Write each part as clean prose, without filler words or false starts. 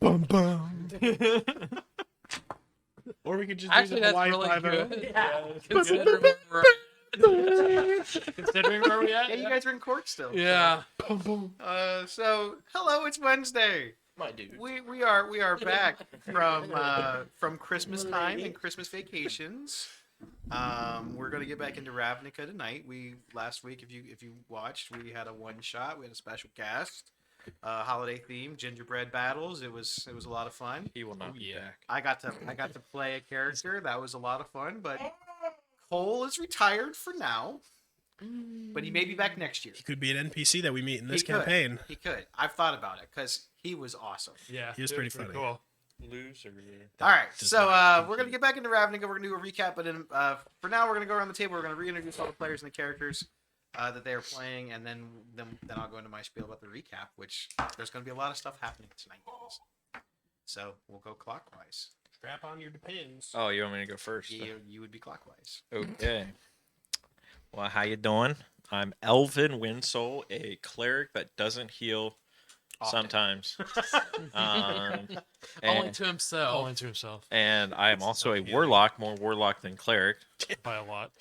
Bum bum. Or we could just Actually, do the that's Hawaii really 5-0. good. Yeah. Considering where we're at. Yeah, you guys are in court still. Yeah. Bum bum. So hello, it's Wednesday. My dude. We are back from Christmas time and Christmas vacations. We're gonna get back into Ravnica tonight. Last week, if you watched, we had a one shot. We had a special cast, holiday theme, gingerbread battles. It was a lot of fun. He will not be back. I got to play a character. That was a lot of fun. But Cole is retired for now, but he may be back next year. He could be an NPC that we meet in this He could. campaign. He could. I've thought about it because he was awesome. Yeah. He was pretty funny. Cool. Loser. All right, does so not we're gonna get back into Ravnica. We're gonna do a recap, but for now, we're gonna go around the table. We're gonna reintroduce all the players and the characters that they are playing, and then I'll go into my spiel about the recap. Which there's gonna be a lot of stuff happening tonight, guys. So we'll go clockwise. Strap on your depends. Oh, you want me to go first? You would be clockwise. Okay. Well, how you doing? I'm Elvin Windsoul, a cleric that doesn't heal Often. sometimes. Only and, to himself. Only to himself. and I am also a warlock, more warlock than cleric. By a lot.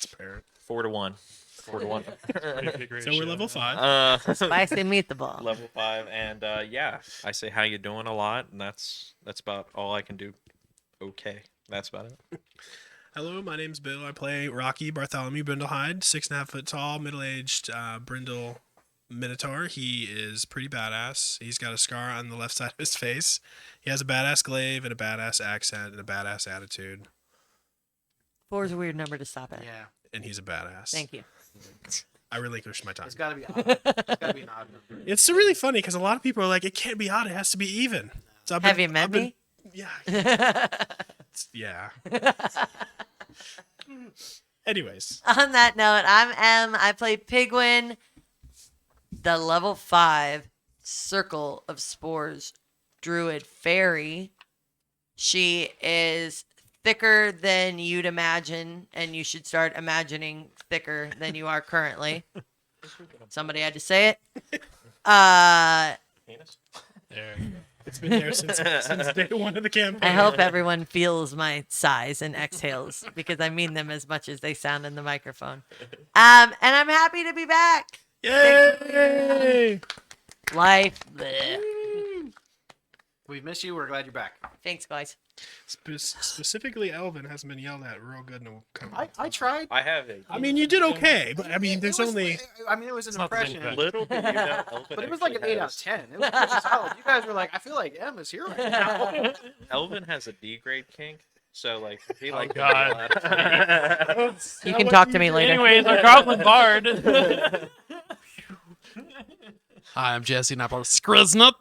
4-1. 4-1. Pretty big So we're ratio. level 5. Spicy meatball. Level 5, and yeah, I say how you doing a lot, and that's about all I can do. Okay, that's about it. Hello, my name's Bill. I play Rocky Bartholomew Brindlehide, 6.5 foot tall, middle-aged Brindle Minotaur. He is pretty badass. He's got a scar on the left side of his face. He has a badass glaive and a badass accent and a badass attitude. 4 is a weird number to stop at. Yeah, And he's a badass. Thank you. I relinquish my time. it's gotta be odd. It's gotta be an odd number. It's really funny because a lot of people are like, it can't be odd. It has to be even. So Have you met me? Yeah. Yeah. Anyways. On that note, I'm Em. I play Pigwin, the level 5 Circle of Spores Druid Fairy. She is thicker than you'd imagine, and you should start imagining thicker than you are currently. Somebody had to say it. Penis? There. It's been there since day one of the campaign. I hope everyone feels my sighs and exhales because I mean them as much as they sound in the microphone. And I'm happy to be back. Yay! Life. Bleh. We miss you. We're glad you're back. Thanks, guys. Specifically, Elvin hasn't been yelled at real good in a couple. I tried. I have a I mean, you did okay, but I mean, there's It was- only. I mean, it was an not the same impression. thing. little bit, you know, Elvin But it was like an actually 8 out of has- 10. It was pretty solid. You guys were like, I feel like M is here right now. Elvin has a D grade kink, so like he Oh, like. God. You can talk to me later. Anyways, our Goblin Bard. Hi, I'm Jesse, and I play Skriznut,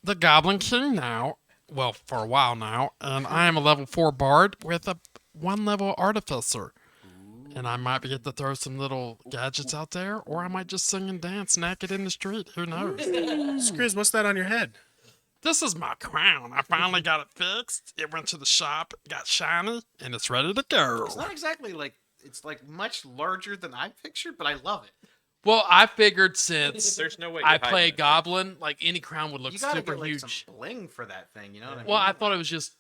the Goblin King now. Well, for a while now. And I am a level 4 Bard with a 1 level Artificer. And I might be able to throw some little gadgets out there, or I might just sing and dance naked in the street. Who knows? Skriz, what's that on your head? This is my crown. I finally got it fixed. It went to the shop, got shiny, and it's ready to go. It's not exactly like, it's like much larger than I pictured, but I love it. Well, I figured since There's no way. I you're hiding play it. Goblin, like any crown would look You gotta super get like huge. some bling for that thing, you know what I mean? Well, I thought it was just,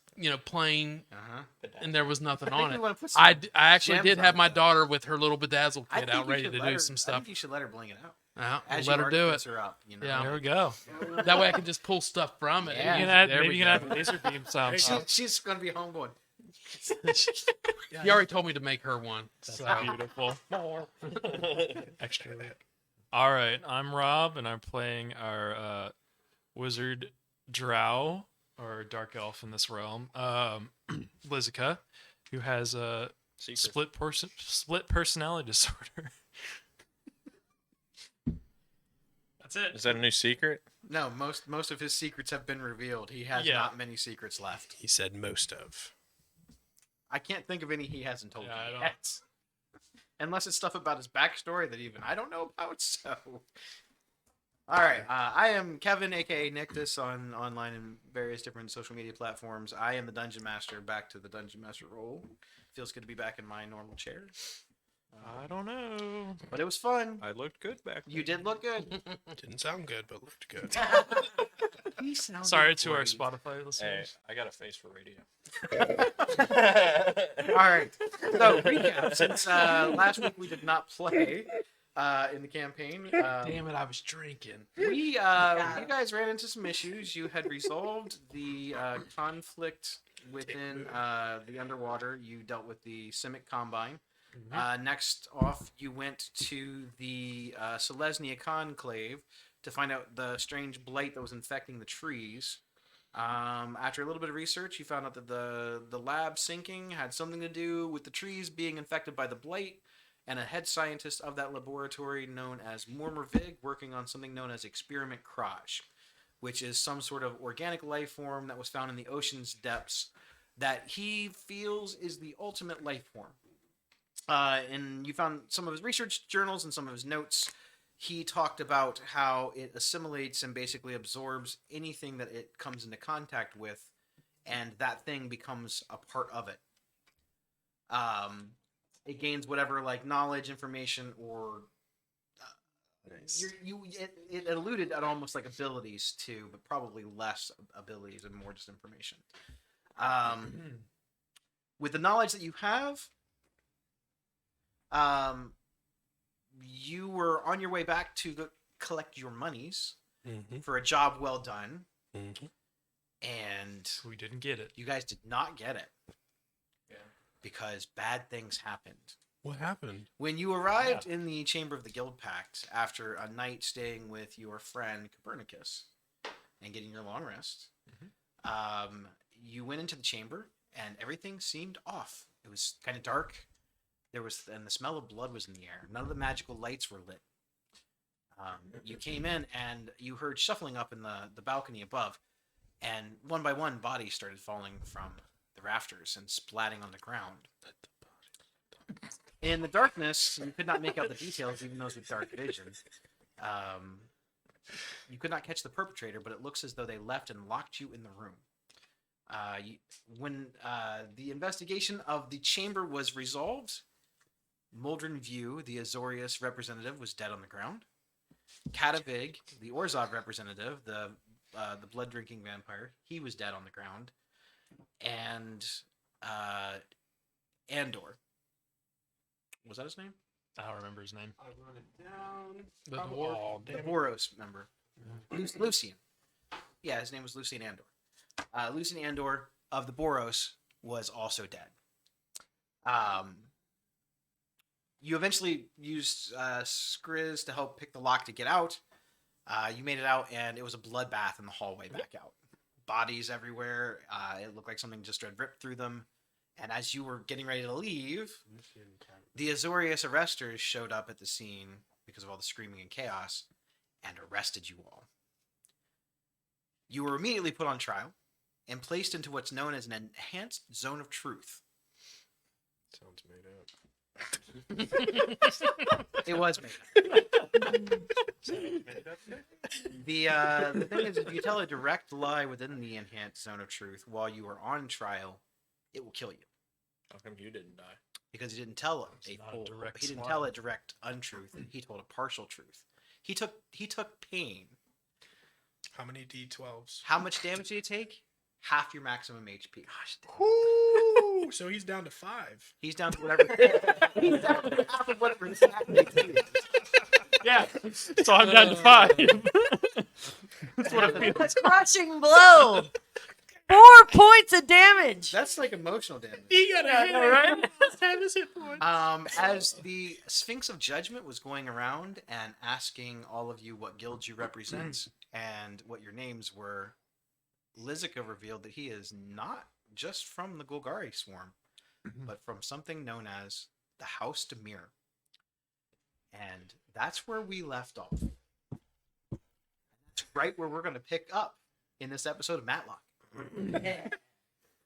plain, Uh-huh. and there was nothing I think on we it. wanna put some I actually gems did on have it, my though. daughter with her little bedazzled I kit think out you ready should to let do her- some I stuff. think you should let her bling it out. Yeah, As we'll let you her do artifice it. her up, you know? Yeah. There we go. That way I can just pull stuff from it. Yeah. You can add, There maybe we you can go. add laser beam sound. She's gonna be home going. He already told me to make her one. So. Beautiful. Extra. All right, I'm Rob, and I'm playing our wizard Drow, or dark elf in this realm, Lizica, who has a Secret. split personality disorder. That's it. Is that a new secret? No, most of his secrets have been revealed. He has Yeah. not many secrets left. He said most of. I can't think of any he hasn't told Yeah, I me don't- yet. Unless it's stuff about his backstory that even I don't know about. So, all right, I am Kevin, aka Nictus, on online and various different social media platforms. I am the Dungeon Master. Back to the Dungeon Master role. Feels good to be back in my normal chair. I don't know. But it was fun. I looked good back. You did look good. Didn't sound good, but looked good. He sounds Sorry to our great. Spotify Hey, listeners. I got a face for radio. All right. So recap. Since last week we did not play in the campaign, Damn it, I was drinking. you guys ran into some issues. You had resolved the conflict within the underwater. You dealt with the Simic Combine. Next off, you went to the Selesnya Conclave to find out the strange blight that was infecting the trees. After a little bit of research, you found out that the lab sinking had something to do with the trees being infected by the blight, and a head scientist of that laboratory known as Mormervig working on something known as Experiment Kraj, which is some sort of organic life form that was found in the ocean's depths that he feels is the ultimate life form. And you found some of his research journals and some of his notes. He talked about how it assimilates and basically absorbs anything that it comes into contact with, and that thing becomes a part of it. It gains whatever like knowledge, information, or it alluded at almost like abilities too, but probably less abilities and more just information. With the knowledge that you have, you were on your way back to collect your monies for a job well done, and We didn't get it. you guys did not get it. Because bad things happened. What happened? When you arrived in the Chamber of the Guild Pact after a night staying with your friend Copernicus and getting your long rest, you went into the chamber and everything seemed off. It was kind of dark. And the smell of blood was in the air. None of the magical lights were lit. You came in and you heard shuffling up in the balcony above, and one by one bodies started falling from the rafters and splatting on the ground. In the darkness, you could not make out the details, even those with dark vision. You could not catch the perpetrator, but it looks as though they left and locked you in the room. When the investigation of the chamber was resolved, Muldrin View, the Azorius representative, was dead on the ground. Katavig, the Orzov representative, the blood-drinking vampire, he was dead on the ground. And Andor. Was that his name? I don't remember his name. I wrote it down. The dwarf. The Boros member. Lucian. Yeah, his name was Lucian Andor. Lucian Andor of the Boros was also dead. You eventually used Skriz to help pick the lock to get out. You made it out, and it was a bloodbath in the hallway back out. Bodies everywhere. It looked like something just had ripped through them. And as you were getting ready to leave, the Azorius arresters showed up at the scene because of all the screaming and chaos and arrested you all. You were immediately put on trial and placed into what's known as an enhanced zone of truth. Sounds made up. It was made up. The thing is, if you tell a direct lie within the enhanced zone of truth while you are on trial, it will kill you. How come you didn't die? Because he didn't tell It's not a direct he didn't lie. tell a direct untruth. He told a partial truth. He took pain. How many D12s? How much damage did he take? Half your maximum HP. Ooh, so he's down to 5. He's down to whatever. He's down to half of whatever his HP is. Yeah. So I'm down to 5. That's what it feels. A crushing blow. 4 points of damage. That's like emotional damage. He got a hit, right? Have his hit points. As the Sphinx of Judgment was going around and asking all of you what guilds you represent and what your names were, Lizica revealed that he is not just from the Golgari swarm, but from something known as the House Demir. And that's where we left off. That's right where we're going to pick up in this episode of Matlock.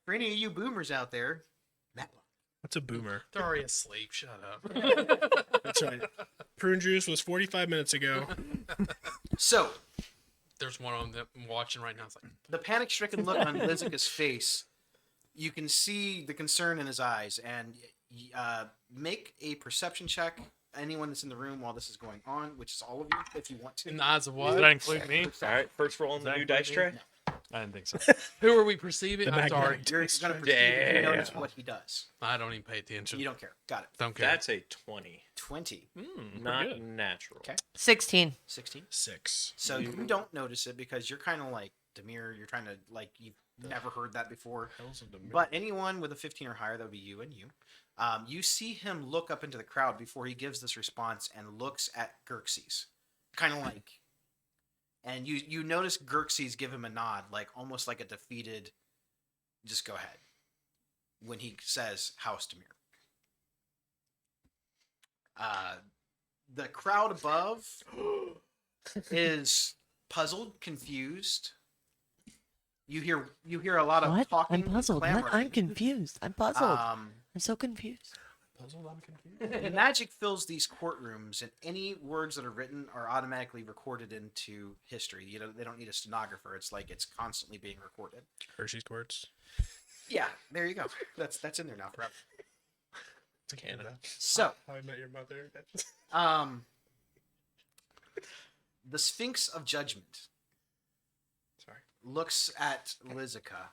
For any of you boomers out there, Matlock. What's a boomer? They're already asleep. Shut up. That's right. Prune Juice was 45 minutes ago. So, There's one on them watching right now. It's like, the panic-stricken look on Lizica's face, you can see the concern in his eyes, and make a perception check anyone that's in the room while this is going on, which is all of you, if you want to. In the eyes of Does what? that include me? All right, first roll on the new dice tray. I didn't think so. Who are we perceiving? The I'm sorry. magnetic You're going to perceive if you notice what he does. I don't even pay attention. You don't care. Got it. Don't care. That's a 20. 20, Not good. natural. Okay. 16. 16. 6. So you don't notice it because you're kind of like Demir. You're trying to like you've never heard that before. But anyone with a 15 or higher, that would be you and you. You see him look up into the crowd before he gives this response and looks at Gerxes, kind of like. And you notice Gerxes give him a nod, like almost like a defeated. Just go ahead. When he says House Demir. The crowd above is puzzled, confused. You hear a lot of What? talking. I'm puzzled. and What? I'm clamoring. confused. I'm puzzled. Um, I'm so confused. magic fills these courtrooms, and any words that are written are automatically recorded into history. You know, they don't need a stenographer. It's like it's constantly being recorded. Hershey's Quartz. Yeah, there you go. That's in there now forever. It's Canada. So, How I Met Your Mother. the Sphinx of Judgment Sorry. looks at Lizica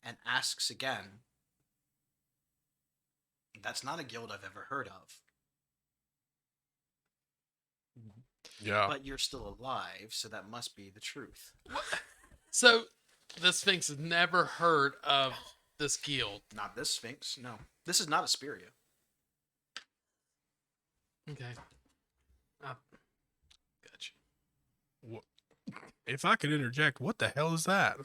and asks again, "That's not a guild I've ever heard of, Yeah. but you're still alive, so that must be the truth." So, the Sphinx has never heard of this guild. Not this Sphinx, no. This is not Asperia. Okay. Gotcha. If I could interject, what the hell is that?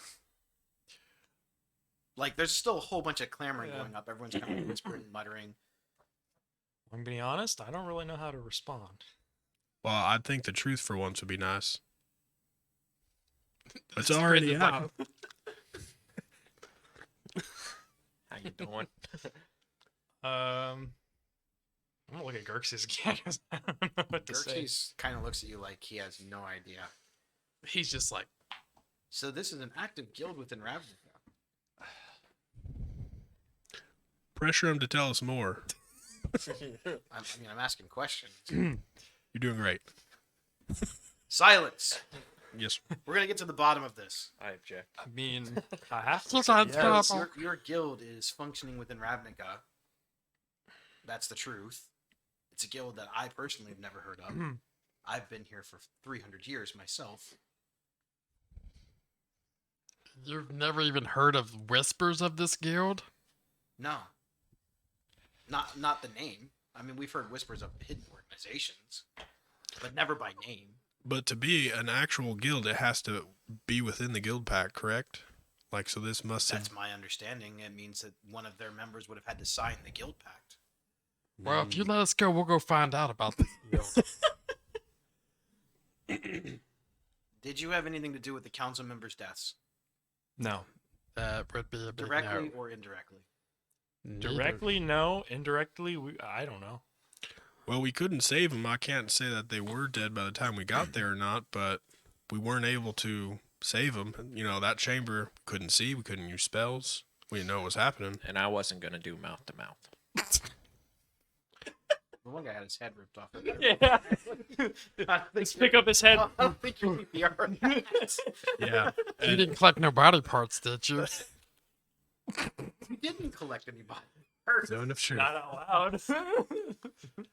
Like, there's still a whole bunch of clamoring Yeah. going up. Everyone's kind of whispering, muttering. I'm being honest. I don't really know how to respond. Well, I think the truth for once would be nice. It's This already is like- out. How you doing? I'm gonna look at Gerxes again 'cause I don't know what to say. Xerxes kind of looks at you like he has no idea. He's just like, So this is an active guild within Ravnica. Pressure him to tell us more. I'm asking questions. You're doing great. Silence. Yes. We're gonna get to the bottom of this. I object. I mean, I have to. Look, say I'm yes. sorry. Because your guild is functioning within Ravnica. That's the truth. It's a guild that I personally have never heard of. I've been here for 300 years myself. you've never even heard of whispers of this guild? No. Not the name. I mean, we've heard whispers of hidden organizations, but never by name. But to be an actual guild, it has to be within the guild pack, correct? Like, so this must have. That's my understanding. It means that one of their members would have had to sign the guild pact. Well, if you let us go, we'll go find out about this guild. Did you have anything to do with the council members' deaths, No. That would be a big directly no. or indirectly? Neither. Directly, no. Indirectly, I don't know. Well, we couldn't save them. I can't say that they were dead by the time we got there or not, but we weren't able to save them. You know, that chamber couldn't see. We couldn't use spells. We didn't know what was happening. And I wasn't gonna do mouth to mouth. The one guy had his head ripped off. Yeah. I Let's pick up his head. I don't think you CPR on that. Yeah. You didn't collect no body parts, did you? You didn't collect anybody. Zone of truth. Not out loud.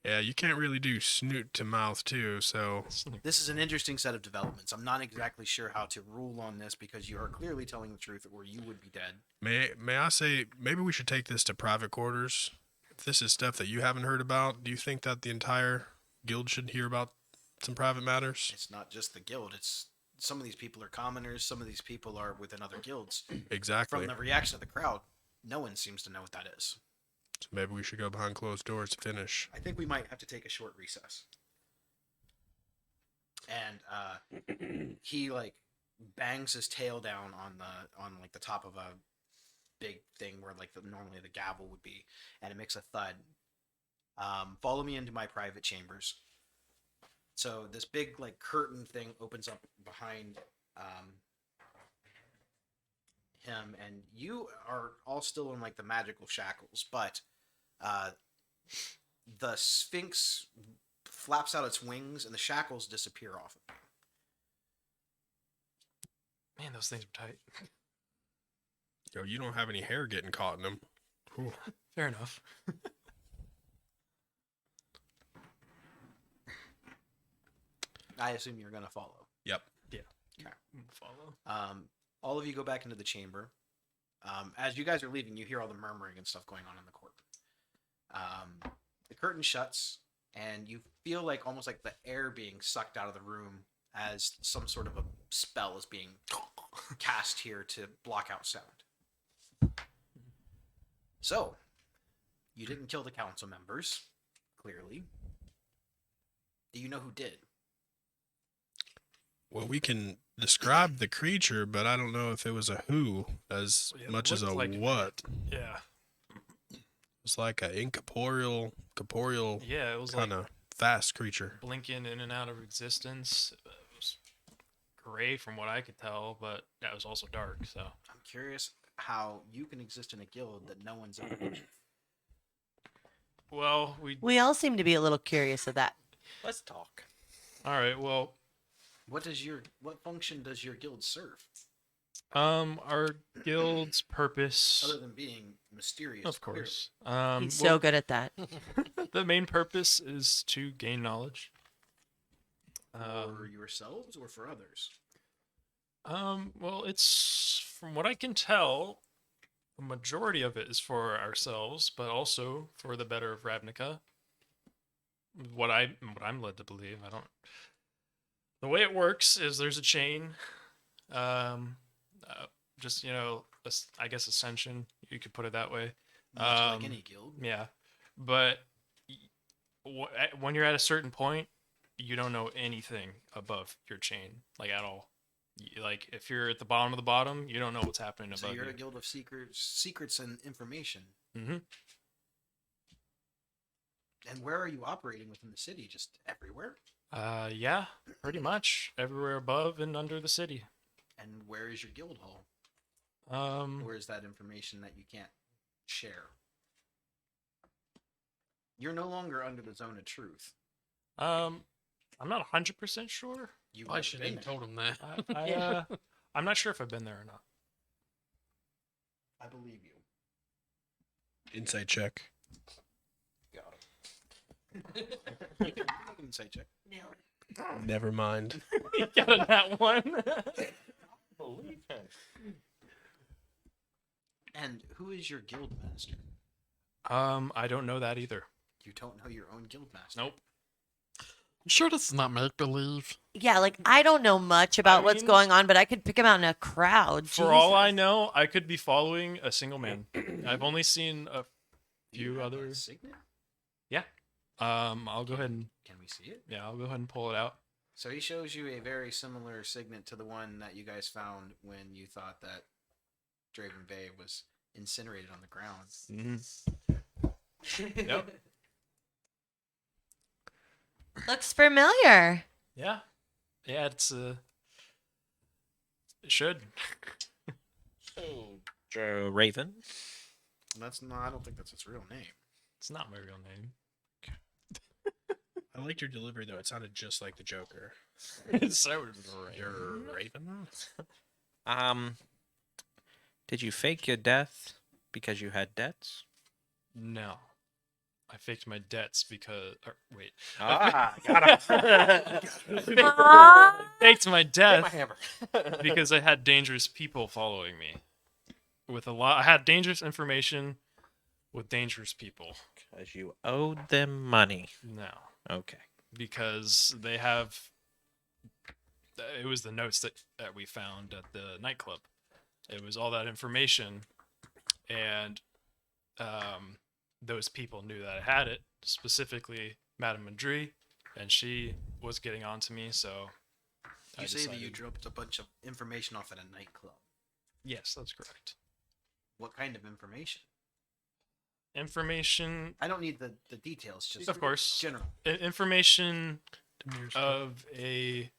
Yeah, you can't really do snoot to mouth too. So This is an interesting set of developments. I'm not exactly sure how to rule on this because you are clearly telling the truth, or you would be dead. may I say maybe we should take this to private quarters. If this is stuff that you haven't heard about, do you think that the entire guild should hear about some private matters? It's not just the guild. It's some of these people are commoners. Some of these people are within other guilds. Exactly. From the reaction of the crowd, no one seems to know what that is. So maybe we should go behind closed doors to finish. I think we might have to take a short recess. And he like bangs his tail down on like the top of a big thing where like normally the gavel would be, and it makes a thud. Follow me into my private chambers. So this big like curtain thing opens up behind him, and you are all still in like the magical shackles, but the Sphinx flaps out its wings and the shackles disappear off of it. Man, those things are tight. Yo, you don't have any hair getting caught in them. Whew. Fair enough. I assume you're gonna follow. Yep. Follow. All of you go back into the chamber. As you guys are leaving, you hear all the murmuring and stuff going on in the court. The curtain shuts, and you feel like almost like the air being sucked out of the room as some sort of a spell is being cast here to block out sound. So, you didn't kill the council members, clearly. Do you know who did? Well, we can describe the creature, but I don't know if it was a who as Yeah, it much as a looked like it. what. Yeah. It's like a incorporeal, corporeal Yeah, it was kind like of fast creature. blinking in and out of existence. It was gray from what I could tell, but that was also dark. So I'm curious how you can exist in a guild that no one's ever been. well, We all seem to be a little curious of that. Let's talk. all right. Well, What function does your guild serve our guild's purpose, other than being mysterious? of clearly? course, He's so good at that. the main purpose is to gain knowledge. For yourselves or for others? Well, it's from what I can tell, the majority of it is for ourselves, but also for the better of Ravnica. What I'm led to believe. I don't. The way it works is there's a chain, just I guess ascension. You could put it that way. Much like Um, any guild. Yeah, but when you're at a certain point, you don't know anything above your chain, like at all. Like if you're at the bottom of the bottom, you don't know what's happening So above you're you. a guild of secrets and information. Mm-hmm. And where are you operating within the city? Just everywhere? Yeah, pretty much everywhere above and under the city. And where is your guild hall? Where is that information that you can't share? You're no longer under the zone of truth. I'm not 100% sure. You I should have told him that. I'm not sure if I've been there or not. I believe you. Insight check. Got it. Make an insight check. Never mind. Got that one. Believe him. And who is your guild master? I don't know that either. You don't know your own guild master. Nope. I'm sure this is not make believe. Yeah, like I don't know much about what's mean- going on, but I could pick him out in a crowd. For all I Jesus. know, I could be following a single man. I've only seen a Do you few have a others. signet? I'll go ahead and Can we see it? I'll go ahead and pull it out. So he shows you a very similar signet to the one that you guys found when you thought that Draven Bay was incinerated on the ground. Yep. Looks familiar. Yeah. Yeah, it should. So, Joe Raven. That's not. I don't think that's its real name. It's not my real name. I liked your delivery though. It sounded just like the Joker. So You're Raven. Did you fake your death because you had debts? No. I faked my debts because wait. Ah, got him. Aw. Faked my my death hammer. because I had dangerous people following me. I had dangerous information with dangerous people. Because you owed them money. No. Okay. Because they have it was the notes that we found at the nightclub. It was all that information, and those people knew that I had it, specifically Madame Madri, and she was getting on to me, so I You say that you decided- dropped a bunch of information off at a nightclub. Yes, that's correct. What kind of information? Information, I don't need the details. Just of course, general. information of a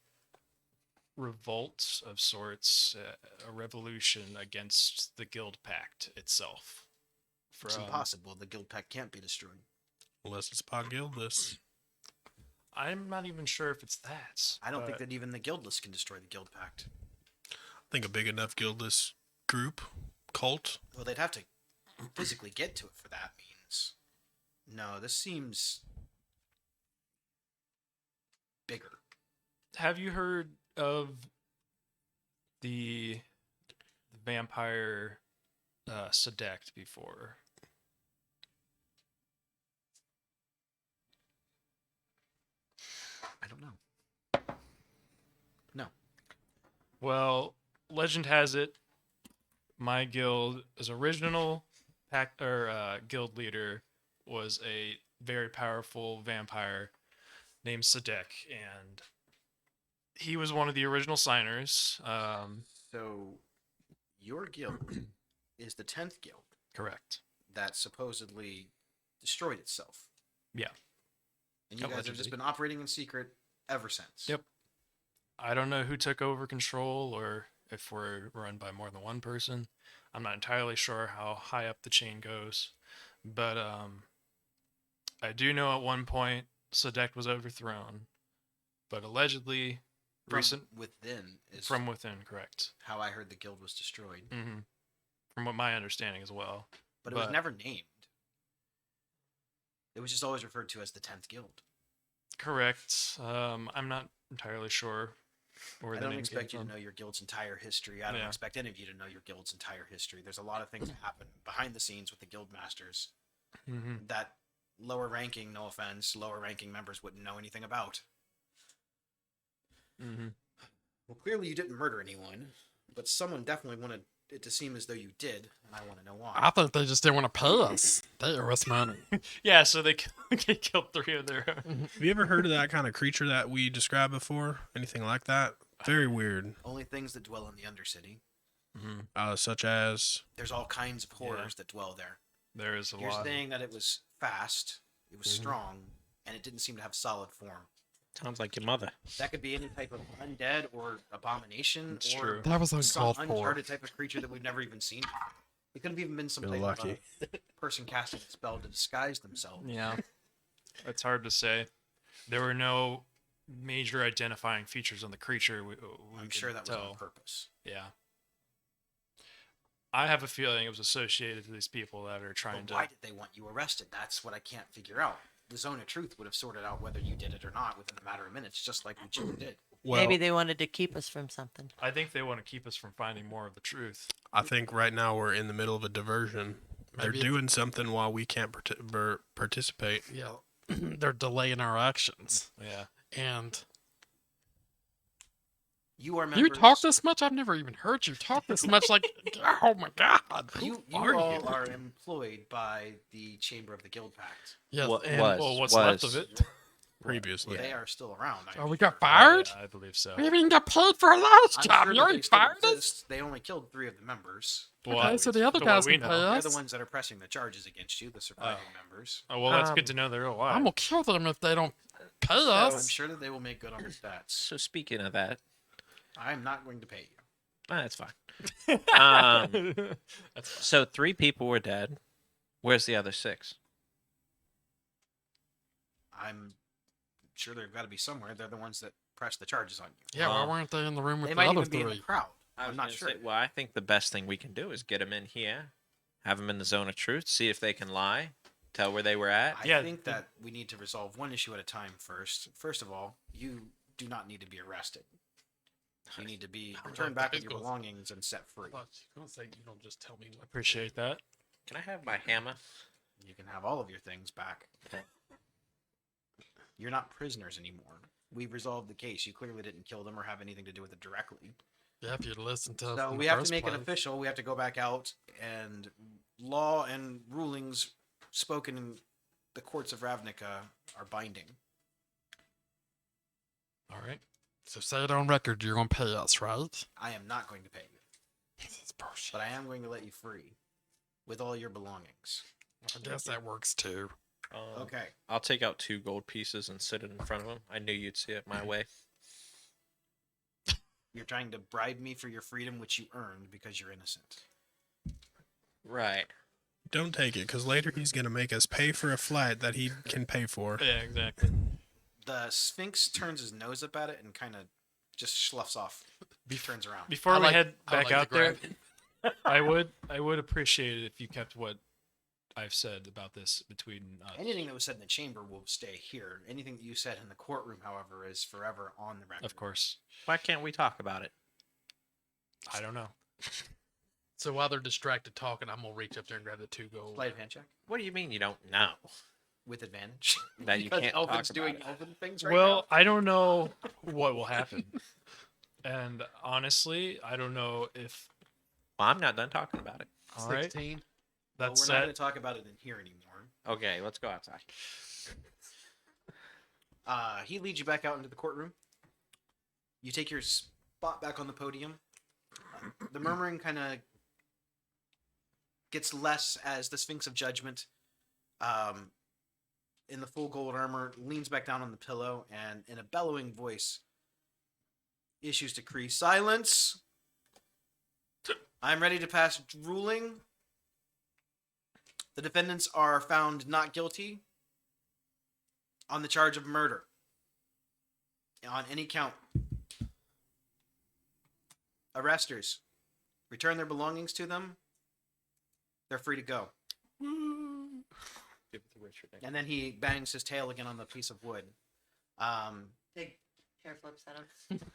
revolt of sorts, a revolution against the Guild Pact itself. It's From- impossible. The guild pact can't be destroyed. Unless it's about guildless. I'm not even sure if it's that. I don't think but that even the guildless can destroy the guild pact. I think a big enough guildless group, cult. Well, they'd have to physically get to it for that means. No, this seems bigger. Have you heard of the vampire Sedect before? I don't know. No. Well, legend has it, my guild's original guild leader was a very powerful vampire named Sedek, and he was one of the original signers. So, your guild is the 10th guild Correct. that supposedly destroyed itself. Yeah. And you guys have just Allegedly. been operating in secret ever since. Yep. I don't know who took over control or if we're run by more than one person. I'm not entirely sure how high up the chain goes, but I do know at one point Sedek was overthrown, but allegedly From recent within is from within. Correct. how I heard the guild was destroyed. hmm From what my understanding as well. But it was But- never named. It was just always referred to as the 10th guild. Correct. I'm not entirely sure where I the don't name expect you came to from. know your guild's entire history. I don't Yeah. expect any of you to know your guild's entire history. There's a lot of things that happen behind the scenes with the guild masters hmm that lower ranking, no offense, lower ranking members wouldn't know anything about. hmm Well, clearly you didn't murder anyone, but someone definitely wanted it to seem as though you did, and I want to know why. I think they just didn't want to pay us. They owe us money. Yeah, so they killed 3 of their own. Have you ever heard of that kind of creature that we described before? Anything like that? Very weird. Only things that dwell in the Undercity. Such as There's all kinds of horrors that dwell there. There is a You're lot. saying that it was fast, it was strong, and it didn't seem to have solid form. Sounds like your mother. That could be any type of undead or abomination It's or true. That was some uncalled for. uncharted type of creature that we've never even seen. It could have even been some Feel type lucky. of person casting a spell to disguise themselves. Yeah. It's hard to say. There were no major identifying features on the creature. We I'm could sure that was tell. on purpose. Yeah. I have a feeling it was associated to these people that are trying But to. why did they want you arrested? That's what I can't figure out. The Zone of Truth would have sorted out whether you did it or not within a matter of minutes, just like we just did. well, Maybe they wanted to keep us from something. I think they want to keep us from finding more of the truth. I think right now we're in the middle of a diversion. They're Maybe it's- doing something while we can't participate. Yeah, they're delaying our actions. Yeah. And You are members. you talk this much? I've never even heard you talk this much. Like, oh my god, who You are all you? are employed by the Chamber of the Guild Pact. Yes, What and was? Well, what's left of it? Previously, They are still around. oh, we got fired. Yeah, I believe so. We haven't even got paid for our last I'm job. sure You that they ain't still fired us. exist. They only killed 3 of the members. Well, Okay, so the other from what guys we can know. pay They're us. the ones that are pressing the charges against you, the surviving members. Oh, well, that's good to know they're alive. I'm gonna kill them if they don't pay So I'm us. sure that they will make good on their stats. So speaking of that, I'm not going to pay you. that's fine. That's fine. So 3 people were dead. Where's the other 6? I'm sure they've got to be somewhere. They're the ones that press the charges on you. Yeah, why Wow. weren't they in the room with They the might other even be in the 3? crowd. I I'm was not gonna sure. say, well, I think the best thing we can do is get them in here, have them in the zone of truth, see if they can lie, tell where they were at. I Yeah, think that we need to resolve one issue at a time first. First of all, you do not need to be arrested. You need to be returned back with your belongings and set free. gonna say you don't just tell me what. Appreciate that. Can I have my hammer? You can have all of your things back. You're not prisoners anymore. We've resolved the case. You clearly didn't kill them or have anything to do with it directly. Yeah, if you'd listen to us. So in we the have to first make it place. official. We have to go back out, and law and rulings spoken in the courts of Ravnica are binding. All right. So say it on record. You're gonna pay us, right? I am not going to pay you, That's bullshit. but I am going to let you free with all your belongings. I guess that works too. Okay. I'll take out 2 gold pieces and sit it in front of them. I knew you'd see it my way. You're trying to bribe me for your freedom, which you earned because you're innocent. Right. Don't take it, because later he's gonna make us pay for a flight that he can pay for. Yeah, exactly. The Sphinx turns his nose up at it and kind of just sloughs off. Turns around. Before I we like- head I would back like out to there, grab I would appreciate it if you kept what I've said about this between us. Anything that was said in the chamber will stay here. Anything that you said in the courtroom, however, is forever on the record. Of course. Why can't we talk about it? I don't know. So while they're distracted talking, I'm gonna reach up there and grab the 2 gold. Sleight of hand check What do you mean you don't know? with advantage. That you Because can't Elvin's talk doing about it. Elvin things right Well, I don't know what will happen. And honestly, I don't know if Well, I'm not done talking about it. all right. 16. now. That's We're not going set. to talk about it in here anymore. Okay, let's go outside. He leads you back out into the courtroom. You take your spot back on the podium. The murmuring kind of gets less as the Sphinx of Judgment, in the full gold armor, leans back down on the pillow and, in a bellowing voice, issues decree: silence! I'm ready to pass ruling. The defendants are found not guilty on the charge of murder on any count. Arresters, return their belongings to them. They're free to go. Give it to Richard. And then he bangs his tail again on the piece of wood. Big hair flips at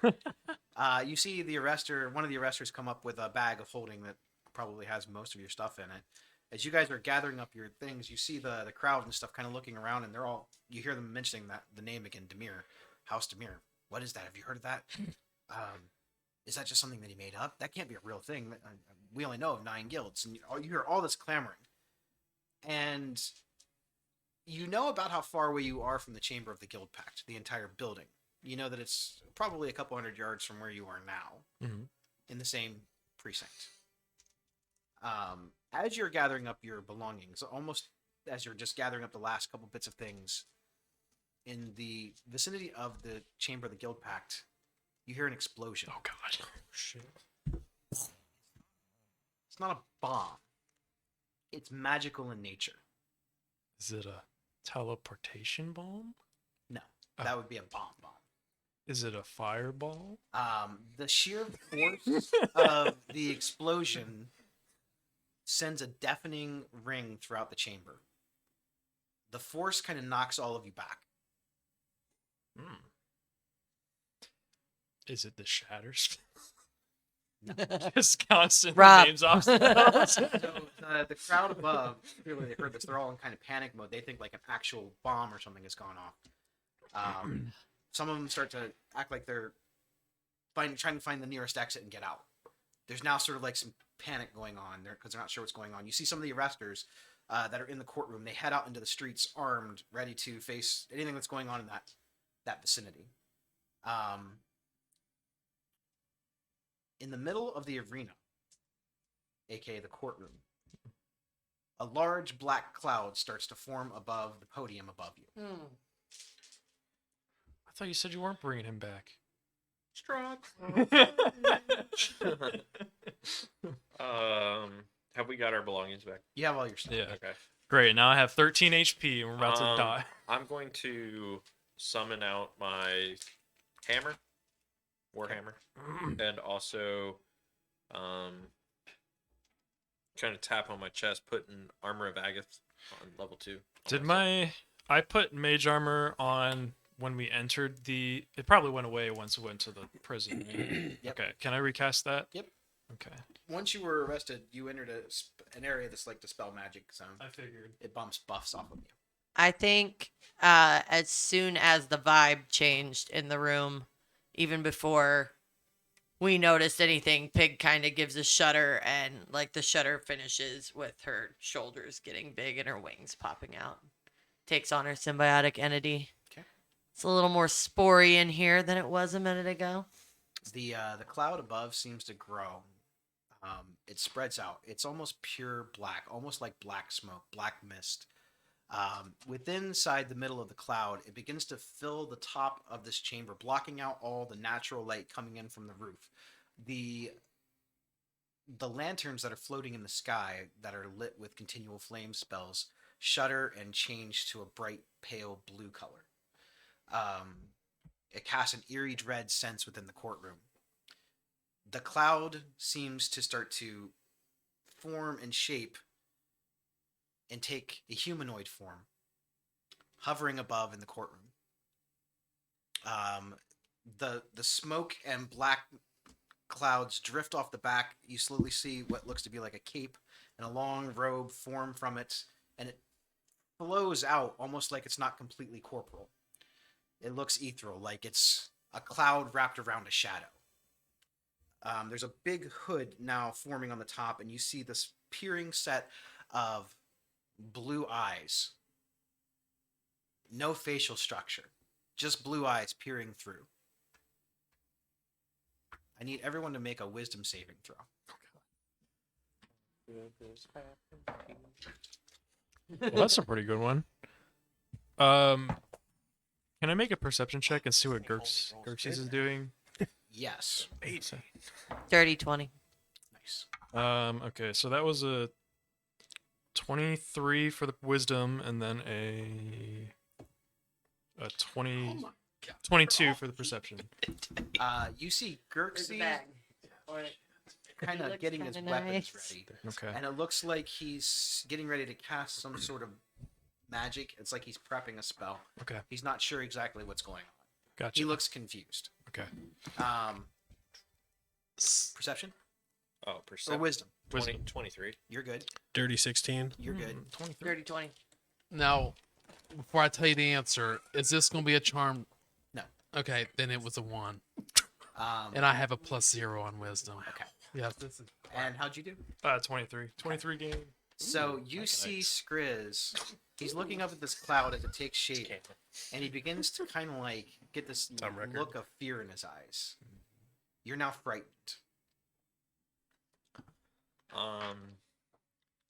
him. You see one of the arresters come up with a bag of holding that probably has most of your stuff in it. As you guys are gathering up your things, you see the crowd and stuff kind of looking around, and you hear them mentioning the name again, Demir, House Demir. What is that? Have you heard of that? Is that just something that he made up? That can't be a real thing. We only know of 9 guilds, and you hear all this clamoring. And you know about how far away you are from the Chamber of the Guild Pact, the entire building. You know that it's probably a couple hundred yards from where you are now, Mhm. in the same precinct. As you're gathering up your belongings, almost as you're just gathering up the last couple bits of things, in the vicinity of the Chamber of the Guild Pact, you hear an explosion. Oh god. Oh shit. It's not a bomb. It's magical in nature. Is it a teleportation bomb? No, Oh. that would be a bomb. Is it a fireball? The sheer force of the explosion sends a deafening ring throughout the chamber. The force kind of knocks all of you back. Is it the shatters? Just constant Rob. names off. So the crowd above, clearly they heard this. They're all in kind of panic mode. They think like an actual bomb or something has gone off. Some of them start to act like they're trying to find the nearest exit and get out. There's now sort of like some panic going on there because they're not sure what's going on. You see some of the arresters that are in the courtroom. They head out into the streets armed, ready to face anything that's going on in that vicinity. In the middle of the arena, aka the courtroom, a large black cloud starts to form above the podium above you. I thought you said you weren't bringing him back. Have we got our belongings back? You have all your stuff. Yeah. Okay. Great. Now I have 13 HP and we're about to Um, die. I'm going to summon out my hammer, warhammer, and also, trying to tap on my chest, putting armor of Agath on level 2. Did I put mage armor on when we entered the? It probably went away once we went to the prison. Right? Yep. Okay. Can I recast that? Yep. Okay. Once you were arrested, you entered an area that's like dispel magic zone. I figured. It bumps buffs off of you. I think as soon as the vibe changed in the room, even before we noticed anything, Pig kind of gives a shudder, and like the shudder finishes with her shoulders getting big and her wings popping out. Takes on her symbiotic entity. Okay. It's a little more spory in here than it was a minute ago. The cloud above seems to grow. It spreads out. It's almost pure black, almost like black smoke, black mist. Within inside the middle of the cloud, it begins to fill the top of this chamber, blocking out all the natural light coming in from the roof. The the lanterns that are floating in the sky that are lit with continual flame spells shudder and change to a bright pale blue color. It casts an eerie dread sense within the courtroom. The cloud seems to start to form and shape and take a humanoid form, hovering above in the courtroom. The smoke and black clouds drift off the back. You slowly see what looks to be like a cape and a long robe form from it, and it flows out almost like it's not completely corporal. It looks ethereal, like it's a cloud wrapped around a shadow. There's a big hood now forming on the top, and you see this peering set of blue eyes. No facial structure, just blue eyes peering through. I need everyone to make a wisdom saving throw. Well, that's a pretty good one. Can I make a perception check and see what Gerxes is doing? Yes. Dirty 20. Nice. Okay, so that was a 23 for the wisdom, and then a 22 for the perception. You see Gerxie kind of getting his weapons ready. Okay. And it looks like he's getting ready to cast some sort of magic. It's like he's prepping a spell. Okay. He's not sure exactly what's going on. Gotcha. He looks confused. Okay. Perception Oh, or perception. wisdom? 23. You're good. Dirty 16. You're good. 23. Dirty 20. Now, before I tell you the answer, is this going to be a charm? No. Okay, then it was a 1. Um, And I have a +0 on wisdom. okay. Yes, this is. And how'd you do? 23. 23 game. So you see Skriz. He's looking up at this cloud as it takes shape, and he begins to kind of like get this Time record. look of fear in his eyes. You're now frightened.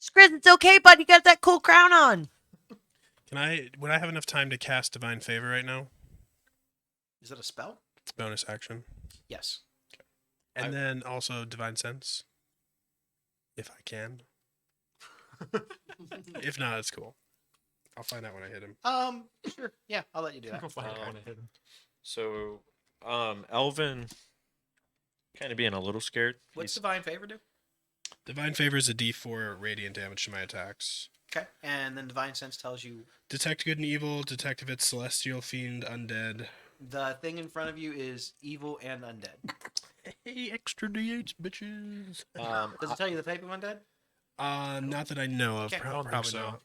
Skriz, it's okay, bud. You got that cool crown on. Would I have enough time to cast Divine Favor right now? Is that a spell? It's bonus action. Yes. And then also Divine Sense. If I can. If not, it's cool. I'll find out when I hit him. Sure. Yeah, I'll let you do that. Go find out when I hit him. So, Elvin kind of being a little scared. What's He's- divine favor do? Divine Favor is a d4 radiant damage to my attacks. Okay. And then divine sense tells you Detect good and evil. Detect if it's celestial, fiend, undead. the thing in front of you is evil and undead. Hey, extra d8s, bitches. Does it tell you the type of undead? Not that I know of. Okay. I don't think Probably so. not.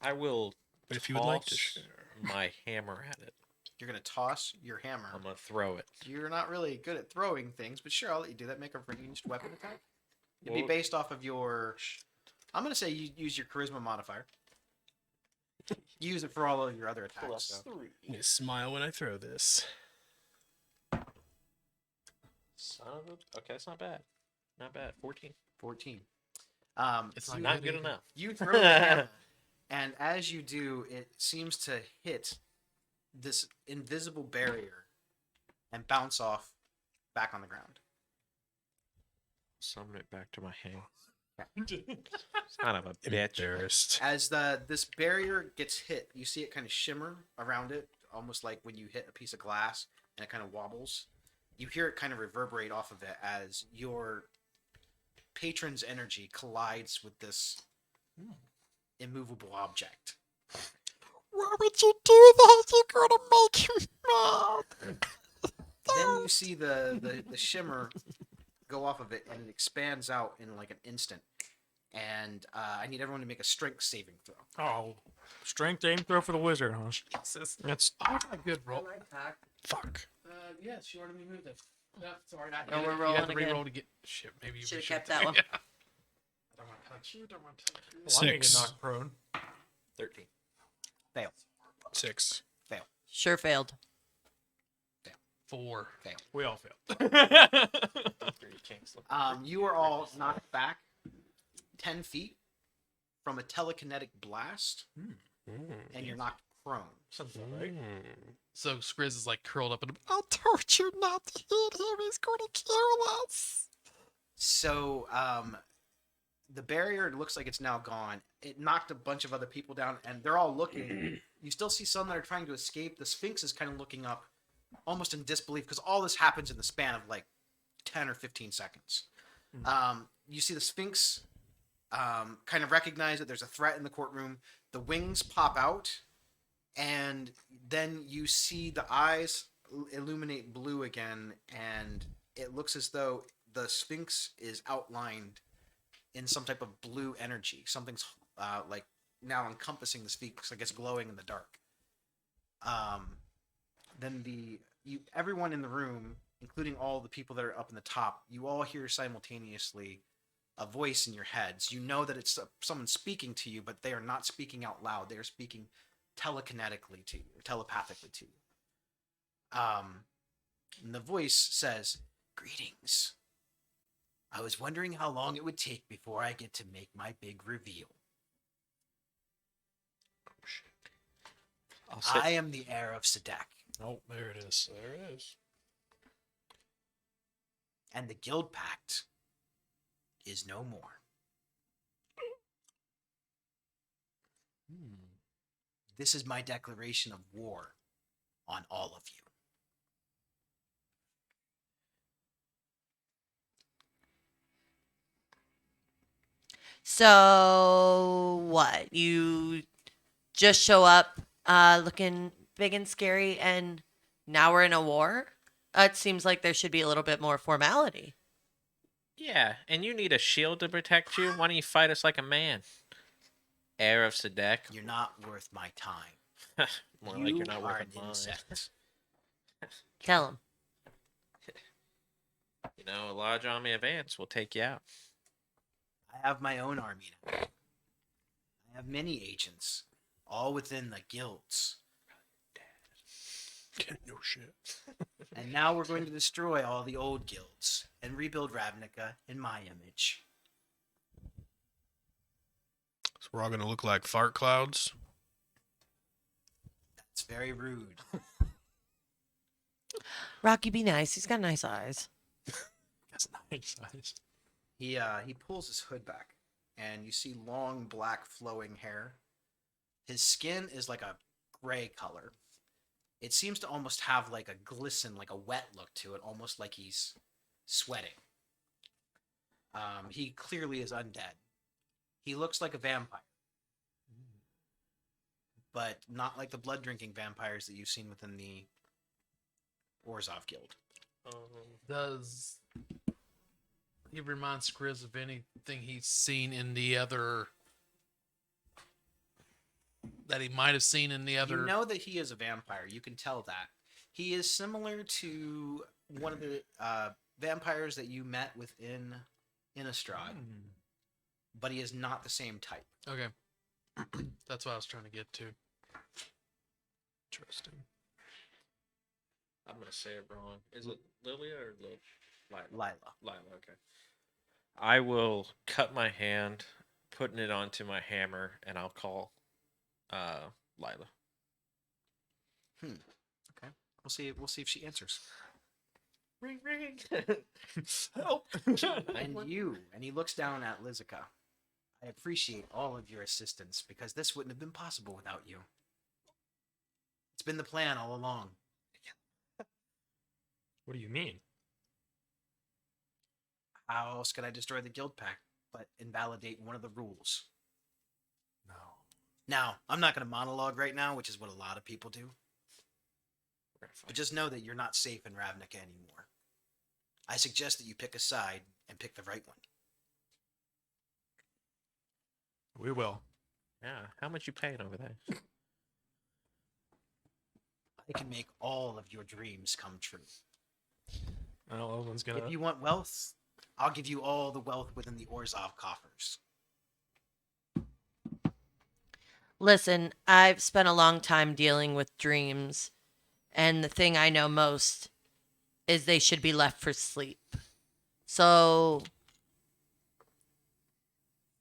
I will But if you would like to toss share. my hammer at it. You're gonna toss your hammer. I'm gonna throw it. You're not really good at throwing things, but sure, I'll let you do that. Make a ranged weapon attack. It'd be Well- based off of your. I'm gonna say you use your charisma modifier. You use it for all of your other attacks. So. 3. You smile when I throw this. Son of a... Okay, that's not bad. Not bad. 14. 14. It's you, Not good enough. you throw the hammer, and as you do, it seems to hit this invisible barrier and bounce off back on the ground. Summon it back to my hand. Son of a bitch. Embarrassed. As this barrier gets hit, you see it kind of shimmer around it, almost like when you hit a piece of glass and it kind of wobbles. You hear it kind of reverberate off of it as your patron's energy collides with this immovable object. Why would you do that? You're gonna make him mad. Then you see the shimmer go off of it and it expands out in like an instant. And I need everyone to make a strength saving throw. Oh, strength aim throw for the wizard, huh? That's Oh, a good roll. Fuck. Yes, you already moved it. No, sorry, not No, yet. we're You rolling have to again. re-roll to get. Shit, maybe you Should've should kept that one. I don't want to touch you. Don't want to touch you. well, I'm gonna get 6. knocked prone. 13. Fail. 6. Sure failed. 4. We all failed. 3 kinks. You are all knocked back 10 feet from a telekinetic blast, and you're knocked prone. Sounds about right. So Skriz is like curled up and I told you not to hit him. He's going to kill us. So the barrier looks like it's now gone. It knocked a bunch of other people down, and they're all looking. You still see some that are trying to escape. The Sphinx is kind of looking up, almost in disbelief, because all this happens in the span of like 10 or 15 seconds. You see the Sphinx kind of recognize that there's a threat in the courtroom. The wings pop out, and then you see the eyes illuminate blue again, and it looks as though the Sphinx is outlined in some type of blue energy. Something's like now encompassing the Sphinx, like it's glowing in the dark. Then everyone in the room, including all the people that are up in the top, you all hear simultaneously a voice in your heads. You know that it's someone speaking to you, but they are not speaking out loud. They are speaking telekinetically to you, telepathically to you. And the voice says, "Greetings. I was wondering how long it would take before I get to make my big reveal. I'll sit. I am the heir of Sadak, Oh, there it is. There it is. and the Guild Pact is no more. This is my declaration of war on all of you." So what? You just show up looking big and scary, and now we're in a war? It seems like there should be a little bit more formality. Yeah, and you need a shield to protect you. Why don't you fight us like a man? Heir of Sadek. You're not worth my time. More you like you're not are worth an a mine. insect. Tell him. You know, a large army of ants will take you out. I have my own army now. I have many agents, all within the guilds. No shit. And now we're going to destroy all the old guilds and rebuild Ravnica in my image. So we're all gonna look like fart clouds. That's very rude. Rocky, be nice. He's got nice eyes. That's nice. He pulls his hood back, and you see long black flowing hair. His skin is like a gray color. It seems to almost have like a glisten, like a wet look to it, almost like he's sweating. He clearly is undead. He looks like a vampire, but not like the blood drinking vampires that you've seen within the Orzhov Guild. Does he remind Skriz of anything he's seen in the other that he might have seen in the other? You know that he is a vampire. You can tell that. He is similar to one of the vampires that you met within Innistrad, but he is not the same type. Okay. That's what I was trying to get to. Interesting. I'm gonna say it wrong. Is it Lilia or Lila? Lila. Lila. Okay. I will cut my hand, putting it onto my hammer, and I'll call Lila. Okay. We'll see. We'll see if she answers. Ring ring. Help! And he looks down at Lizica. I appreciate all of your assistance because this wouldn't have been possible without you. It's been the plan all along. What do you mean? How else could I destroy the Guild Pact but invalidate one of the rules? No. Now, I'm not going to monologue right now, which is what a lot of people do. But just know that you're not safe in Ravnica anymore. I suggest that you pick a side and pick the right one. We will. Yeah. How much you paying over there? I can make all of your dreams come true. Well, Owen's gonna. If you want wealth, I'll give you all the wealth within the Orzhov coffers. Listen, I've spent a long time dealing with dreams, and the thing I know most is they should be left for sleep. So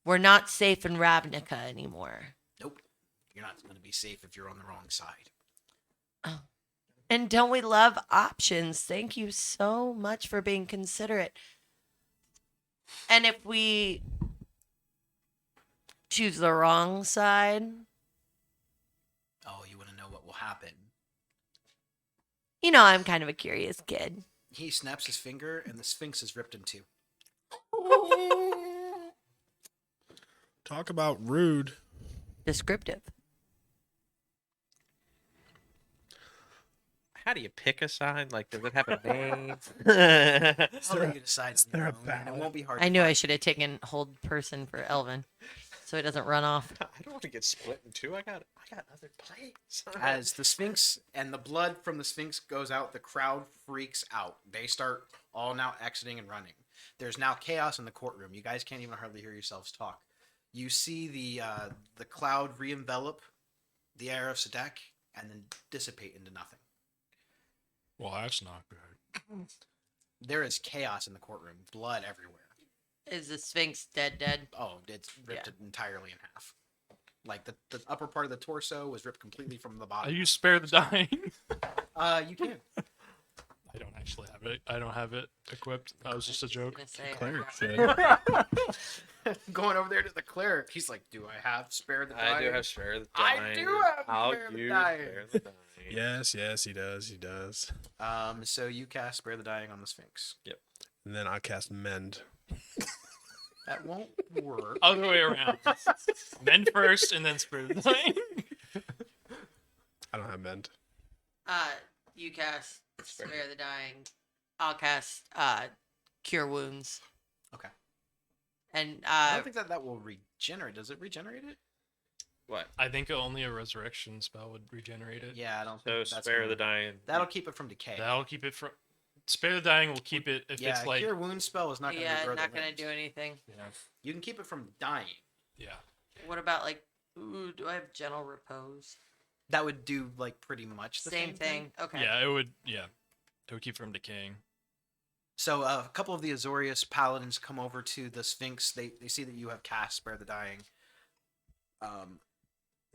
we're not safe in Ravnica anymore. Nope. You're not going to be safe if you're on the wrong side. And don't we love options? Thank you so much for being considerate. And if we choose the wrong side, Oh, you want to know what will happen? you know, I'm kind of a curious kid. He snaps his finger, and the Sphinx is ripped in two. Talk about rude. Descriptive. How do you pick a side? Like, does it have a name? I'll let you decide. on there your a own, and it battle? won't be hard. I to knew I find. should have taken hold person for Elvin, so he doesn't run off. I don't want to get split in two. I got other plays. As the Sphinx and the blood from the Sphinx goes out, the crowd freaks out. They start all now exiting and running. There's now chaos in the courtroom. You guys can't even hardly hear yourselves talk. You see the cloud re-envelop the air of Sadek and then dissipate into nothing. Well, that's not good. There is chaos in the courtroom. Blood everywhere. Is the Sphinx dead? Oh, it's ripped Yeah. entirely in half. Like the upper part of the torso was ripped completely from the I bottom. use spare the dying. You can. I don't actually have it. I don't have it equipped. That was just a joke. Gonna say, Cleric said. Going over there to the cleric, he's like, "Do I have spare the dying?" I do have spare the I dying. do have I'll spare the use dying. spare the dying. Yes, yes, he does. He does. So you cast spare the dying on the Sphinx. And then I cast mend. That won't work. Other way around. Men first, and then spare the dying. I don't have mend. You cast spare the dying. I'll cast cure wounds. Okay. And I don't think that will regenerate. Does it regenerate it? What? I think only a resurrection spell would regenerate it. Yeah, I don't So think that's spare gonna- the dying. That'll keep it from decay. That'll keep it from. Spare the dying will keep it if Yeah, it's like. cure wound spell is not going to yeah, regrow not the gonna limbs. do anything. Yeah. You can keep it from dying. Yeah. What about like? Ooh, do I have gentle repose? That would do like pretty much the Same thing. Okay. Yeah, it would. Yeah. It would keep from decaying. So a couple of the Azorius paladins come over to the Sphinx. They see that you have cast spare the dying.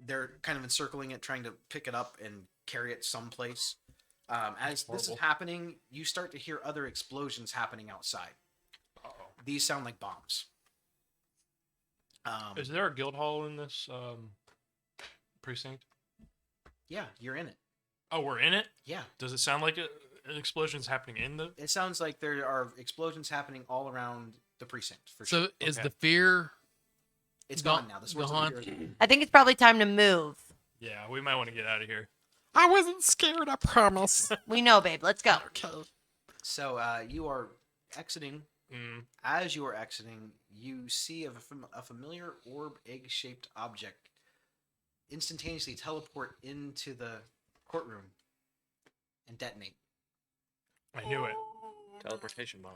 They're kind of encircling it, trying to pick it up and carry it someplace. As this is Horrible. happening, you start to hear other explosions happening outside. Uh-oh. These sound like bombs. Is there a guild hall in this precinct? Yeah, you're in it. Oh, we're in it. Yeah, Does it sound like an explosion's happening in the? it sounds like there are explosions happening all around the precinct. For So sure. is Okay. the fear It's gone- gone now. The source gone? of the fear- I think it's probably time to move. Yeah, we might want to get out of here. I wasn't scared, I promise. We know, babe. Let's go. Okay. So you are exiting. Mm. As you are exiting, you see a familiar orb egg-shaped object instantaneously teleport into the courtroom and detonate. I knew it. Teleportation bomb.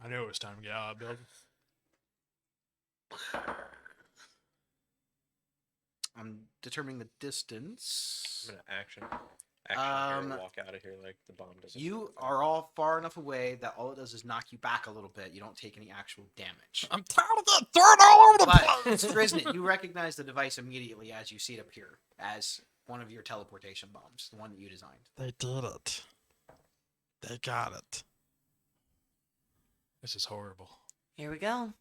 I knew it was time to get out of the building. I'm determining the distance. I'm gonna action here, walk out of here like the bomb doesn't. You are all far enough away that all it does is knock you back a little bit. You don't take any actual damage. I'm tired of getting thrown all over the But place. Drizzt, you recognize the device immediately as you see it appear as one of your teleportation bombs, the one that you designed. They did it. They got it. This is horrible. Here we go.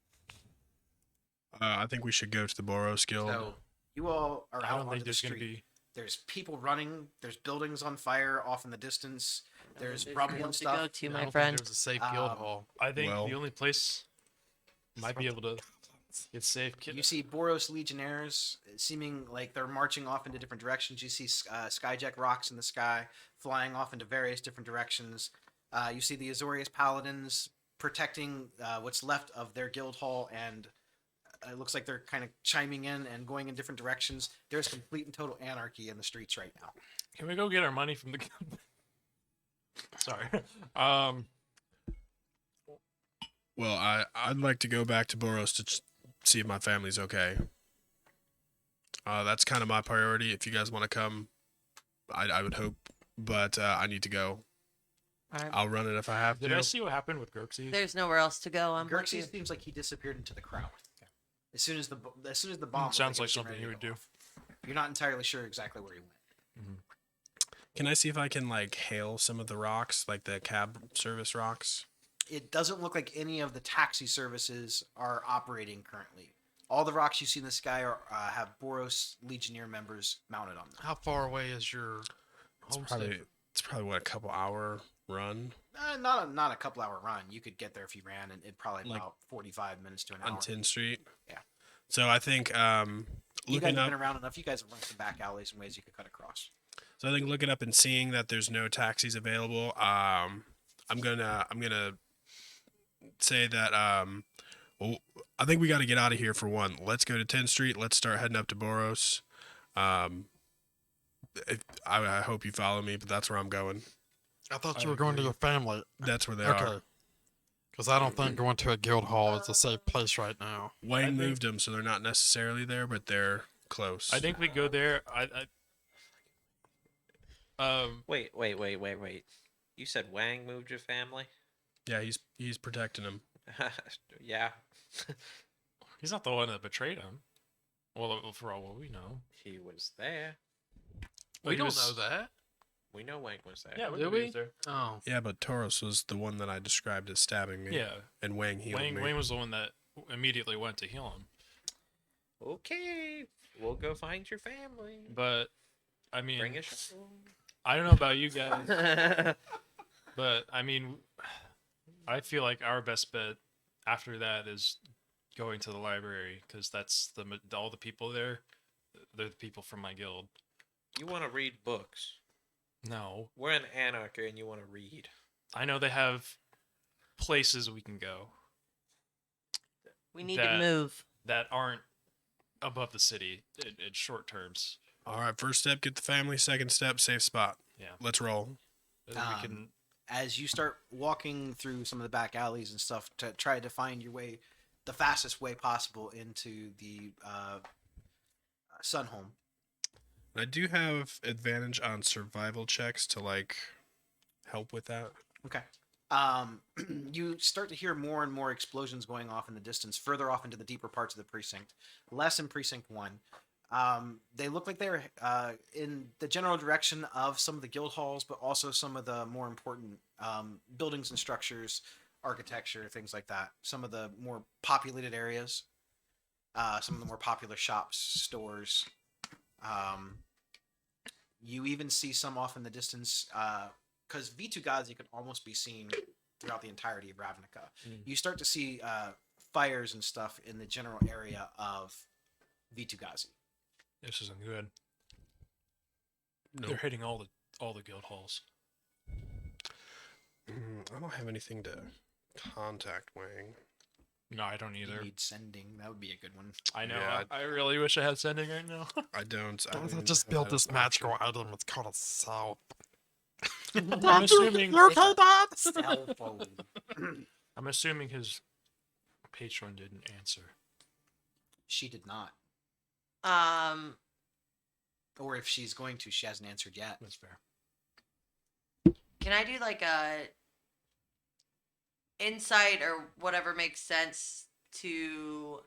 I think we should go to the Boros Guild. So you all are I out don't onto think the there's street. gonna be. There's people running. There's buildings on fire off in the distance. There's There's rubble field and to stuff. go to, I my don't friend. think there's a safe guild Um, hall. I think Well- the only place might be able to get safe. You see Boros legionnaires seeming like they're marching off into different directions. You see skyjack rocks in the sky flying off into various different directions. You see the Azorius paladins protecting what's left of their guild hall, and it looks like they're kind of chiming in and going in different directions. There's complete and total anarchy in the streets right now. Can we go get our money from the? Sorry. Well, I'd like to go back to Boros to see if my family's okay. That's kind of my priority. If you guys want to come, I would hope, but I need to go. All right. I'll run it if I have Did to. I see what happened with Gerxie? There's nowhere else to go. I'm with Gerxie you. seems like he disappeared into the crowd. As soon as the bomb was Sounds like getting something ready he to would go do. off. You're not entirely sure exactly where he went. Can I see if I can like hail some of the rocks, like the cab service rocks? it doesn't look like any of the taxi services are operating currently. All the rocks you see in the sky have Boros Legionnaire members mounted on them. How far away is your It's homestead? probably what, a couple hour run Not a couple hour run. You could get there if you ran, and it probably Like, about 45 minutes to an on hour. 10th Street. Yeah. So I think You guys looking have been up. around enough. You guys have run some back alleys and ways you could cut across. So I think looking up and seeing that there's no taxis available, I'm gonna say that well, I think we got to get out of here for one. Let's go to 10th Street. Let's start heading up to Boros. I hope you follow me, but that's where I'm going. I thought you were going to your family. That's where they Okay. are. Because I don't think going to a guild hall is a safe place right now. Wayne moved them, so they're not necessarily there, but they're close. I think we go there. Wait. You said Wang moved your family? Yeah, he's protecting them. Yeah, He's not the one that betrayed him. Well, for all we know. he was there. But We he don't was- know that. We know Wang was there. Yeah, Do we we? was there. Oh. Yeah, but Tauros was the one that I described as stabbing me. Yeah, And Wang healed me. Wayne was the one that immediately went to heal him. Okay, we'll go find your family. But I mean, Bring a shovel. I don't know about you guys, but I mean, I feel like our best bet after that is going to the library because that's all the people there. They're the people from my guild. You want to read books? No, We're an anarchy, and you want to read. I know they have places we can go We need to That- move. that aren't above the city in short terms. All right, first step, get the family. Second step, safe spot. Yeah. Let's roll. And we can. As you start walking through some of the back alleys and stuff to try to find your way, the fastest way possible into the Sunhome. I do have advantage on survival checks to like help with that. Okay. You start to hear more and more explosions going off in the distance, further off into the deeper parts of the precinct, less in precinct 1. They look like they're in the general direction of some of the guild halls, but also some of the more important buildings and structures, architecture, things like that. Some of the more populated areas, some of the more popular shops, stores. You even see some off in the distance, because Vitu-Ghazi could almost be seen throughout the entirety of Ravnica. You start to see fires and stuff in the general area of Vitu-Ghazi. This isn't good. No, They're hitting all the guild halls. I don't have anything to contact Wang. No, I don't You either. need sending. That would be a good one. I know. Yeah. I really wish I had sending right now. I don't. I don't just have built that as this an magical option. item. It's called a soap. I'm assuming. You okay, Dad? Cell phone. I'm assuming his patron didn't answer. She did not. Um, Or if she's going to, she hasn't answered yet. That's fair. can I do like a insight or whatever makes sense to,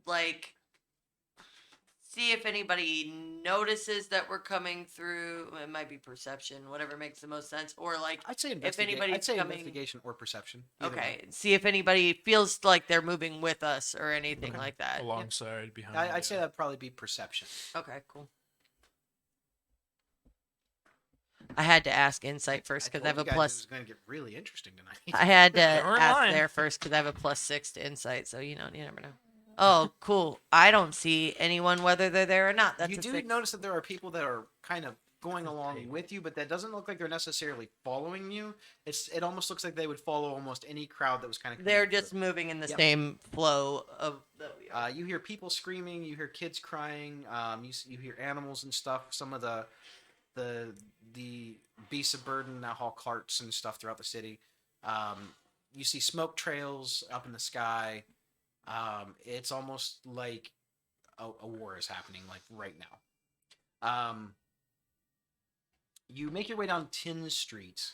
like see if anybody notices that we're coming through? It might be perception, whatever makes the most sense, or like I'd say anybody's I'd say coming- investigation or perception. Either okay, one. see if anybody feels like they're moving with us or anything like that. Alongside, behind. I'd say yeah. that'd probably be perception. Okay, cool. I had to ask insight first because I have told a you guys This plus. is going to get really interesting tonight. I had to we're in ask line. there first because I have a +6 to insight, so you never know. Oh, cool. I don't see anyone whether they're there or not. That's You a do 6. notice that there are people that are kind of going along with you, but that doesn't look like they're necessarily following you. It almost looks like they would follow almost any crowd that was kind of. They're just moving in the Yep. same flow of that we are. You hear people screaming. You hear kids crying. You hear animals and stuff. Some of the beasts of burden that haul carts and stuff throughout the city. You see smoke trails up in the sky. It's almost like a war is happening, like right now. You make your way down Tin Street,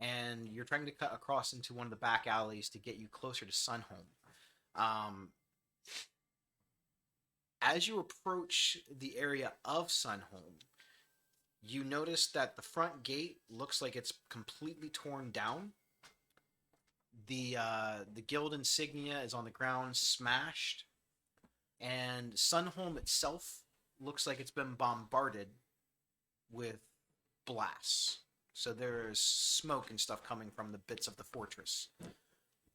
and you're trying to cut across into one of the back alleys to get you closer to Sunhome. As you approach the area of Sunhome, You notice that the front gate looks like it's completely torn down. The guild insignia is on the ground, smashed, and Sunholm itself looks like it's been bombarded with blasts. So there's smoke and stuff coming from the bits of the fortress.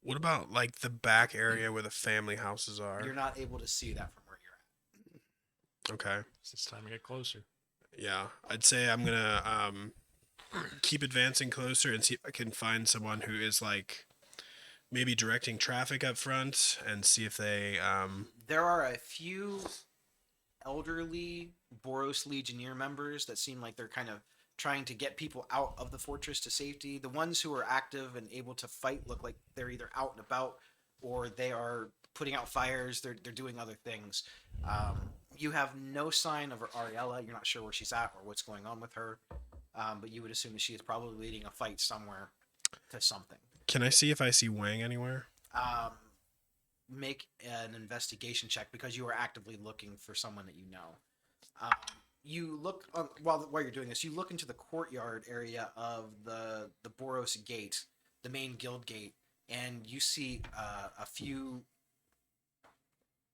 What about like the back area where the family houses are? You're not able to see that from where you're at. Okay. It's time to get closer. Yeah, I'd say I'm gonna keep advancing closer and see if I can find someone who is like maybe directing traffic up front and see if they There are a few elderly Boros Legionnaire members that seem like they're kind of trying to get people out of the fortress to safety. The ones who are active and able to fight look like they're either out and about or they are putting out fires. They're doing other things. You have no sign of Ariella. You're not sure where she's at or what's going on with her, but you would assume that she is probably leading a fight somewhere to something. Can I see if I see Wang anywhere? Make an investigation check because you are actively looking for someone that you know. You look while you're doing this. You look into the courtyard area of the Boros Gate, the main guild gate, and you see a few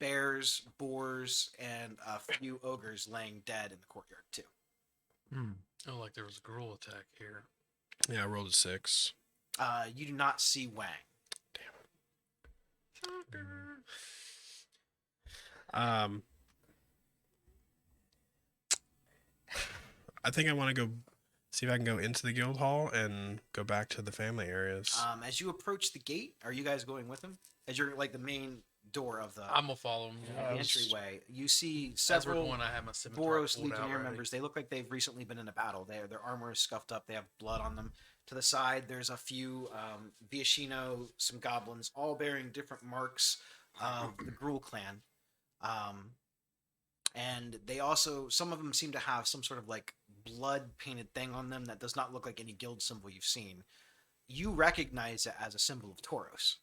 bears, boars, and a few ogres laying dead in the courtyard too. Oh, like there was a gruel attack here. Yeah, I rolled a 6. You do not see Wang. I think I want to go see if I can go into the guild hall and go back to the family areas. As you approach the gate, are you guys going with him? As you're like the main door of the I'm gonna follow him. entryway, you see As we're several going, I have my scimitar Boros pulled out Legionnaire ready. members. They look like they've recently been in a battle. Their armor is scuffed up. They have blood on them. To the side, there's a few Viashino, some goblins, all bearing different marks of the Gruul clan. And they also, some of them seem to have some sort of like blood painted thing on them that does not look like any guild symbol you've seen. You recognize it as a symbol of Tauros.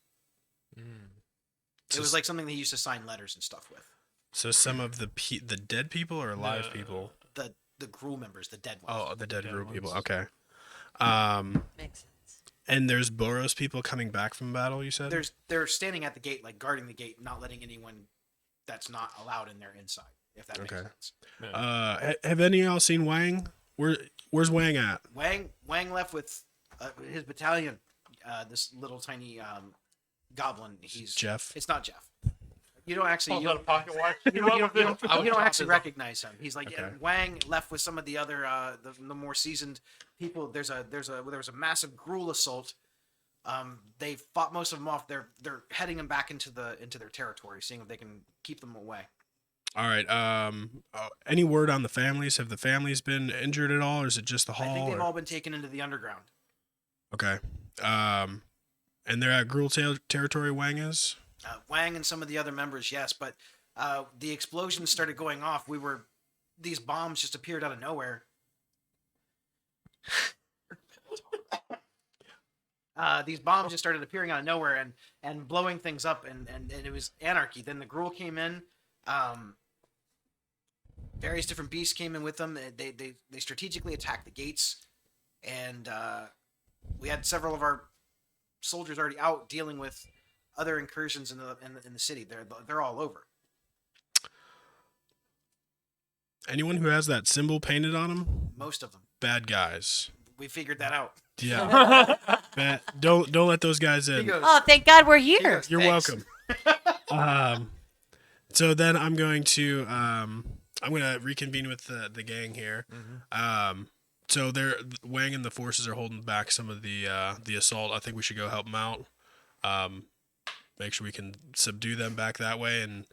It was like something they used to sign letters and stuff with. So some of the dead people or alive people? The Gruul members, the dead ones. Oh, the dead Dead group people. ones. Okay. Makes sense. And there's Boros people coming back from battle, you said? They're standing at the gate, like guarding the gate, not letting anyone that's not allowed in there inside. If that makes Okay. sense. Have any of y'all seen Wang? Where's Wang at? Wang left with his battalion. This little tiny goblin. He's Jeff? It's not Jeff. You don't actually. You Pulled out a pocket watch. you don't I would actually chop recognize him. He's like Okay. Wang left with some of the other the more seasoned people. There was a massive Gruul assault. They fought most of them off. They're heading them back into their territory, seeing if they can keep them away. All right. Any word on the families? Have the families been injured at all, or is it just the hall? I think they've or- all been taken into the underground. Okay. And they're at Gruul territory, Wang is? Wang and some of the other members, yes, but the explosions started going off. These bombs just appeared out of nowhere. These bombs just started appearing out of nowhere and blowing things up, and it was anarchy. Then the Gruul came in. Various different beasts came in with them. They strategically attacked the gates, and we had several of our soldiers already out dealing with other incursions in the city. They're all over. Anyone who has that symbol painted on them? Most of them. Bad guys. We figured that out. Yeah. Don't let those guys He in. goes, Oh, thank God we're he here. goes, You're "Thanks." welcome. So then I'm going to reconvene with the gang here. So Wang and the forces are holding back some of the assault. I think we should go help them out. Make sure we can subdue them back that way, and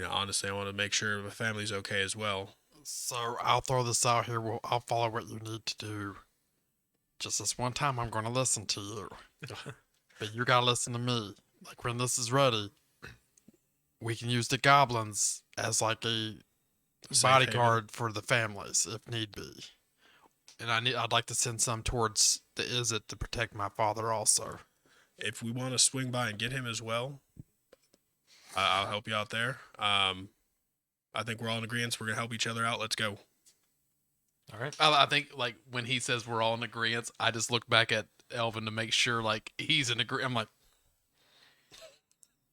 honestly, I want to make sure my family's okay as well. So I'll throw this out here. I'll follow what you need to do. Just this one time, I'm going to listen to you. But you got to listen to me. Like when this is ready, we can use the goblins as like a Safe bodyguard for the families if need be. And I'd like to send some towards the Izzet to protect my father also. If we want to swing by and get him as well, I'll help you out there. I think we're all in agreement. We're gonna help each other out. Let's go. All right. I think like when he says we're all in agreement, I just look back at Elvin to make sure like he's in agreement. I'm like,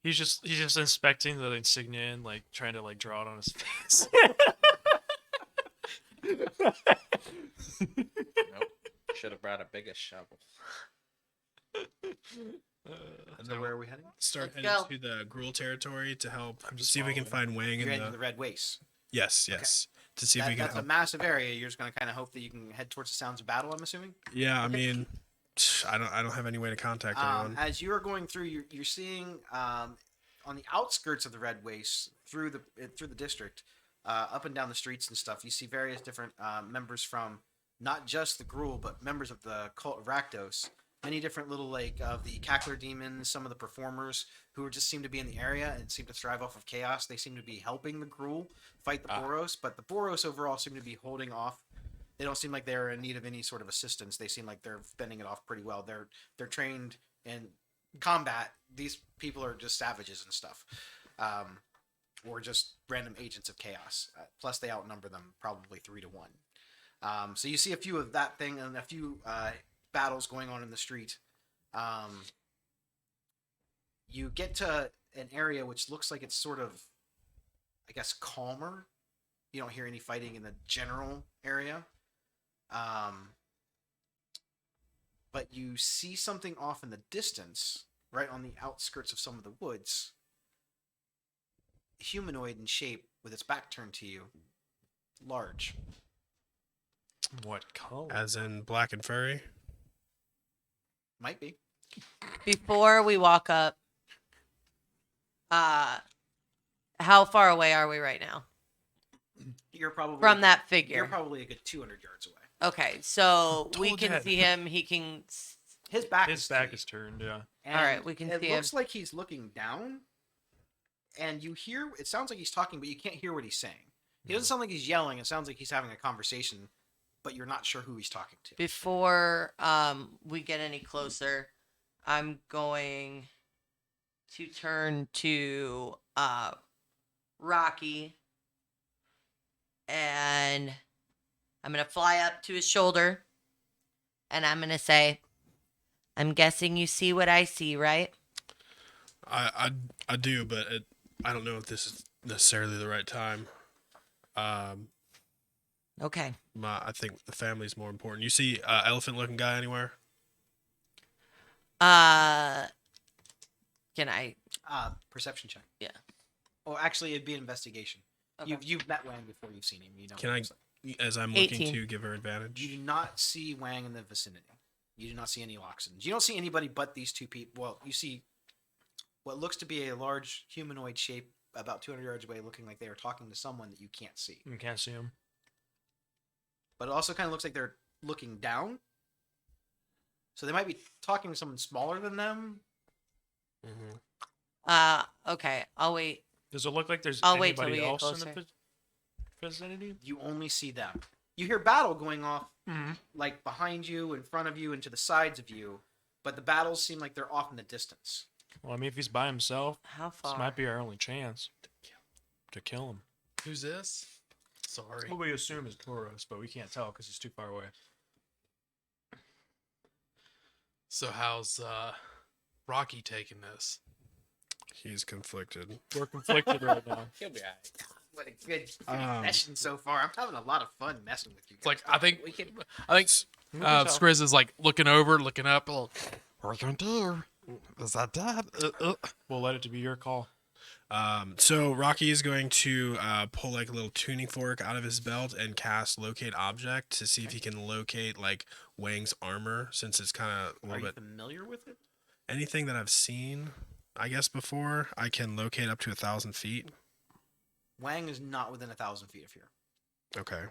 He's just inspecting the insignia and like trying to like draw it on his face. Nope. Should have brought a bigger shovel. And So then where are we heading? start Let's heading go. to the Gruul territory to help I'm just see if we can following. find Wang You're in heading to the. the Red Waste. Yes, yes. To see if we can That's a help. massive area. You're just going to kind of hope that you can head towards the sounds of battle, I'm assuming? Yeah, I mean, I don't have any way to contact anyone. As you are going through, you're seeing on the outskirts of the Red Waste through the district, up and down the streets and stuff. You see various different members from not just the Gruul, but members of the cult of Rakdos. Many different little like of the Cackler demons, some of the performers who just seem to be in the area and seem to thrive off of chaos. They seem to be helping the Gruul fight the Boros, but the Boros overall seem to be holding off. They don't seem like they're in need of any sort of assistance. They seem like they're fending it off pretty well. They're trained in combat. These people are just savages and stuff, or just random agents of chaos. Plus, they outnumber them probably 3-1. So you see a few of that thing and a few battles going on in the street. You get to an area which looks like it's sort of, I guess, calmer. You don't hear any fighting in the general area. But you see something off in the distance, right on the outskirts of some of the woods. Humanoid in shape, with its back turned to you. Large. What color? As in black and furry. Might be. Before we walk up, how far away are we right now You're probably from that You're figure? probably a good 200 yards away. Okay, so we Told can that. see him. He can. His back His is back to is turned. Yeah. you. And All right, we can it see him. looks like he's looking down, and you hear. It sounds like he's talking, but you can't hear what he's saying. He doesn't sound like he's yelling. It sounds like he's having a conversation, but you're not sure who he's talking to. Before we get any closer, I'm going to turn to Rocky, and I'm gonna fly up to his shoulder, and I'm gonna say, "I'm guessing you see what I see, right?" I do, but I don't know if this is necessarily the right time. Okay. I think the family's more important. You see elephant-looking guy anywhere? Can I? Perception check. Yeah. Or actually, it'd be an investigation. Okay. You've met Wang before. You've seen him. You know. Can what I, he looks like. as I'm looking 18. to give her advantage? You do not see Wang in the vicinity. You do not see any Loxodons. You don't see anybody but these two people. Well, you see what looks to be a large humanoid shape about 200 yards away, looking like they are talking to someone that you can't see. You can't see him. But it also kind of looks like they're looking down. So they might be talking to someone smaller than them. Okay. I'll wait. Does it look like there's I'll wait till anybody we get else in the closer. vicinity? You only see them. You hear battle going off Mm-hmm. like behind you, in front of you, and to the sides of you. But the battles seem like they're off in the distance. Well, I mean, if he's by himself, How this far? might be our only chance to kill him. who's this? Sorry. What we assume is Tauros, but we can't tell because he's too far away. So how's Rocky taking this? He's conflicted. We're conflicted right now. He'll be alright. What a good session so far. I'm having a lot of fun messing with you It's guys. like I think we can. Skriz is like looking over, looking up. What are you gonna do? Is that that? We'll let it to be your call. So Rocky is going to pull like a little tuning fork out of his belt and cast locate object to see if he can locate like Wang's armor, since it's kind of a Are little you bit familiar with it? anything that I've seen. I guess before I can locate up to 1,000 feet. Wang is not within 1,000 feet of here. Okay.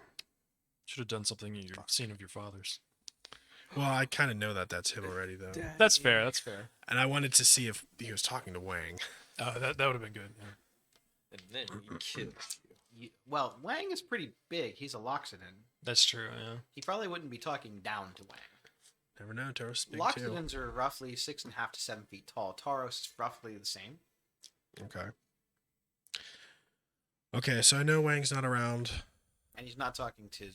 Should have done something you've seen of your father's. Well, I kind of know that that's him already though, That's fair. That's fair. and I wanted to see if he was talking to Wang. That would have been good. Yeah. And then he kills you. Well, Wang is pretty big. He's a Loxodon. That's true. Yeah. He probably wouldn't be talking down to Wang. Never know. Tauros big too. Loxodons are roughly 6.5 to 7 feet tall. Tauros is roughly the same. Okay. Okay, so I know Wang's not around. And he's not talking to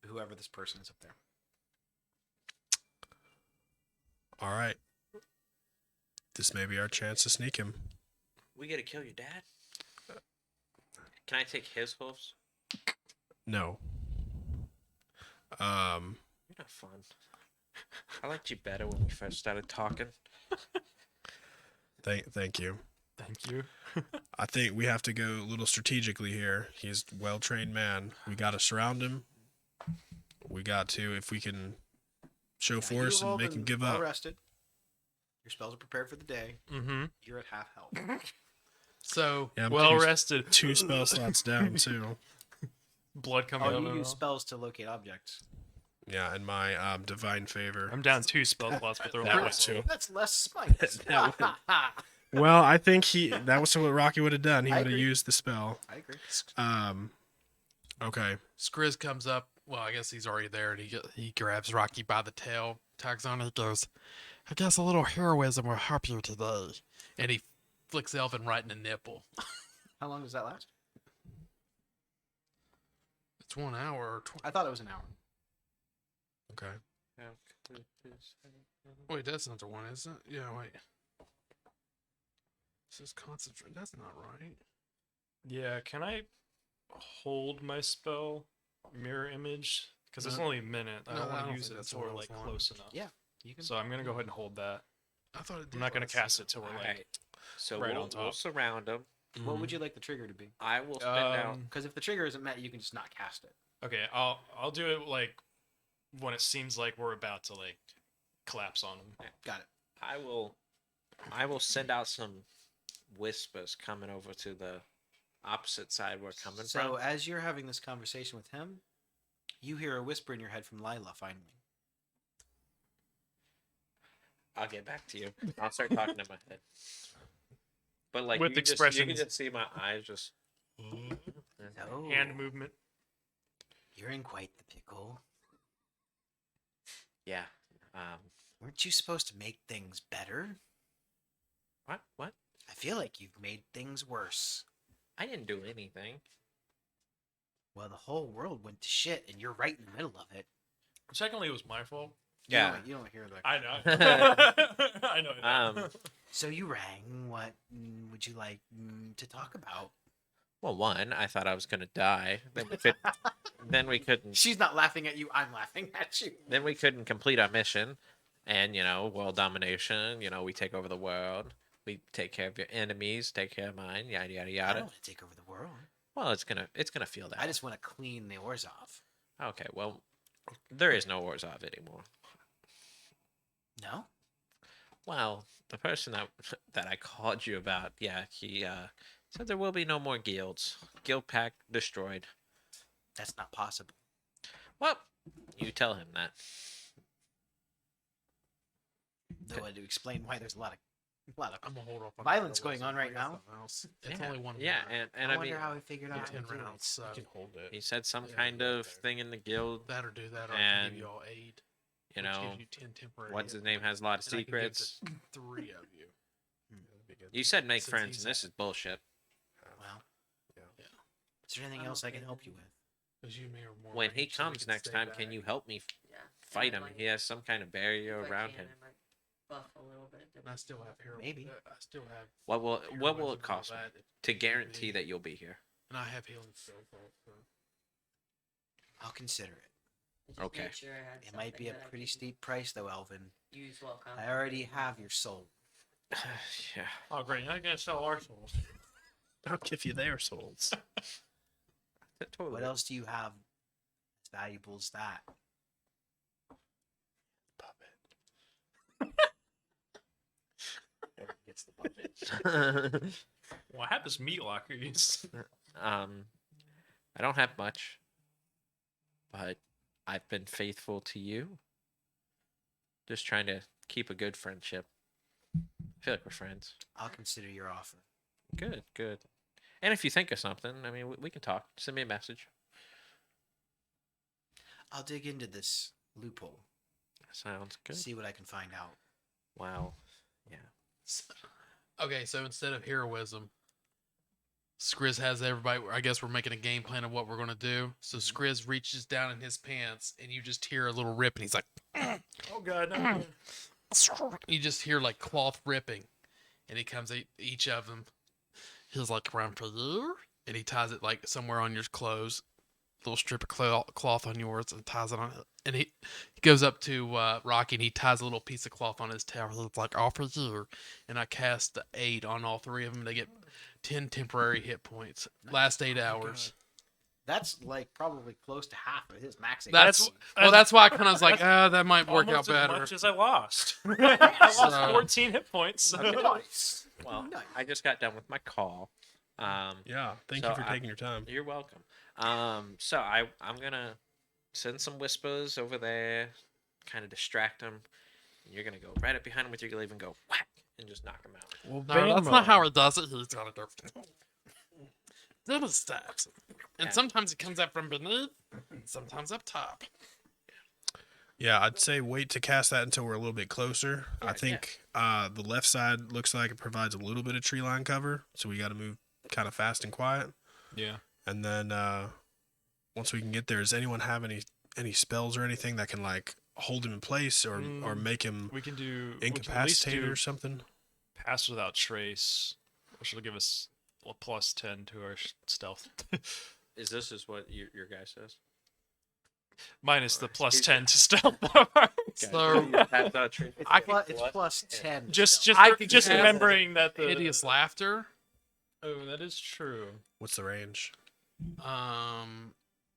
whoever this person is up there. All right. This may be our chance to sneak him. We gotta kill your dad. Can I take his hooves? No. You're not fun. I liked you better when we first started talking. Thank you. Thank you. I think we have to go a little strategically here. He's a well-trained man. We got to surround him. We got to, if we can show Now, force you've all and make him been give well up. rested. Your spells are prepared for the day. Mm-hmm. You're at half health. So Yeah, I'm Well two, rested. two spell slots down too. Blood coming Oh, out. you of use my spells to locate objects. Yeah, and my divine favor. I'm down 2 spell slots, but they're That all was two. That's less spite. That Well, I think that was what Rocky would have done. He I would have agree. used the spell. I agree. Okay. Skriz comes up. Well, I guess he's already there, and he grabs Rocky by the tail, tugs on it, he goes, "I guess a little heroism will help you today." And he flicks Elvin right in the nipple. How long does that last? It's 1 hour or 20. I thought it was an hour. Okay. Wait, that's not the one, is it? Yeah, wait. This is concentrate. That's not right. Yeah, can I hold my spell mirror image? Because it's No. only a minute. I No, don't I want don't to use think it that's until what we're I was like wanting. close enough. Yeah. You can. So I'm gonna go ahead and hold that. I thought it did I'm not gonna last cast time. it till we're like. Alright. So Right we'll, on top. we'll surround him. What would you like the trigger to be? I will spin down. Because if the trigger isn't met, you can just not cast it. Okay, I'll do it like when it seems like we're about to like collapse on him. Got it. I will send out some whispers coming over to the opposite side we're coming So from. as you're having this conversation with him, you hear a whisper in your head from Lila finally. I'll get back to you. I'll start talking in my head. But like With you can expressions. just see my eyes just No. Hand movement. You're in quite the pickle. yeah. Weren't you supposed to make things better? What? I feel like you've made things worse. I didn't do anything. Well, the whole world went to shit, and you're right in the middle of it. Secondly, it was my fault. You don't hear that. I know. I know. that. So you rang. What would you like to talk about? Well, one, I thought I was gonna die. Then we couldn't. She's not laughing at you. I'm laughing at you. Then we couldn't complete our mission, and world domination. We take over the world. We take care of your enemies. Take care of mine. Yada yada I yada. don't want to take over the world. Well, it's gonna feel that. I just want to clean the Orzhov. Okay. Well, there is no Orzhov anymore. No? Well, the person that I called you about, yeah, he said there will be no more guilds. Guild pack destroyed. That's not possible. Well, you tell him that. Though to explain why there's a lot of I'm gonna hold off on Violence the going on right I got now? something else. It's Yeah, only one. Yeah, round. and I I wonder mean, how he figured out. 10 how to do rounds. it. So hold it. he said some Yeah, kind right of there. thing in the guild. that or do that, or I can give And, you all aid. You which know, gives you 10 temporary. what's hit his name points, has a lot of and I can give secrets. to 3 of you. You said make Since friends, he's and this is bullshit. Well, Yeah. is there anything else I can help you with? 'Cause you may or more When he range, so we comes can next stay time, back. can you help me Yeah. fight him? Like, He has some kind of barrier if I around can, him. I might buff a little bit. And I still have hero. Maybe. I still have. What will heroism it and all cost me that, to if need guarantee be. that you'll be here? And I have healing spells also. I'll consider it. I just Okay. made sure I had It might be a something that I pretty could steep price, though, Elvin. Use while I already have your soul. Yeah. Oh great! You're not gonna sell our souls. I'll give you their souls. Totally. What else do you have as valuable as that? Gets the puppet. Well, I have this meat locker. I don't have much, but I've been faithful to you. Just trying to keep a good friendship. I feel like we're friends. I'll consider your offer. Good, good. And if you think of something, I mean, we can talk. Send me a message. I'll dig into this loophole. Sounds good. See what I can find out. Wow. Yeah. Okay, so instead of heroism, Skriz has everybody. I guess we're making a game plan of what we're gonna do. So Skriz reaches down in his pants, and you just hear a little rip, and he's like, Oh god, no. you just hear like cloth ripping, and he comes at each of them. He's like, "Round for you," and he ties it like somewhere on your clothes, little strip of cloth on yours, and ties it on. And he goes up to Rocky, and he ties a little piece of cloth on his towel. It's like, "All for you," and I cast the 8 on all 3 of them. They get 10 temporary hit points. Last 8 hours. That's like probably close to half of his maxing. That's that's why I kind of was like, that might work out Almost as better. much as I lost. I lost So- 14 hit points. nice. Well, Nice. I just got done with my call. Yeah, thank So you for I- taking your time. You're welcome. So I'm gonna send some whispers over there, kind of distract them. And you're gonna go right up behind him with your glaive and go whack and just knock him out. Well, No, that's not how he does it. He's got to go. Then it stabs. And Yeah. sometimes it comes out from beneath, sometimes up top. Yeah, I'd say wait to cast that until we're a little bit closer. I think the left side looks like it provides a little bit of tree line cover, so we got to move kind of fast and quiet. Yeah. And then once we can get there, does anyone have any spells or anything that can like hold him in place or make him We can do we can at least incapacitated do or something? Pass without trace, which will give us a plus 10 to our stealth. Is what your guy says? Minus the plus He's- 10 to stealth. So- Pass out tree. It's, I plus, can- it's plus 10. just I could just cast remembering that the Hideous laughter. Oh, that is true. What's the range?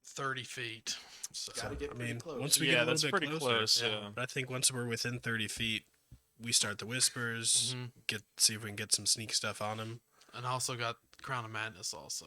30 feet. So, Gotta get I pretty mean, close. once we Yeah, get a that's little bit pretty closer, close, yeah. But I think once we're within 30 feet, we start the whispers. Mhm. See if we can get some sneak stuff on him. and also got Crown of Madness also.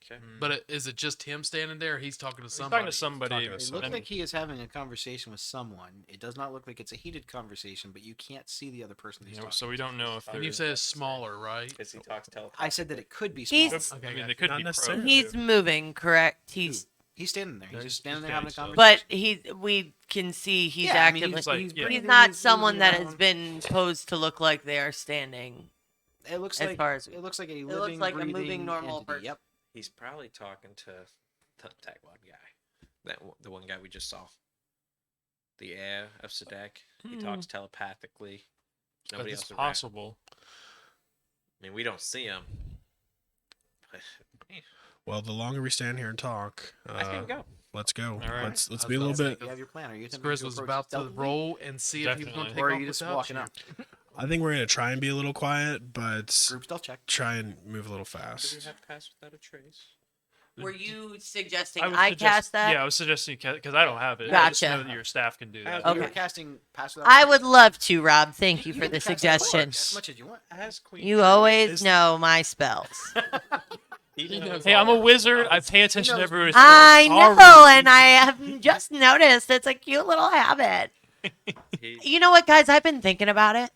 Okay. But is it just him standing there? Or he's talking to He's somebody. talking to somebody. Talking to It somebody. looks like he is having a conversation with someone. It does not look like it's a heated conversation, but you can't see the other person that he's Yeah, talking so we don't know if And you there's. said it's smaller, right? Because he talks telepathy. I said that it could be He's- small. Okay, I mean, gotcha. they could Not be necessarily. pro. He's moving, correct? He's standing there. Yeah, He's he's just standing there having a standing, so- conversation. But we can see he's Yeah, I mean, actively. He's like- he's yeah. He's breathing, not someone moving that has around. been posed to look like they are standing. It looks as like far as- it looks like a looks living, like a breathing moving normal entity. person. Yep. He's probably talking to that one guy, the one guy we just saw. The heir of Sadek. He talks telepathically. Nobody It's else around. possible. I mean, we don't see him. But, Well, the longer we stand here and talk, I think go. let's go. All right. Let's I was be a about little to bit. You have your plan. Are you attempting Chris to was approach about to stealthily? roll and see if he was going to Definitely. take Or are off you just without walking you. up? I think we're gonna try and be a little quiet, but Group stealth check. try and move a little Do we fast. have pass without a trace? Were you suggesting would I suggest- cast that? Yeah, I was suggesting because I don't have it. I just Gotcha. know that your staff can do that. You were Okay. casting pass without. I trace. would love to, Rob. Thank you You for can the cast as suggestion. much- As much as you want. As Queen. You Tree always is- know my spells. He knows knows Hey, I'm a all of wizard. it. I pay attention to knows- everybody's I spells. know, and I have just noticed it's a cute little habit. He- You know what, guys? I've been thinking about it.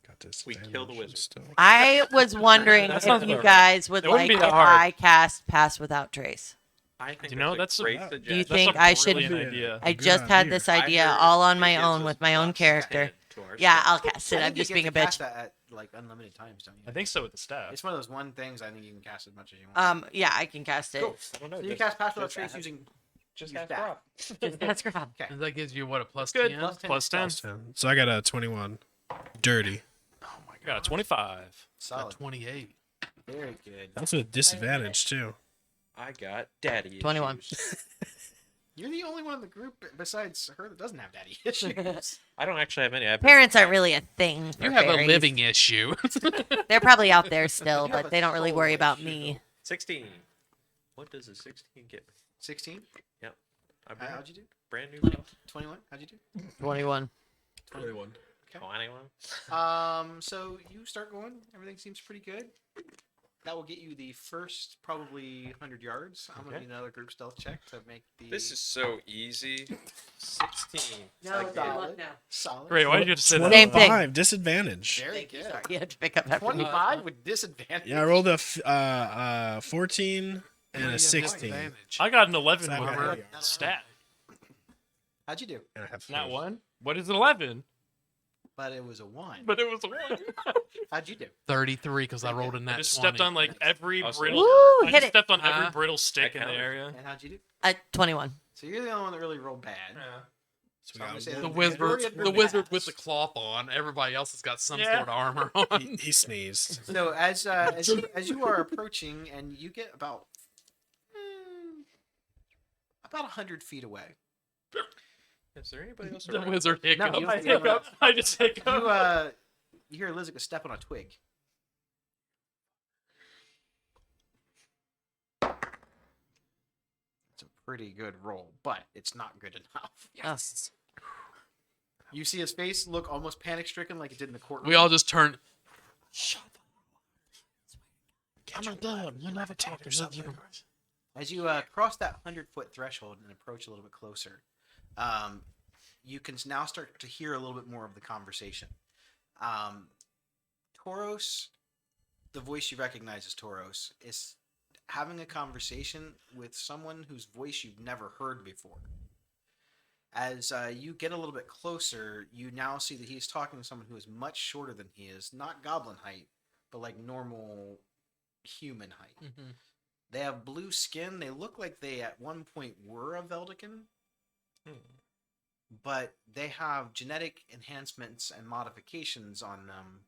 Got We killed the wizard. Still. I was wondering That if sounds you about guys would It wouldn't like be that if hard. I cast Pass Without Trace. I think You know, a that's a- great Do you suggestion. you think I should- brilliant idea. I Good just had idea. this I idea heard all on it my gives own us with my own plus character. 10 to our Yeah, stuff. I'll cast I it. think I'm you just get being to a bitch. cast that at like unlimited times, don't you? I think so with the staff. It's one of those one things I think you can cast as much as you want. Yeah, I can cast it. Cool. I don't know. So you just- cast pass without just trace ask- using Just your ask staff. Rob. That's Rob. And that gives you what, a plus Good. 10? Plus 10. Plus 10. Plus 10. So I got a 21. Dirty. Oh my I got a god. 25. Got solid. 28. Very good. That's a disadvantage too. I got daddy 21. issues. You're the only one in the group besides her that doesn't have daddy issues. I don't actually have any. I have Parents aren't really a thing. For You have a fairies. living issue. They're probably out there still, You have but a they don't really soul worry about issue. me. 16. What does a 16 get me? 16. I bring How'd you do? brand new. 21. How'd you do? 21. 21. 21. So you start going. Everything seems pretty good. That will get you the first probably 100 yards. I'm gonna Okay. need another group stealth check to make the. This is so easy. 16. Solid. Solid. Great. Why did you have to say that? Same thing. 25. Disadvantage. Very Thank you. good. Sorry, you have to pick up after me. 25 with disadvantage. Yeah, I rolled a 14 and You a have 16. disadvantage. I got an 11 So I with got her a- stat. How'd you do? And I have Not three. one. What is an 11? but it was a 1. But it was a 1. How'd you do? 33 because I Okay. rolled a I nat just 20. stepped on like every Also- brittle. Woo, I hit just it. stepped on every Huh? brittle stick in the counted. area. And how'd you do? 21. So you're the only one that really rolled bad. Yeah. So So I'm gonna say The the wizard, majority of the them wizard pass. with the cloth on. Everybody else has got some Yeah. sort of armor on. he sneezed. So as you are approaching, and you get about 100 feet away, Is there anybody else The around? wizard hiccup. you- I hiccup. I just hiccup. you hear Lizica step on a twig. It's a pretty good roll, but it's not good enough. Yes. You see his face look almost panic-stricken, like it did in the courtroom. We all just turn. Catch I'm done. You never talk or something. As you cross that 100-foot threshold and approach a little bit closer, you can now start to hear a little bit more of the conversation. Tauros, the voice you recognize as Tauros, is having a conversation with someone whose voice you've never heard before. As you get a little bit closer, you now see that he's talking to someone who is much shorter than he is, not goblin height, but like normal human height. Mm-hmm. They have blue skin. They look like they at one point were a Veldican, but they have genetic enhancements and modifications on them,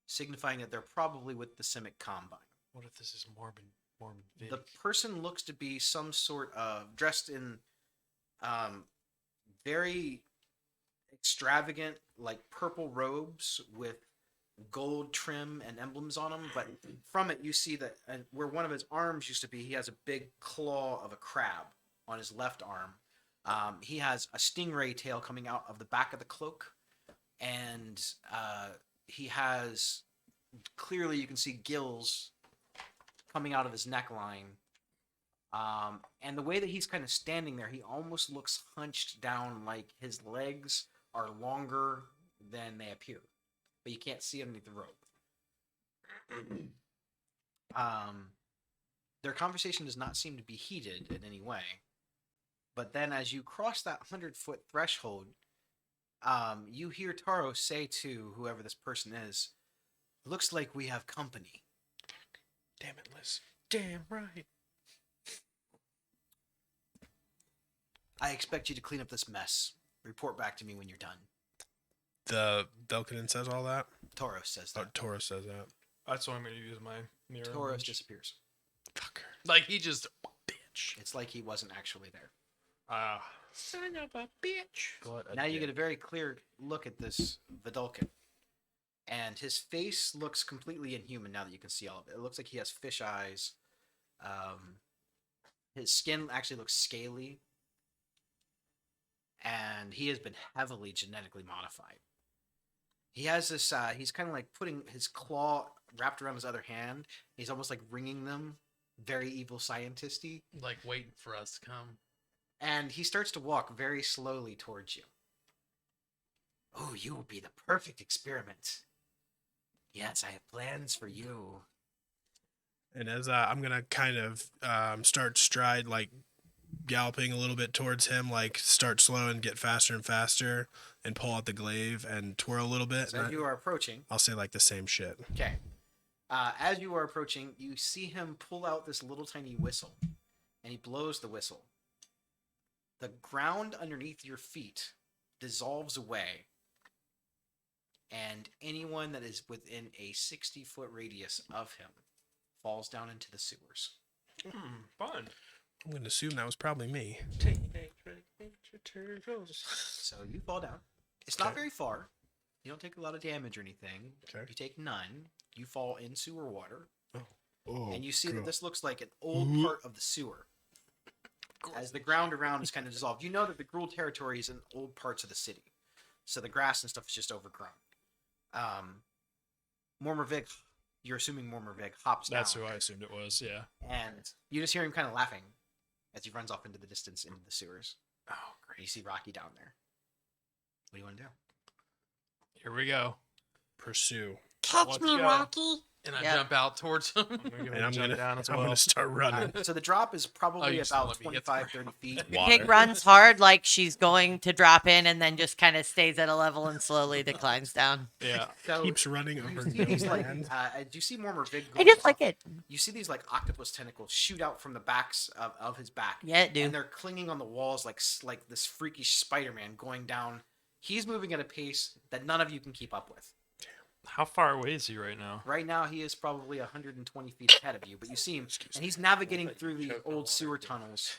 signifying that they're probably with the Simic Combine. What if this is Mormon Vic? The person looks to be some sort of dressed in very extravagant, like purple robes with gold trim and emblems on them. But from it, you see that where one of his arms used to be, he has a big claw of a crab on his left arm. He has a stingray tail coming out of the back of the cloak, and he has clearly you can see gills coming out of his neckline. And the way that he's kind of standing there, he almost looks hunched down, like his legs are longer than they appear, but you can't see underneath the robe. Their conversation does not seem to be heated in any way, but then as you cross that 100-foot threshold, you hear Taro say to whoever this person is, "Looks like we have company." Damn it, Liz. Damn right. I expect you to clean up this mess. Report back to me when you're done. The Belkanin says all that. Tauros says Oh, that. Taurus says that. That's why I'm going to use my mirror. Tauros image. disappears. Fucker. Like he just bitch. It's like he wasn't actually there. Ah. Son of a bitch. Now you get a very clear look at this Vidalkin. And his face looks completely inhuman now that you can see all of it. It looks like he has fish eyes. His skin actually looks scaly. And he has been heavily genetically modified. He has this, he's kind of like putting his claw wrapped around his other hand. He's almost like wringing them, very evil scientist-y. Like waiting for us to come. And he starts to walk very slowly towards you. Oh, you will be the perfect experiment. Yes, I have plans for you. And as I'm gonna kind of start stride, like galloping a little bit towards him, like start slow and get faster and faster, and pull out the glaive and twirl a little bit. So and as you are approaching, I'll say like the same shit. okay. As you are approaching, you see him pull out this little tiny whistle, and he blows the whistle. The ground underneath your feet dissolves away, and anyone that is within a 60-foot radius of him falls down into the sewers. Fun. I'm gonna assume that was probably me. Turtles. So you fall down. It's not Okay. very far. You don't take a lot of damage or anything. Okay. You take none. You fall in sewer water. Oh, And you see that cool. this looks like an old part of the sewer. As the ground around is kind of dissolved. You know that the Gruul territory is in old parts of the city. So the grass and stuff is just overgrown. Mormorvig, you're assuming Mormorvig hops That's down. who I assumed it was. Yeah. And you just hear him kind of laughing as he runs off into the distance into the sewers. Oh, And you see Rocky down there. What do you want to do? Here we go. pursue. Catch Let's me, go. Rocky. And I Yep. jump out towards him. I'm gonna And I'm jump gonna, down as I'm well. gonna start running. So the drop is probably you still about let me hit the 25, 30 feet. Pig runs hard like she's going to drop in and then just kind of stays at a level and slowly declines down. Yeah. So Keeps running you over see no these like land. do you see Mormor Vig? I just like it. You see these like octopus tentacles shoot out from the backs of his back. Yeah, it do. And they're clinging on the walls like this freakish Spider-Man going down. He's moving at a pace that none of you can keep up with. How far away is he right now? Right now, he is probably 120 feet ahead of you, but you see him, and he's navigating through these old sewer tunnels.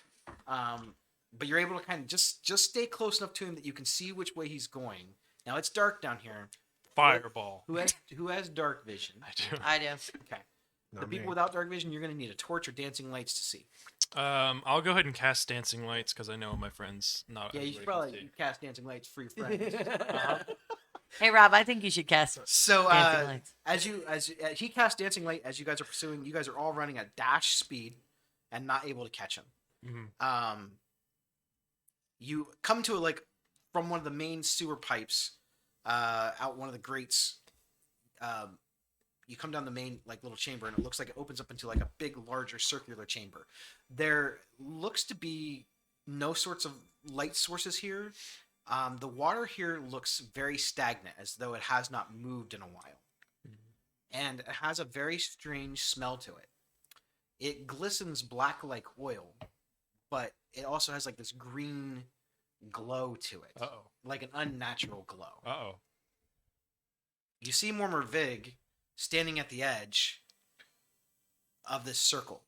But you're able to kind of just stay close enough to him that you can see which way he's going. Now it's dark down here. Fireball. Who has dark vision? I do. I do. Okay. The Not people me. without dark vision, you're going to need a torch or dancing lights to see. I'll go ahead and cast dancing lights because I know my friends not. Yeah, you should everybody can probably see. cast dancing lights for your friends. Hey, Rob, I think you should cast So dancing lights. as he casts dancing light, as you guys are pursuing, you guys are all running at dash speed and not able to catch him. Mhm. You come to like from one of the main sewer pipes, out one of the grates. You come down the main like little chamber, and it looks like it opens up into like a big, larger circular chamber. There looks to be no sorts of light sources here. The water here looks very stagnant, as though it has not moved in a while, and it has a very strange smell to it. It glistens black like oil, but it also has like this green glow to it, Uh oh. like an unnatural glow. Uh oh. You see Mormor Vig standing at the edge of this circle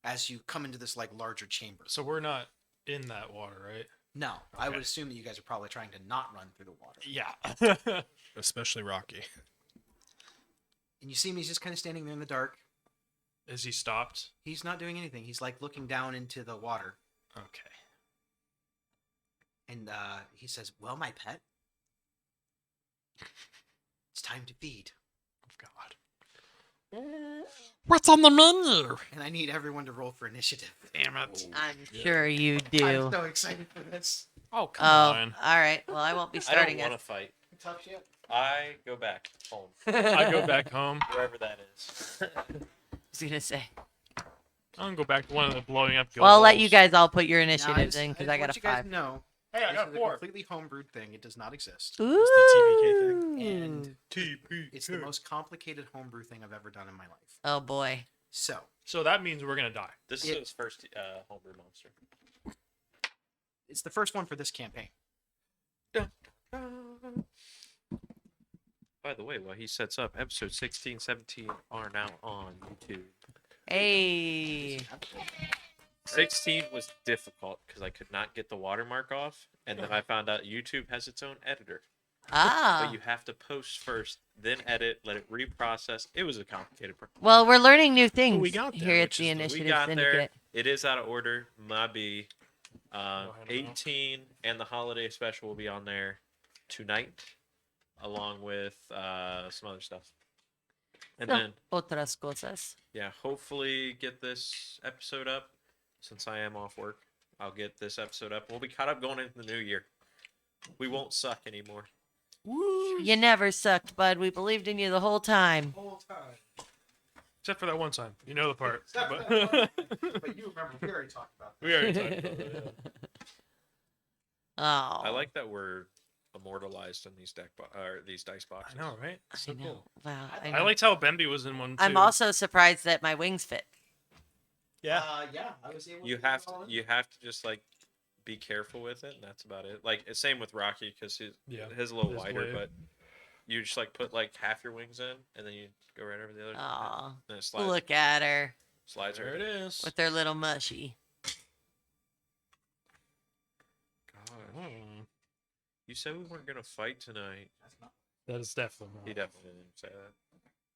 as you come into this like larger chamber. So we're not in that water, right? No, I Okay. would assume that you guys are probably trying to not run through the water. Yeah. Especially Rocky. And you see him, he's just kind of standing there in the dark. Is he stopped? He's not doing anything. He's like looking down into the water. Okay. And he says, "Well, my pet, it's time to feed." Oh God. What's on the menu? And I need everyone to roll for initiative. Damn it. I'm sure you I'm do. so excited for this. Oh Oh, come all on. right. Well, I won't be I don't starting want it. to fight. Tough shit. I go back home, I go back home. wherever that is. I was gonna say. I'm gonna go back to one of the blowing up. Well, I'll let you holes. guys all put your Now, initiatives in because I got a want you guys 5. to know, Hey, I this got is a 4. completely homebrewed thing. It does not exist. Ooh. TPK And TP. it's the most complicated homebrew thing I've ever done in my life. Oh boy. So, So that means we're gonna die. This is It- his first homebrew monster. it's the first one for this campaign. By the way, while he sets up, episode 16, 17 are now on YouTube. Hey. 16 was difficult because I could not get the watermark off, and then I found out YouTube has its own editor. Ah. But you have to post first, then edit, let it reprocess. It was a complicated process. Well, we're learning new things we got there, here at which the is the- we Initiative We got Syndicate. there. It is out of order. My B. hand 18 and the holiday special will be on there tonight, along with some other stuff. And No. then, Otras cosas. yeah, hopefully get this episode up. Since I am off work, I'll get this episode up. We'll be caught up going into the new year. We won't suck anymore. You never sucked, bud. We believed in you the whole time. Whole time. Except for that one time. You know the part. Except for But that But you remember, we already talked about that. we already talked about it. Oh. I like that we're immortalized in these these dice boxes. I know, right? So I know. cool. Wow. I I know. liked how Bemby was in one too. I'm also surprised that my wings fit. Yeah. Yeah, I was able You to have get it all to in. you have to just like be careful with it, and that's about it. Like same with Rocky because his a little his wider, blade. but you just like put like half your wings in, and then you go right over the other. Aw. And it slides. Look at her Slides There right. it is. with her little mushy. God. You said we weren't gonna fight tonight. That is definitely. He definitely didn't say that.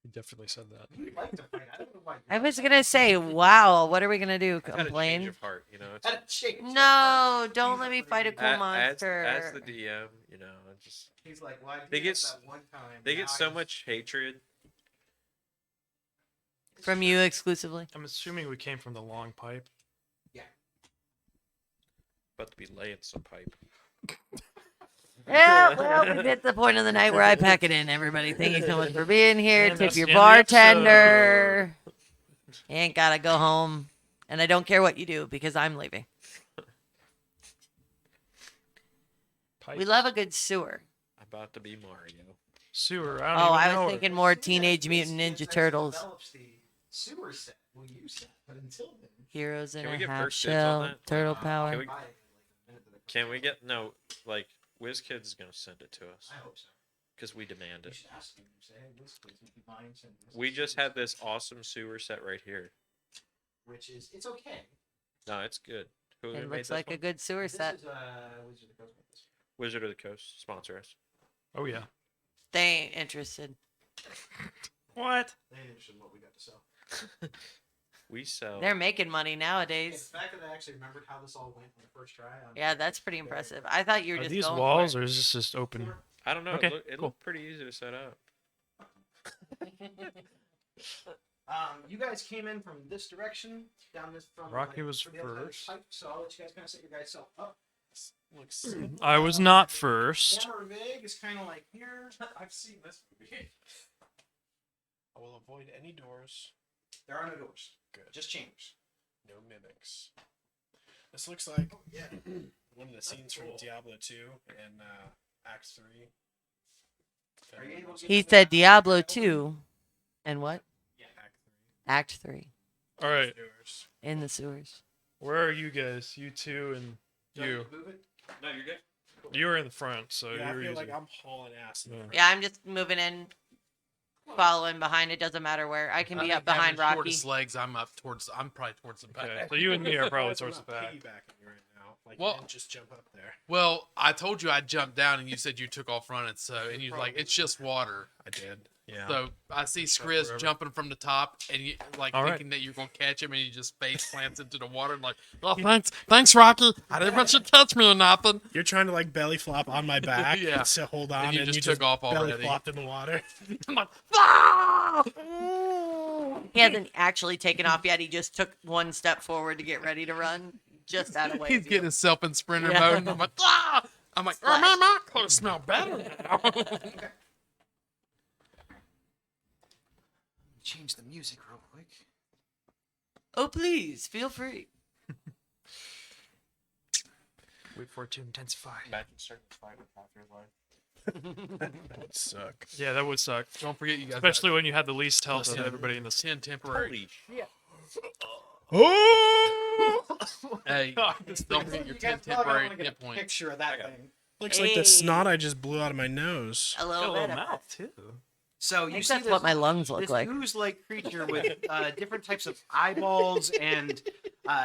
He definitely said that. You'd like to fight. I don't know why. I was gonna say, wow, what are we gonna do? I've had a change Complain? of heart, you know. It's, Had a change of No, heart. don't He's let me afraid fight a to- cool as monster. the DM, you know, it's just He's like, well, I They did get that s- one time. they now get I so just- much hatred. From you exclusively. I'm assuming we came from the long pipe. About to be laying some pipe. Yeah, well, we've hit the point of the night where I pack it in. Everybody, thank you so much for being here. And Tip that's your the end of the episode. bartender. You ain't gotta go home, and I don't care what you do because I'm leaving. We Pipes. love a good sewer. About to be Mario. Sewer. I don't Oh, even I know was it. thinking more Teenage Mutant Ninja Turtles. Develops the sewer set. We'll use that, but until then, Heroes in Can we a get half first dibs on shell, that? turtle Can power. we- Can we get no? Like WizKids is gonna send it to us I hope so. because we demand You it. should ask them. Say, hey, this please, would you mind sending this We to just sewer had this awesome sewer set right here. which is it's okay. No, it's good. Who It made looks this like a one? good sewer This set. is Wizard of the Coast. This. Wizard of the Coast sponsor us. Oh yeah. They ain't interested. What? They ain't interested in what we got to sell. We sell. They're making money It's nowadays. the fact that I actually remembered how this all went on the first try. Yeah, that's pretty impressive. I thought you were Are just these going walls for or is this just open? I don't know. Okay, It cool. looked pretty easy to set up. You guys came in from this direction down this from Rocky was from the other side of the first. pipe, so I'll let you guys kind of set your guys self up. Looks. I was not first. Former Vig is kind of like here. I've seen this movie. I will avoid any doors. There are no doors, Good. just chambers. No mimics. This looks like Yeah. one of the scenes from Diablo 2 and Act 3. Are you able to get He to said the- Diablo 2 and what? Act 3. Act 3 All right. Doors. in the sewers. Where are you guys? You two and Do you you. want me to move it? No, you're good. You were in the front, so Yeah, I you were feel using. like I'm hauling ass. In the Yeah. front. Yeah, I'm just moving in, following behind. It doesn't matter where. I can be up behind the Rocky. shortest legs. I'm probably towards the back. Okay, so you and me are probably That's towards the what I'm back. piggybacking you right now. Like, Well- you didn't just jump up there. Well, I told you I'd jump down, and you said you took off running. So, and you're like, it's just water. I did. Yeah. So I see up Skriz forever. jumping from the top, and you like All right. thinking that you're gonna catch him, and he just face plants into the water, and like, oh, thanks, Rocky. I didn't want you to catch me or nothing. You're trying to like belly flop on my back. Yeah. To hold on, And you and just you took off belly already. flopped in the water. I'm like, ah! He hasn't actually taken off yet. He just took one step forward to get ready to run, just out of way. He's of you. getting himself in sprinter Yeah. mode, and I'm like, ah! I'm like, oh, man, my clothes smell better now. Change the music real quick. Oh, please feel free. Wait for it to intensify. Imagine starting to fight with half your life. That would suck. Yeah, that would suck. Don't forget, you guys. Especially when you had the least health of Listen. everybody in this. 10 temporary. Holy Oh! Hey, This don't thing- forget your You 10 guys probably temporary wanna get hit a points. picture of that got thing. Looks like the Hey. snot I just blew out of my nose. A Got a little little bit. mouth too. So I you think see that's this, what my lungs look this like. ooze-like creature with different types of eyeballs and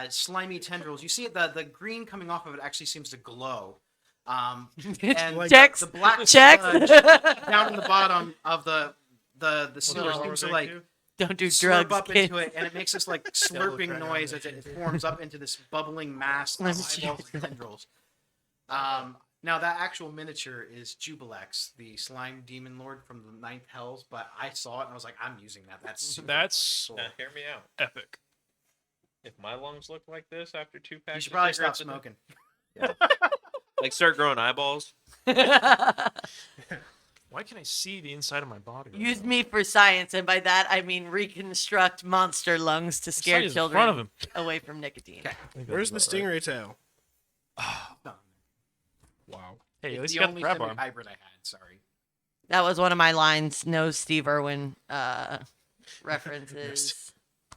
slimy tendrils. You see the green coming off of it actually seems to glow. And Like- Checks. the black Checks. sludge down in the bottom of the sewer What seems to was like that, Don't do slurp drugs, up kid. into it, and it makes this like slurping noise as it forms up into this bubbling mass of Let's eyeballs check and tendrils. Now that actual miniature is Jubilex, the slime demon lord from the Ninth Hells, but I saw it and I was like, I'm using that. That's super That's cool. Now hear me out. epic. If my lungs look like this after 2 packs, You should of probably stop cigarettes a day- smoking. Like start growing eyeballs. Why can I see the inside of my body? right Use now? me for science, and by that I mean reconstruct monster lungs to The scare study's in children front of him. away from nicotine. I think Where's the that's about right. stingray tail? No, Wow. Hey, at it's least the you got the only grab arm. hybrid I had. Sorry. That was one of my lines. No Steve Irwin references.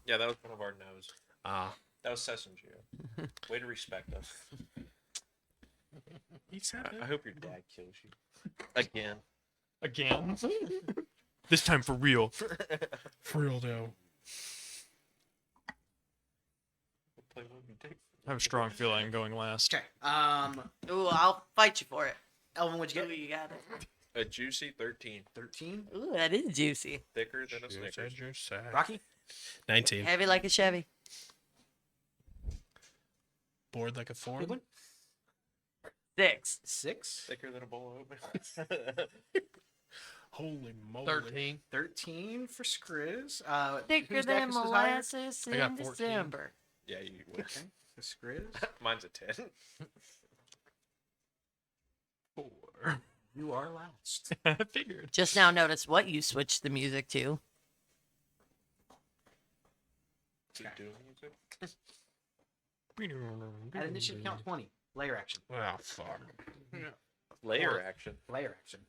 Yeah, that was one of our no's. Ah. That was Sesame Geo. Way to respect us. Eats I hope your dad kills you. Again. Again. This time for real. For real though. Play what you take. I have a strong feeling I'm going last. Okay. Ooh, I'll fight you for it. Elvin, what'd you Ooh, get? you got it. A juicy 13. 13. Ooh, that is juicy. Thicker than a Snickers. Rocky. 19. Heavy like a Chevy. Bored like a four. Good one. 6. 6. Thicker than a bowl of oatmeal. Holy moly. 13. 13 for Skriz. Thicker whose than dex is higher? molasses I got in 14. December. Yeah, you would. Okay. For Skriz. Mine's a 10. 4. You are last. I figured. Just now noticed what you switched the music to. At initiative count 20. Layer action. Oh fuck. Layer action. Layer action.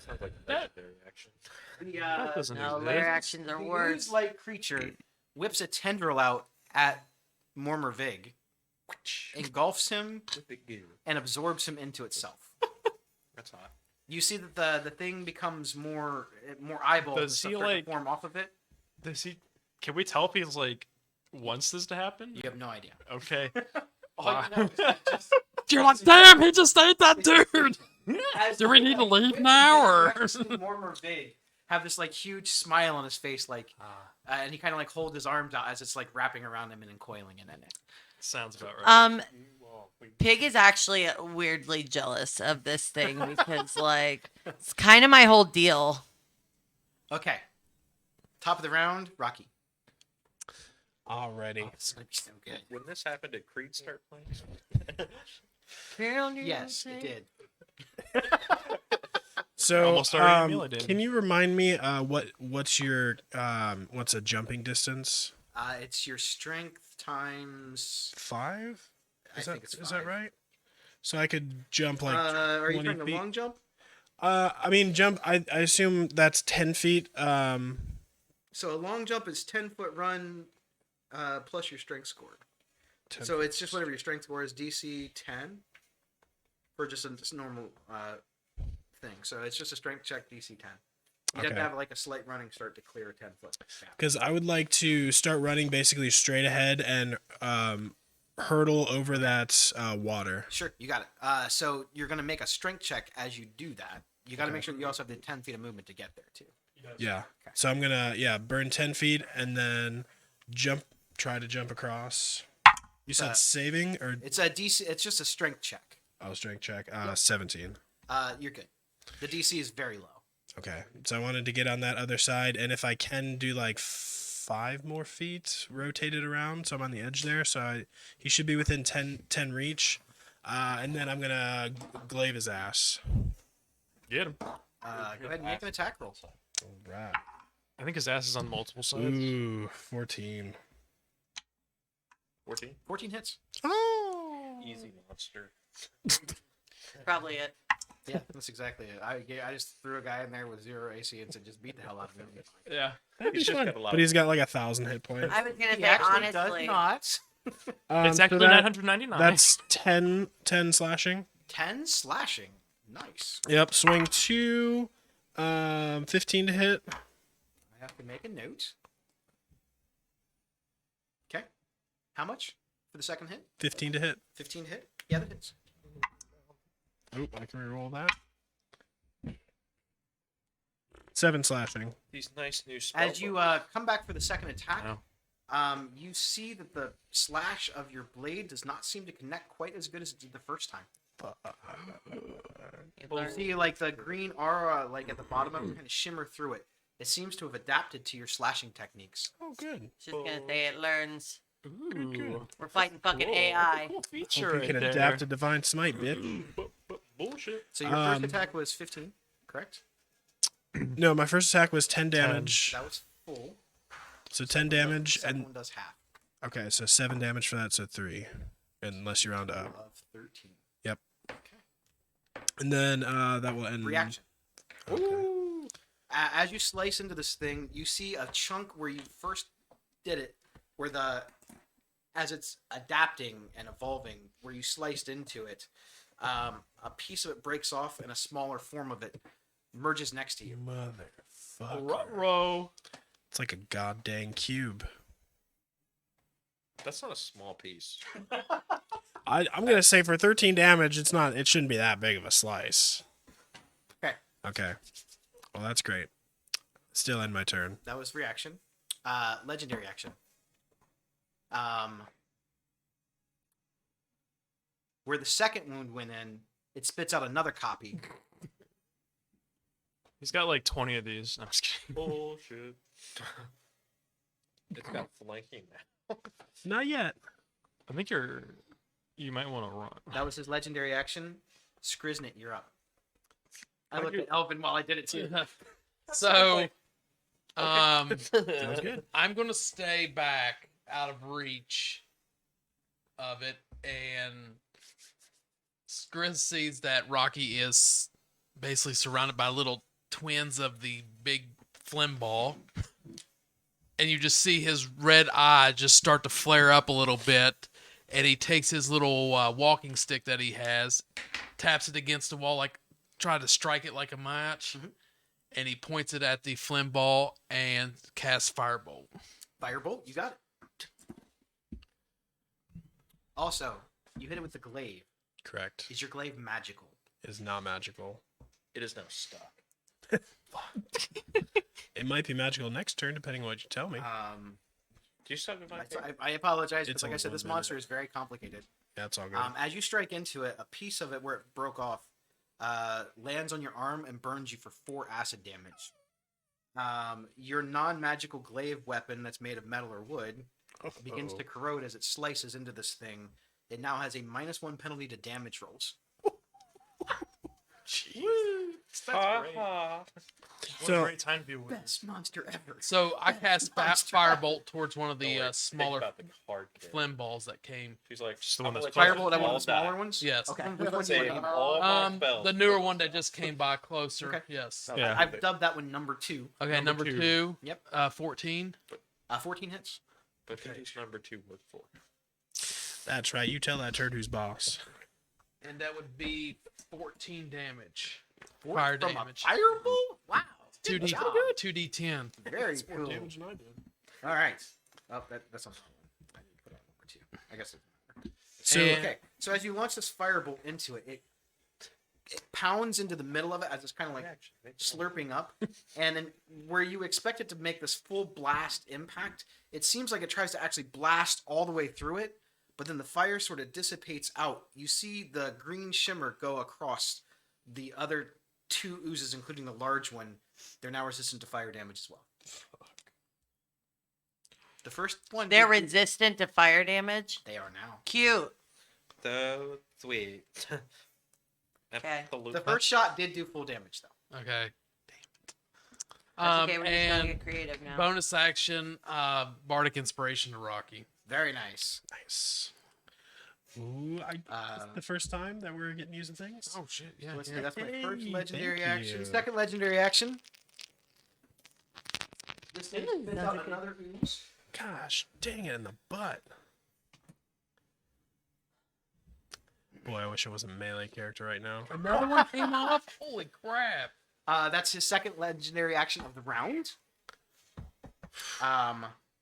Sounds like a legendary action. The That doesn't No, exist. layer actions are worse. ooze-like creature whips a tendril out at Mormor Vig, engulfs him, With the goo. and absorbs him into itself. That's hot. You see that the thing becomes more eyeballs and Does stuff he, start to like- form off of it. Does he? Can we tell if he's like wants this to happen? You have no idea. Okay. All you know is that just You're like, damn, he just ate that dude. as Do we need to the- leave now, or? Rex and Mormor Vig have this like huge smile on his face, like, and he kind of like holds his arms out as it's like wrapping around him and coiling in it. Sounds about right. Pig is actually weirdly jealous of this thing because, like, it's kind of my whole deal. Okay. Top of the round, Rocky. Already. This is gonna be so good. When this happened, did Creed start playing? Yes, it did. So, Almost already emulated. can you remind me what's your what's a jumping distance? It's your strength times. 5? I think it's is that 5. right? So I could jump like Are you 20 trying to feet? long jump? I mean jump. I assume that's 10 feet. So a long jump is 10-foot run, plus your strength score. 10 So it's just whatever your strength score is, DC 10, for just a normal thing. So it's just a strength check, DC 10. You have Okay. to have like a slight running start to clear a 10-foot gap. Because I would like to start running basically straight ahead and hurdle over that water. Sure, you got it. So you're gonna make a strength check as you do that. You got to make sure that you also have the 10 feet of movement to get there too. Yeah. So I'm gonna burn 10 feet and then try to jump across. You said saving or It's a DC. It's just a strength check. strength check? 17. You're good. The DC is very low. Okay. So I wanted to get on that other side, and if I can do like 5 more feet rotated around, so I'm on the edge there. So he should be within 10 reach. And then I'm gonna glaive his ass. Get him. Go ahead and make an attack roll. All right. I think his ass is on multiple sides. Ooh, 14. 14. 14 hits. Oh. Easy monster. Probably it. Yeah, that's exactly it. I just threw a guy in there with 0 AC and said just beat the hell out of him. Yeah. He's just fine. got a lot But of- he's got like 1,000 hit points. I was gonna He say actually honestly. does not. It's So actually 999. That's 10 slashing. 10 slashing. Nice. Yep, swing 2, 15 to hit. I have to make a note. Okay. How much for the second hit? 15 to hit. 15 to hit? Yeah, that hits. Oop, I can reroll that. 7 slashing. These nice new spells. As you come back for the second attack, Wow. you see that the slash of your blade does not seem to connect quite as good as it did the first time. You see, like the green aura, like at the bottom of it, kind of shimmer through it. It seems to have adapted to your slashing techniques. Oh, good. Just gonna say it learns. Ooh. We're fighting fucking Whoa, AI. Cool feature Hope you right can there. adapt to Divine Smite, bitch. Bullshit. So your first Um, attack was 15, correct? No, my first attack was 10 damage. That was full. So 10 damage. The second And one does half okay, so 7 damage for that, so 3. Unless you round up. of 13. And then that will end. Reaction. Okay. As you slice into this thing, you see a chunk where you first did it, where as it's adapting and evolving, where you sliced into it, a piece of it breaks off and a smaller form of it merges next to you. Motherfucker. Ruh-roh. It's like a goddamn cube. That's not a small piece. I'm gonna say for 13 damage, it shouldn't be that big of a slice. Okay, Okay. Well, that's great. Still end my turn. that was reaction. Legendary action. Where the second wound went in, it spits out another copy. He's got like 20 of these. No, I'm just kidding. Bullshit. It's got flanking now. Not yet. I think you might want to run. That was his legendary action. Skriznet, you're up. I looked at Elvin while I did it too. So, That was good. I'm gonna stay back out of reach of it, and Skriz sees that Rocky is basically surrounded by little twins of the big phlegm ball, and you just see his red eye just start to flare up a little bit, and he takes his little walking stick that he has, taps it against the wall like try to strike it like a match, and he points it at the phlegm ball and casts Firebolt. Firebolt, you got it. Also, you hit it with the glaive. Correct. Is your glaive magical? It is not magical. It is now stuck. It might be magical next turn, depending on what you tell me. Do you suck with my I apologize, It's but like I only said, 1 this minute. monster is very complicated. That's all good. As you strike into it, a piece of it where it broke off lands on your arm and burns you for 4 acid damage. Your non-magical glaive weapon that's made of metal or wood begins to corrode as it slices into this thing. It now has a -1 penalty to damage rolls. That's great. What So- a great time to be with. Best monster ever. So I cast Monster. Firebolt towards one of Don't the worry, smaller think about the card kid. phlegm balls that came. She's like, Just the one I'm that's gonna let you Firebolt, that one all of the smaller die. ones? Yes. Okay. Which one do you Save want? all my spells. The newer one that just came by closer. Okay. Yes. Yeah. I've dubbed that one number 2. Okay, number Number two. Yep. 14. 14 hits. But who does number 2 work for? That's right. You tell that turd who's boss. And that would be 14 damage. Fire From damage. a firebolt? Wow. 2D, Good job. 2d10. Very cool. than I did. All right. Oh, that's not I need to put on number 2. I guess it doesn't matter. So And- Okay. So as you launch this firebolt into it, it pounds into the middle of it as it's kind of like slurping up, and then where you expect it to make this full blast impact, it seems like it tries to actually blast all the way through it, but then the fire sort of dissipates out. You see the green shimmer go across the other 2 oozes, including the large one. They're now resistant to fire damage as well. The first one. They're resistant to fire damage. They are now. Cute. So sweet. Okay. The first shot did do full damage though. Okay. That's okay. We're just gonna and get creative now. bonus action, Bardic Inspiration to Rocky. Very nice. nice. Ooh, the first time that we're getting using things. Oh shit! Yeah. Let's see, yeah. that's my first Hey, legendary thank action. you. Second legendary action. This thing Ooh, spits that's out a good- another ooze. Gosh, dang it in the butt. Boy, I wish it was a melee character right now. Another one came off. Holy crap! That's his second legendary action of the round.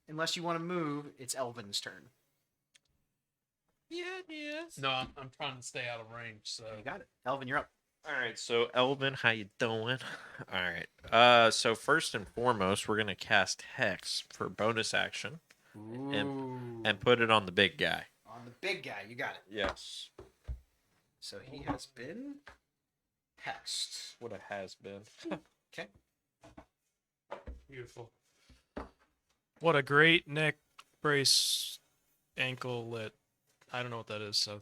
Unless you want to move, it's Elvin's turn. Yes. No, I'm trying to stay out of range. So You got it. Elvin, you're up. All right, so Elvin, how you doing? All right. So first and foremost, we're gonna cast Hex for bonus action Ooh. and put it on the big guy. On the big guy, you got it. Yes. So he has been hexed. What a has been. Okay. Beautiful. What a great neck brace anklet. I don't know what that is, so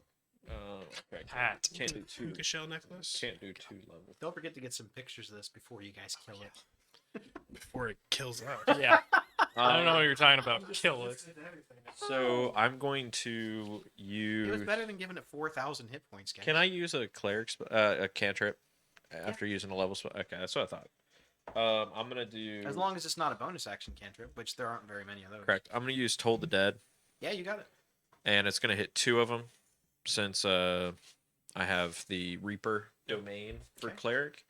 Okay. hat. Can't do 2. Puka shell necklace Can't do 2 levels. Don't forget to get some pictures of this before you guys kill it. before it kills us. Yeah. I don't know what you're talking about. Kill it. So I'm going to It was use. better than giving it 4,000 hit points, guys. Can I use a cleric, a cantrip, after using a level spell? Okay, that's what I thought. I'm gonna do. As long as it's not a bonus action cantrip, which there aren't very many of those. Correct. I'm gonna use Toll the Dead, Yeah, you got it. and it's gonna hit 2 of them, since I have the Reaper domain for Okay. cleric.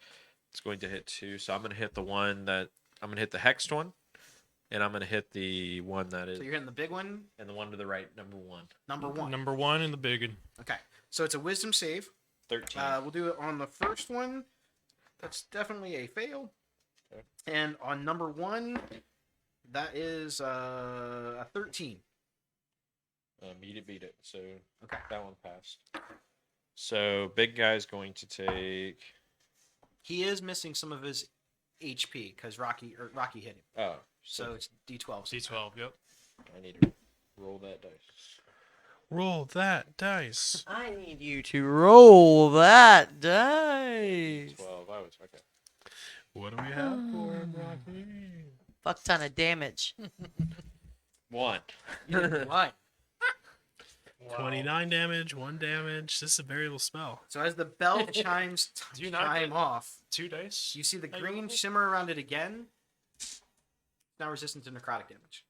It's going to hit 2, so I'm gonna hit the one that I'm gonna hit the hexed one, and I'm gonna hit the one that is So you're hitting the big one, and the one to the right, number 1. number 1. Number 1 in the big one. Okay. So it's a wisdom save. 13. We'll do it on the first one. That's definitely a fail. Okay. And on number 1, that is a 13. Beat it. So Okay. that one passed. So big guy's going to take. He is missing some of his HP because Rocky hit him. Oh, So it's D12. D12, yep. I need to roll that dice. Roll that dice. I need you to roll that dice. 12. I was okay. What do we have for him, Rocky? Fuck ton of damage. 1. Right. 29 damage, 1 damage. This is a variable spell. So as the bell chimes Do you not chime get- off, 2 dice. you see the Hey, green roll. shimmer around it again. Now resistant to necrotic damage.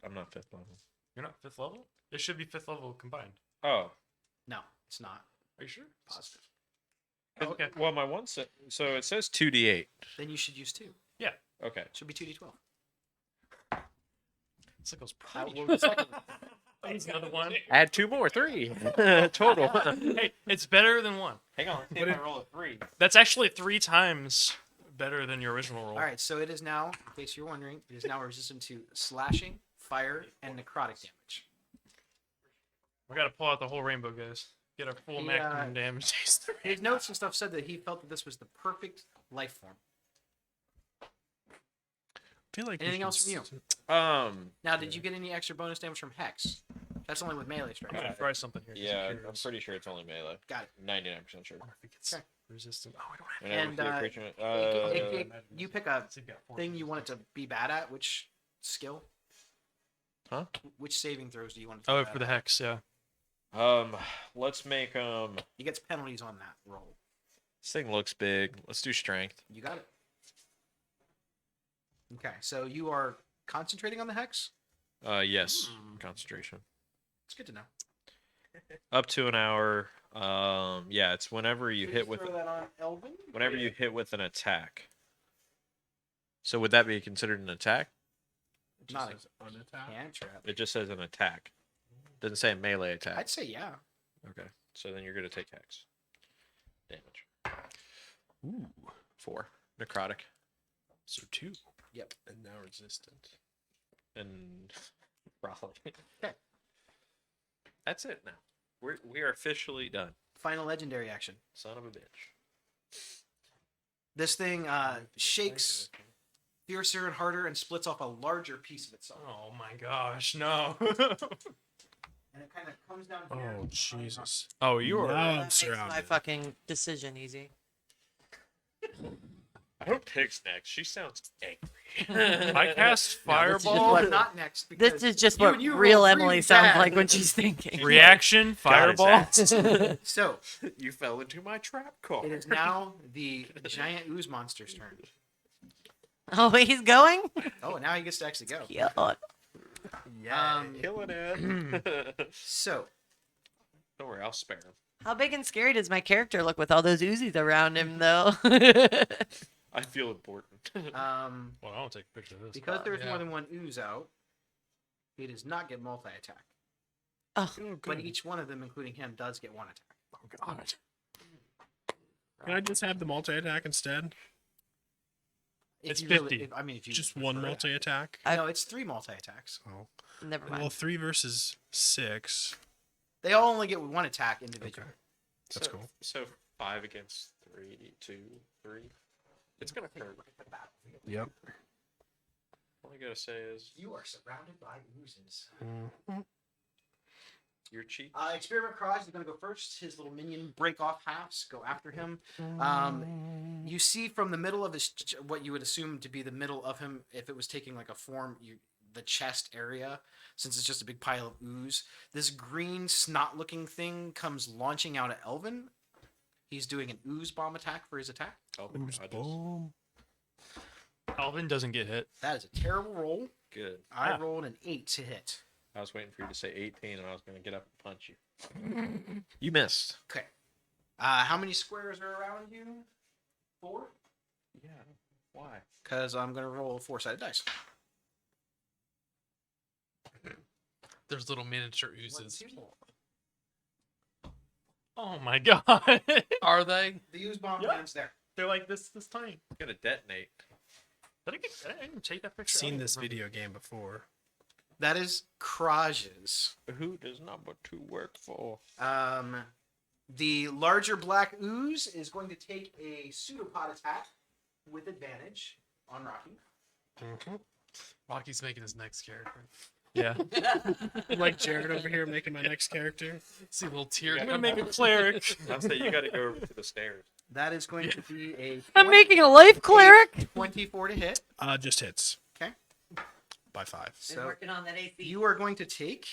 I'm not 5th level. You're not 5th level. It should be 5th level combined. Oh. No, it's not. Are you sure? Positive. Okay. Well, my one so it says 2d8. Then you should use 2. Okay. Should be 2d12. It's like those How pretty. will the second? Here's another one. Add 2 more. 3. Total. Hey, it's better than 1. Hang on. What if- roll a 3. That's actually 3 times better than your original roll. All right, so it is now, in case you're wondering, it is now resistant to slashing, fire, and necrotic damage. We gotta pull out the whole rainbow, guys. Get our full He, maximum damage. His notes and stuff said that he felt that this was the perfect life form. I feel like we Anything should else from you? Now, did you get any extra bonus damage from Hex? That's only with melee strike. I'm gonna try something here. 'cause Yeah, I'm curious. pretty sure it's only melee. Got it. 99% sure. I wonder if it gets Okay. resistant. Oh, I don't have. Whenever And, you uh, creature- You pick a So you've got 4 thing you want it to be bad at. Which skill? Huh? Which saving throws do you want it to Oh, be bad for the at? hex, yeah. Let's make He gets penalties on that roll. this thing looks big. Let's do strength. You got it. Okay, so you are concentrating on the Hex? Yes, concentration. It's good to know. Up to an hour. Yeah, it's whenever you Can hit with throw that on Elvin? whenever you hit with an attack. So would that be considered an attack? Not Just a as unattacked. cantrip. It just says an attack. Doesn't say a melee attack. I'd say yeah. Okay, so then you're gonna take hex damage. Ooh. 4 necrotic So 2. Yep. And now resistant. and probably. Okay. That's it now. We are officially done. Final legendary action. Son of a bitch. This thing shakes fiercer and harder and splits off a larger piece of itself. Oh my gosh, no. And it kind of comes down here. Oh, Jesus. oh, you are. Now That I'm makes my surrounded. fucking decision easy. I hope Pig's next. She sounds angry. I cast fireball. But not next. Because This is just you what and you real rolled Emily really sounds bad. like when she's thinking. Reaction, God, it's fireball. So you fell into my trap call. it is now the giant ooze monster's turn. Oh, he's going? Oh, now he gets to actually go. Yeah. Yeah. Killing it. So Don't worry, I'll spare him. How big and scary does my character look with all those Uzis around him, though? I feel important. Well, I want to take a picture of this. because there's yeah. more than one ooze out, he does not get multi-attack. Oh, But each one of them, including him, does get one attack. Oh, God. Can I just have the multi attack instead? If It's you 50. I mean, if you Just one prefer it. multi attack? No, it's 3 multi-attacks. Oh. never Well, mind. 3 versus 6. They all only get one attack individually. Okay. That's cool. So 5 against 3, 2, 3. It's gonna hurt. Yep. All I gotta say is You are surrounded by oozes. your cheek. Experiment Cross is going to go first. His little minion break off halves, go after him. You see from the middle of his, what you would assume to be the middle of him, if it was taking like a form, the chest area, since it's just a big pile of ooze. This green snot-looking thing comes launching out at Elvin. He's doing an ooze bomb attack for his attack. Oh, Ooze God, bomb. Alvin doesn't get hit. That is a terrible roll. good. I rolled an 8 to hit. I was waiting for you to say 18, and I was gonna get up and punch you. You missed. Okay. How many squares are around you? 4? Yeah. Why? Because I'm going to roll 4-sided dice. There's little miniature 1, oozes. 2. Oh my god. Are they? The ooze bomb Yeah. lands there. They're like this tiny. Gonna detonate. Did I even take that picture? I Seen don't this remember. video game before. That is Kraj's. Who does number 2 work for? The larger black ooze is going to take a pseudopod attack with advantage on Rocky. Rocky's making his next character. Yeah. I'm like Jared over here making my next character. See a little tear. I'm gonna make a cleric. I'll say you got to go to the stairs. That is going to be a I'm making a life cleric. 24 to hit. Just hits. Okay. By 5. Been So working on that AC. you are going to take.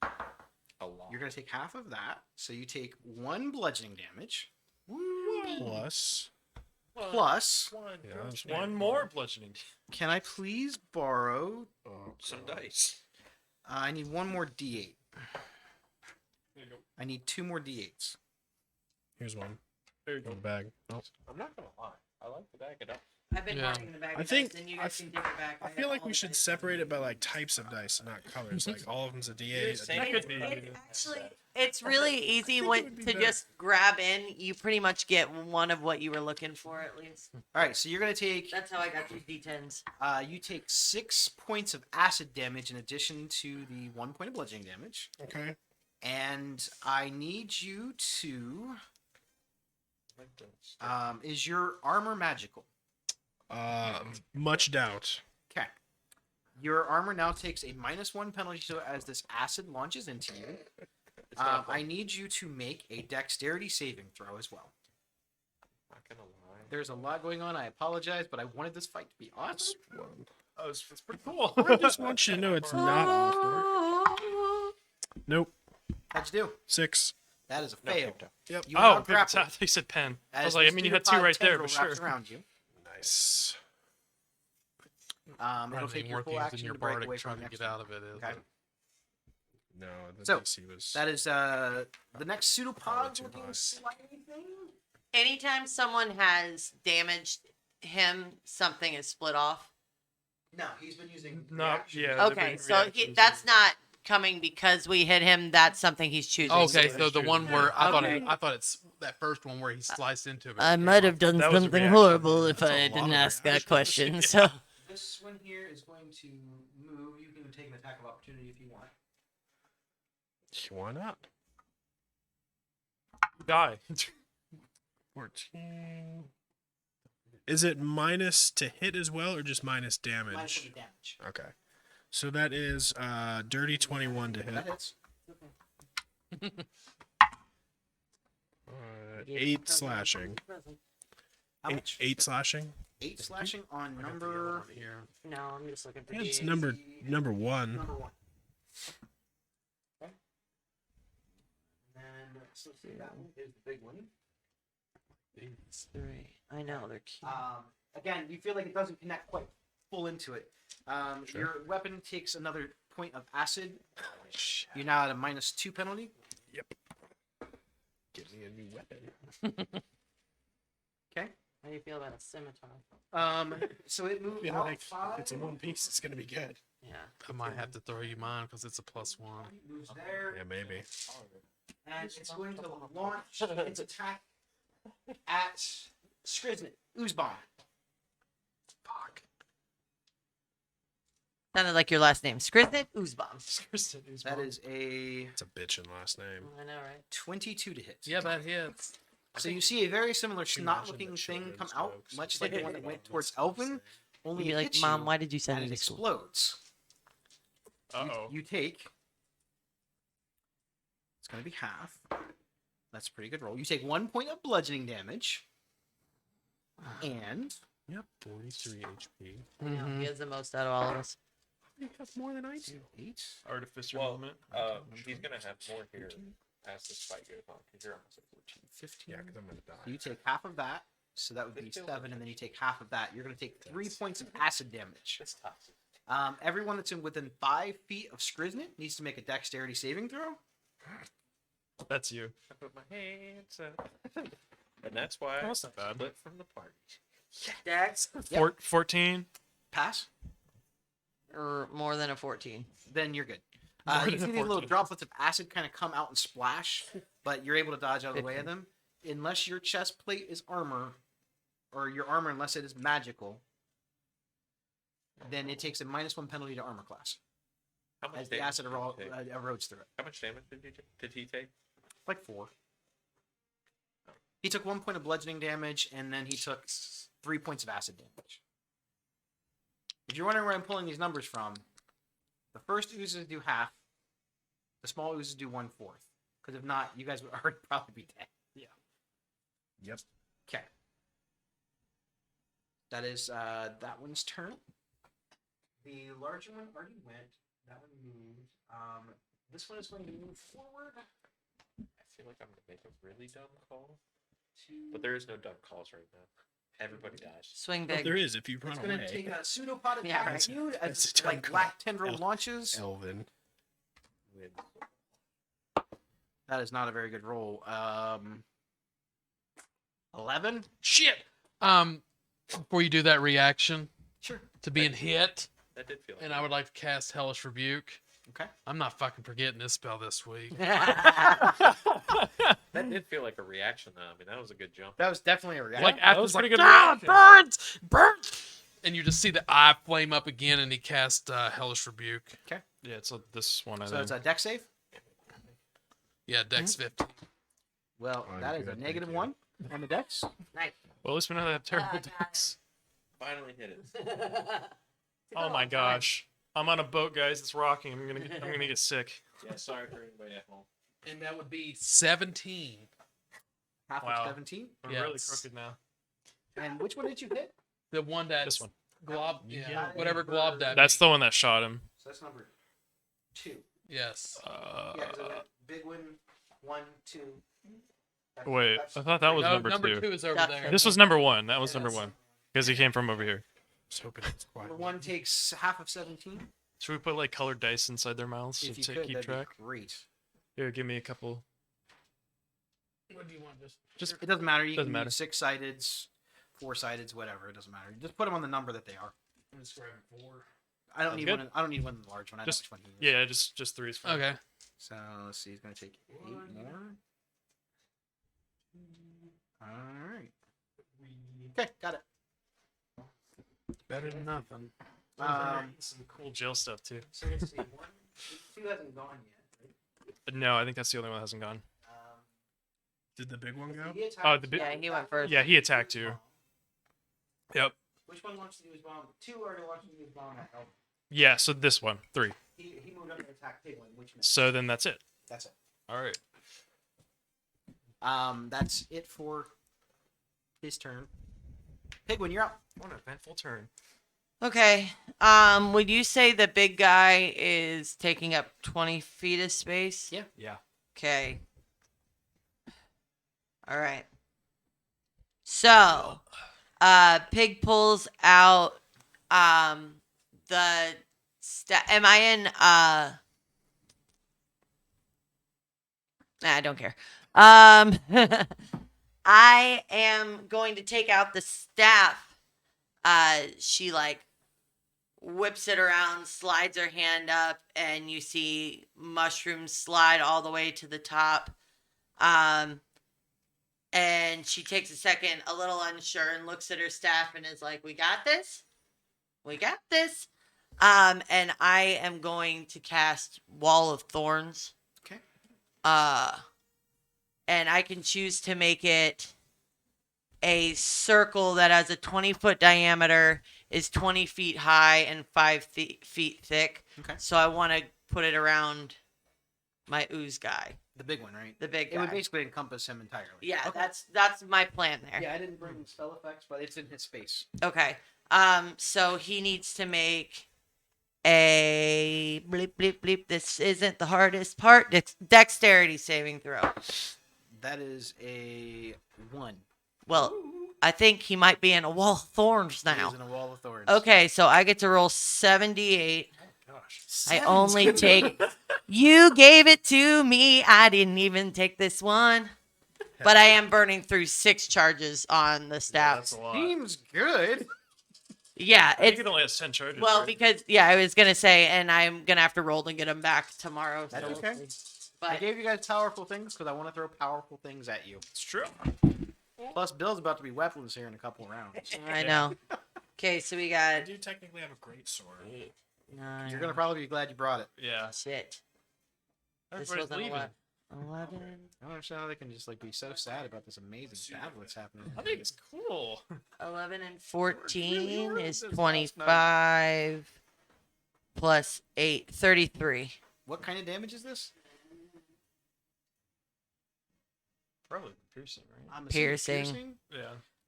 A lot. You're going to take half of that. So you take 1 bludgeoning damage Plus. plus. Yeah, that's One more bludgeoning. Can I please borrow? Some dice. I need 1 more D8. There you go. I need 2 more D8s. Here's one. There you Go go. in the bag. Nope. I'm not gonna lie. I like to back it up. I've been Yeah. marking the bag. I of think- dice, and you I guys f- can dip it back. I have feel like all we the should dice. separate it by like types of dice, not colors. Like all of them's a D8. saying- a That D8. could be. It's actually, it's really easy think it when would be to better. just grab in. You pretty much get one of what you were looking for at least. All right, so you're going to take. That's how I got these D10s. You take 6 points of acid damage in addition to the 1 point of bludgeoning damage, Okay. and I need you to. Is your armor magical? Much doubt. Okay. Your armor now takes a -1 penalty to it as this acid launches into you. I need you to make a dexterity saving throw as well. Not gonna lie. There's a lot going on. I apologize, but I wanted this fight to be awesome. Oh, it's pretty cool. I just want you to know it's not awful. Nope. How'd you do? 6. That is a No, fail. Pipto. Yep. You are Oh, now grappled I thought you said pen. I as was like, I the mean, you had two pseudopod right there, tendril but wraps sure. around you. Nice. It'll Running take more your full things action in your to break bardic away trying from to the get next out of it. Okay. No, the So, DC was. That is the next pseudopod too looking high. slimy thing. Anytime someone has damaged him, something is split off. No, he's been using. No, reaction. yeah. they've Okay, been so reactions. that's not coming because we hit him. That's something he's choosing. Okay, so the one where I Okay. thought it's that first one where he sliced into it. I might have done That was a something reaction. horrible if That's a I lot didn't of ask that reactions. question. So This one here is going to move. You can take an attack of opportunity if you want. Why not? Die. 14. Is it minus to hit as well, or just minus damage? Minus the damage. Okay. So that is dirty 21 to That hit. hits. 8 slashing. How Eight, much? 8 slashing. 8 slashing on number. here. no, I'm just looking for. Yeah, it's D8s. number 1. Number 1. Okay. And then so see, that one is the big one. 3. I know they're cute. Again, you feel like it doesn't connect quite full into it. Your weapon takes another point of acid. You're now at a -2 penalty. Give me a new weapon. Okay. How do you feel about a scimitar? So it moves You know, out like, 5. it's in one piece. It's gonna be good. Yeah. I might have to throw you mine because it's a +1. Moves there. Yeah, maybe. And it's going to launch its attack at Skriznet. Oozebomb. Fuck. Sounded like your last name. Skriznet Oozebomb. That is a It's a bitchin' last name. I know, right? 22 to hit. Yeah, that hits. So you see a very similar Can you snot-looking imagine the thing come children's out, books? much like the one that went towards What's the Elvin, same? only You'd be it like, hits Mom, you, why did you send and me it to school? explodes. Uh-oh. You take. It's going to be half. That's a pretty good roll. You take 1 point of bludgeoning damage. And Yep, 43 HP. I know, Mhm. he has the most out of all of us. You have more than I do. 8. Artificer Well, moment. he's gonna have more here as this fight goes on. Because you're almost at 14. 15. Yeah, because I'm gonna die. You take half of that. So that would be 7, and then you take half of that. You're going to take 3 points of acid damage. It's tough. Everyone that's in within 5 feet of Skriznet needs to make a dexterity saving throw. That's you. I put my hands up. And that's why I That's not bad. split from the party. Dex 14. Pass. or more than a 14. Then you're good. More You than see these little 14. droplets of acid kind of come out and splash, but you're able to dodge out of the way of them. Unless your chest plate is armor, or your armor, unless it is magical, then it takes a -1 penalty to armor class How much as the damage acid did you take? erodes through it. How much damage did he take? Like 4. He took 1 point of bludgeoning damage, and then he took 3 points of acid damage. If you're wondering where I'm pulling these numbers from, the first oozes do half. The small oozes do 1/4. Because if not, you guys would already probably be dead. Yep. Okay. That is that one's turn. The larger one already went. That one moved. This one is going to move forward. I feel like I'm gonna make a really dumb call, but there is no dumb calls right now. Everybody dies. Swing Well, big. there is if you run It's going to away. take a pseudopod attack Yeah, at right. you as That's a like dumb black call. tendril launches. Elvin. Win. That is not a very good roll. 11. Shit. Before you do that reaction Sure. to being hit, That did feel. and I would like to cast Hellish Rebuke. Okay. I'm not fucking forgetting this spell this week. That did feel like a reaction, though. I mean, that was a good jump. That was definitely a reaction. Like that after was it's like, pretty good "Ah, reaction." burns, burns, and you just see the eye flame up again, and he casts Hellish Rebuke. Yeah, so this one I So think. it's a deck save. Yeah, Dex 15. Well, Oh, that is a good, negative thank you. 1 on the dex. Nice. Well, at least we know they have terrible got it. decks. Finally hit it. Oh my gosh. I'm on a boat, guys. It's rocking. I'm gonna get sick. Yeah, sorry for anybody at home. And that would be 17. Half Wow. of 17. I'm really Yes. crooked now. And which one did you hit? The one that This one. glob, Yeah. yeah, whatever glob that. That's means. the one that shot him. So that's number 2. Yes. Yeah, because it went big one, 1, 2. Wait, I thought that was No, number two. 2 is over That's there. This was number one. That was Yeah, number that's- one because he came from over here. I was hoping it's quiet. Number 1 takes half of 17. Should we put like colored dice inside their mouths If you to could, keep that'd track? be great. Here, give me a couple. What do you want? Just It doesn't matter. You Doesn't can matter. use 6-sideds, 4-sideds, whatever. It doesn't matter. Just put them on the number that they are. I'm just grabbing 4. I don't Sounds need good. one. I don't need one large one. I Just- know which one he is. yeah, just three is fine. Okay. So let's see. He's gonna take 8 more. All right. Okay, got it. Better than nothing. Some cool jail stuff too. So let's see. 1, 2 hasn't gone yet. Right? No, I think that's the only one that hasn't gone. Did the big one go? He attacked- Oh, the big. Yeah, he went first. Yeah, he attacked you. Yep. Which one wants to do his bomb? 2 already wants to do his bomb at Elvin. Yeah. So this one, 3. He moved up and attacked Pigwin, which missed. So then that's it. That's it. All right. That's it for his turn. Pigwin, you're up. What an eventful turn. Okay. Would you say the big guy is taking up 20 feet of space? Yeah. Yeah. Okay. All right. So, Pig pulls out the am I in Nah, I don't care. I am going to take out the staff. She like whips it around, slides her hand up, and you see mushrooms slide all the way to the top. And she takes a second, a little unsure, and looks at her staff and is like, "We got this. We got this." And I am going to cast Wall of Thorns. Okay. And I can choose to make it a circle that has a 20-foot diameter, is 20 feet high, and 5 feet thick. Okay. So I want to put it around my ooze guy, The big one, right? the big It would guy. basically encompass him entirely. Yeah, Okay. that's my plan there. Yeah, I didn't bring spell effects, but it's in his space. Okay. So he needs to make a bleep bleep bleep. This isn't the hardest part. Dexterity saving throw. That is a 1. Well, I think he might be in a wall of thorns He now. is in a wall of thorns. Okay, so I get to roll 78. Gosh. I only take. You gave it to me. I didn't even take this one. But I am burning through 6 charges on the Yeah, staff. that's a lot. Seems good. Yeah, I think it's it only has 10 charges. well right? because I was gonna say, and I'm gonna have to roll to get them back tomorrow. That's so okay. we'll see. I But gave you guys powerful things because I want to throw powerful things at you. it's true. Plus, Bill's about to be weapons here in a couple rounds. I know. Okay, so we I got do technically have a great sword. 9. You're gonna probably be glad you brought it. Yeah. Shit. This Everybody's was an leaving. 11. I don't understand how they can just like be so sad about this amazing battle that's happening. I think it's cool. 11 and 14 really is this last night. 25 plus 8, 33. What kind of damage is this? Probably piercing, right? I'm assuming Piercing. Yeah.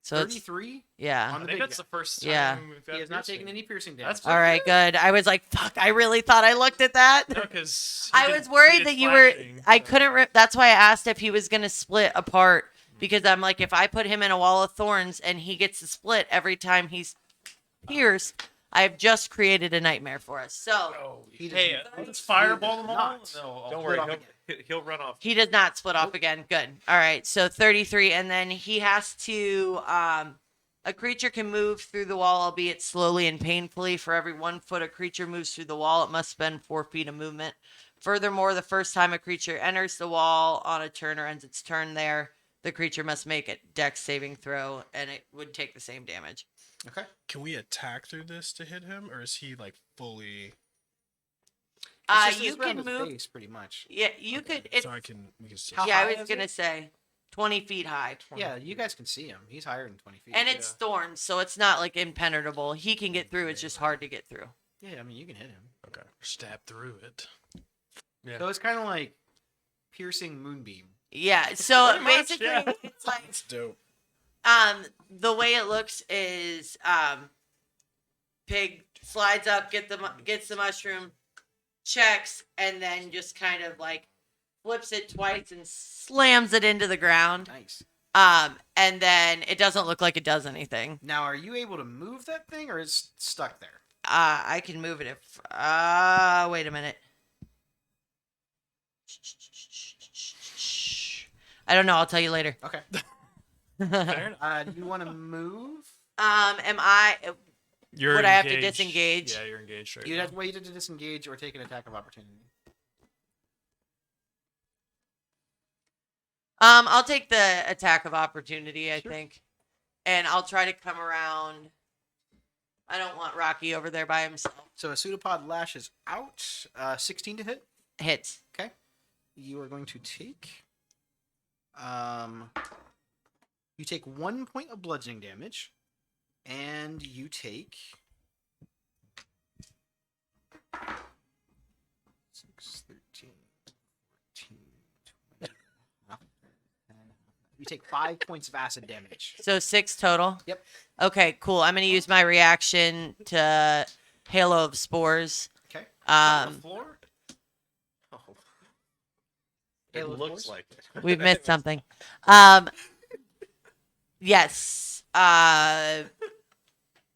So it's 33. yeah. On I the think big that's guy. the first time Yeah. we've He got has not piercing. taken any piercing damage. That's All right, good. I was like, fuck. I really thought I looked at that. No, because I was worried that you were. I couldn't. That's why I asked if he was gonna split apart because I'm like, if I put him in a wall of thorns and he gets to split every time he's pierced, I have just created a nightmare for us. So Oh, He does hey, not- let's fireball them all. not. No, Don't split worry, off he'll run off. he does not split off again. Good. All right. So 33, and then he has to. A creature can move through the wall, albeit slowly and painfully. For every 1 foot a creature moves through the wall, it must spend 4 feet of movement. Furthermore, the first time a creature enters the wall on a turn or ends its turn there, the creature must make a dex saving throw, and it would take the same damage. Okay. Can we attack through this to hit him, or is he like fully? You can move. Base, pretty much. Yeah, you could. It's, So I can. We can still. How yeah, I high was is gonna it? say 20 feet high. Yeah, you guys can see him. He's higher than 20 feet. And it's thorns, so it's not like impenetrable. He can get through. It's just hard to get through. yeah, I mean you can hit him. Okay. Stab through it. Yeah. So it's kind of like piercing moonbeam. Yeah. So Pretty much, basically, yeah. it's like It's dope. the way it looks is Pig slides up, gets the mushroom, checks, and then just kind of like flips it twice and slams it into the ground. Nice. And then it doesn't look like it does anything. Now, are you able to move that thing, or is it stuck there? I can move it if. Wait a minute. I don't know. I'll tell you later. Okay. Fair enough. Do you want to move? Am I? You're Would I have to engaged. disengage? Yeah, you're engaged right You now. have waited to disengage or take an attack of opportunity. I'll take the attack of opportunity, I think. And I'll try to come around. I don't want Rocky over there by himself. So a pseudopod lashes out. 16 to hit. Hits. Okay. You are going to take. You take 1 point of bludgeoning damage, and you take. 6, 13, 14, 20. You take 5 points of acid damage. So 6 total? Yep. Okay, cool. I'm going to use my reaction to Halo of Spores. Okay. On the floor? Oh. Halo It of looks Force? like it. We've missed something. Yes.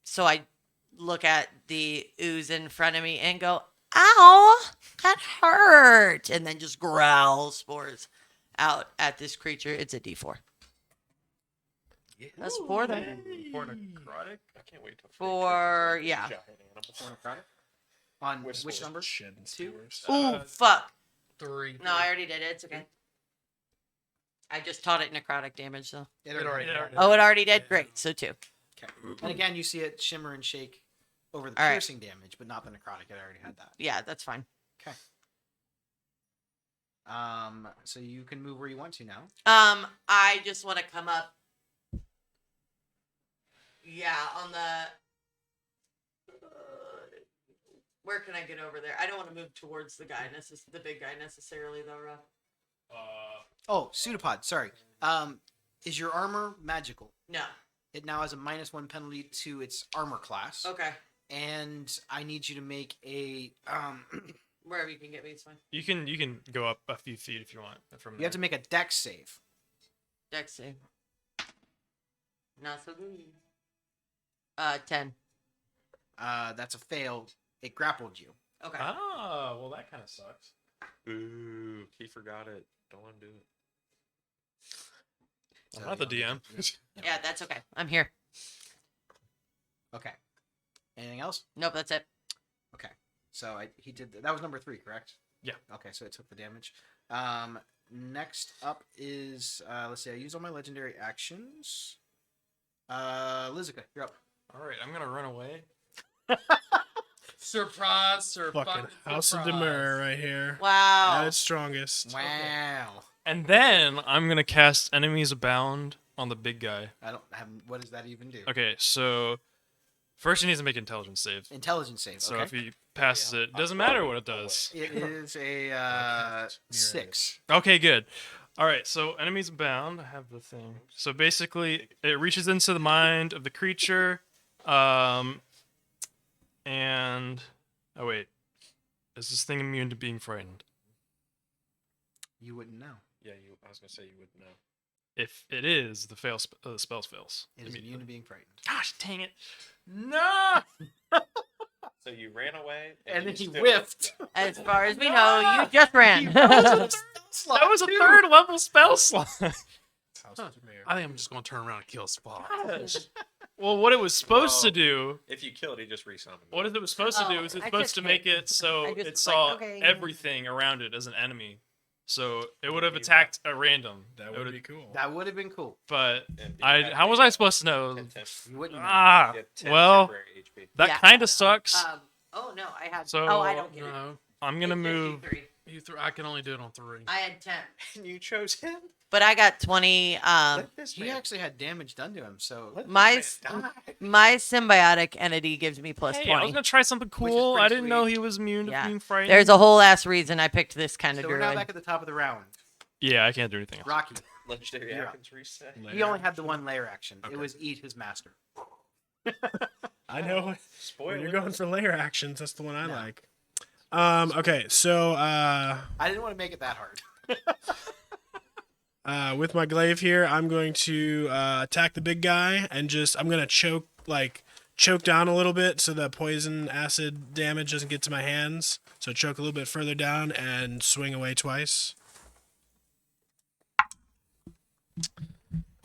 So I look at the ooze in front of me and go, ow, that hurt. And then just growl spores out at this creature. It's a D4. That's 4 then. For necrotic? I can't wait to. For, yeah. Giant animals. On Which which spores? number? Shed 2? spores. Ooh, fuck. 3. No, I already did it. It's okay. I just taught it necrotic damage, though. It already already. did. Oh, it already did? Great. So 2. Okay. And again, you see it shimmer and shake over the All right. piercing damage, but not the necrotic. It already had that. Yeah, that's fine. Okay. So you can move where you want to now. I just want to come up. Yeah, on the. Where can I get over there? I don't want to move towards the big guy necessarily, though, Rob. Oh, pseudopod. Sorry. Is your armor magical? No. It now has a -1 penalty to its armor class, Okay. and I need you to make a. Wherever you can get me, it's fine. You can go up a few feet if you want from You have to make a dex save. Dex save. Not so good. 10. That's a fail. It grappled you. Okay. Oh, well, that kind of sucks. Ooh, he forgot it. Don't want to do it. I'm So not the you DM. don't get- Yeah, that's okay. I'm here. Okay. Anything else? Nope, that's it. Okay. So he did that was number 3, correct? Yeah. Okay, so it took the damage. Next up is let's see. I use all my legendary actions. Lizica, you're up. All right, I'm gonna run away. Surprise, Fucking House of Demur right here. Wow. At its strongest. Wow. And then I'm gonna cast Enemies Abound on the big guy. I don't have. What does that even do? Okay, so first he needs to make intelligence save. Intelligence save. So Okay. if he passes it. Doesn't matter what it does. It is a Mirror 6. Okay, good. All right, so enemies abound. I have the thing. So basically, it reaches into the mind of the creature, and oh wait, is this thing immune to being frightened? You wouldn't know. Yeah, I was gonna say you wouldn't know. If it is, the spell fails. It is immediately. immune to being frightened. Gosh, dang it! No. So you ran away, And then you he still- whiffed. As far as we know, you just ran. That was a third level spell slot. House of Mirror. I think I'm just gonna turn around and kill Spot. Well, what it was supposed to Well, do, If you kill it, he just resummoned. what it was supposed to do, is it's I supposed just to make hit. it so I just it was saw like, okay. everything around it as an enemy. So it would have be attacked at random. That It would would've- be cool. That would have been cool. But And how was I supposed to know? You wouldn't know. Ah, You have 10 well, temporary HP. that Yeah. kind of sucks. Oh no, I had. So- oh, I don't get it. No, I'm gonna It's just you move. three. I can only do it on 3. I had 10, And you chose him. but I got 20. Let this He man. actually had damage done to him, so Let this my man s- die. my symbiotic entity gives me plus Hey, I was 20. gonna try something is cool. pretty I didn't know sweet. he was immune to Yeah. being frightened. There's a whole ass reason I picked this kind of so we're now druid. back at the top of the round. Yeah, I can't do anything else. Rocky. Legendary You're up. actions reset. He only had the one layer action. Okay. It was eat his master. I know. Spoiler. When you're going for layer actions, that's the one I No. like. Okay, so I didn't want to make it that hard. with my glaive here, I'm going to attack the big guy and I'm gonna choke down a little bit so the poison acid damage doesn't get to my hands. So choke a little bit further down and swing away twice.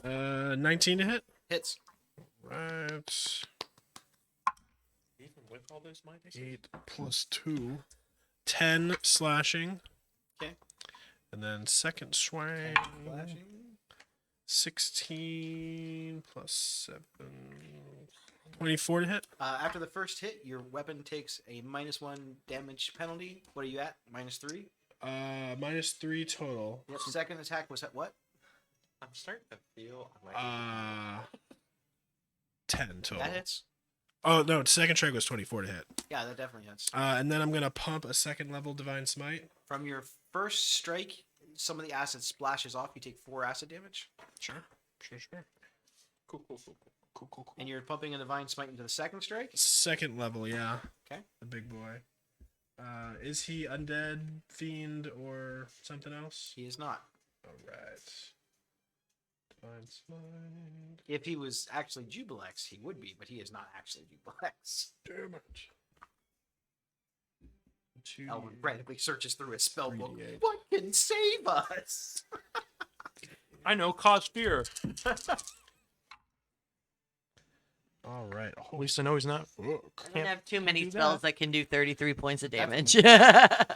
19 to hit. Hits. Right. Even with all those minuses? 8 plus 2. 10 slashing. Okay. And then second swing. Flashing. 16 plus 7. 24 to hit. After the first hit, your weapon takes a -1 damage penalty. What are you at? -3? Minus 3 total. Your second attack was at what? I'm starting to feel I might 10 total. That hits. Oh, no, second strike was 24 to hit. Yeah, that definitely hits. And then I'm going to pump a second level Divine Smite. From your first strike, some of the acid splashes off. You take 4 acid damage. Sure. cool. And you're pumping a divine smite into the second strike. Second level, yeah. Okay. The big boy. Is he undead, fiend, or something else? He is not. All right. Divine Smite. If he was actually Jubilex, he would be, but he is not actually Jubilex. Damn it. 2, Elvin frantically searches through his spell book. 3d8. What can save us? I know, cause fear. All right. At least I know he's not. I don't Can't have too many do spells that can do 33 points of damage.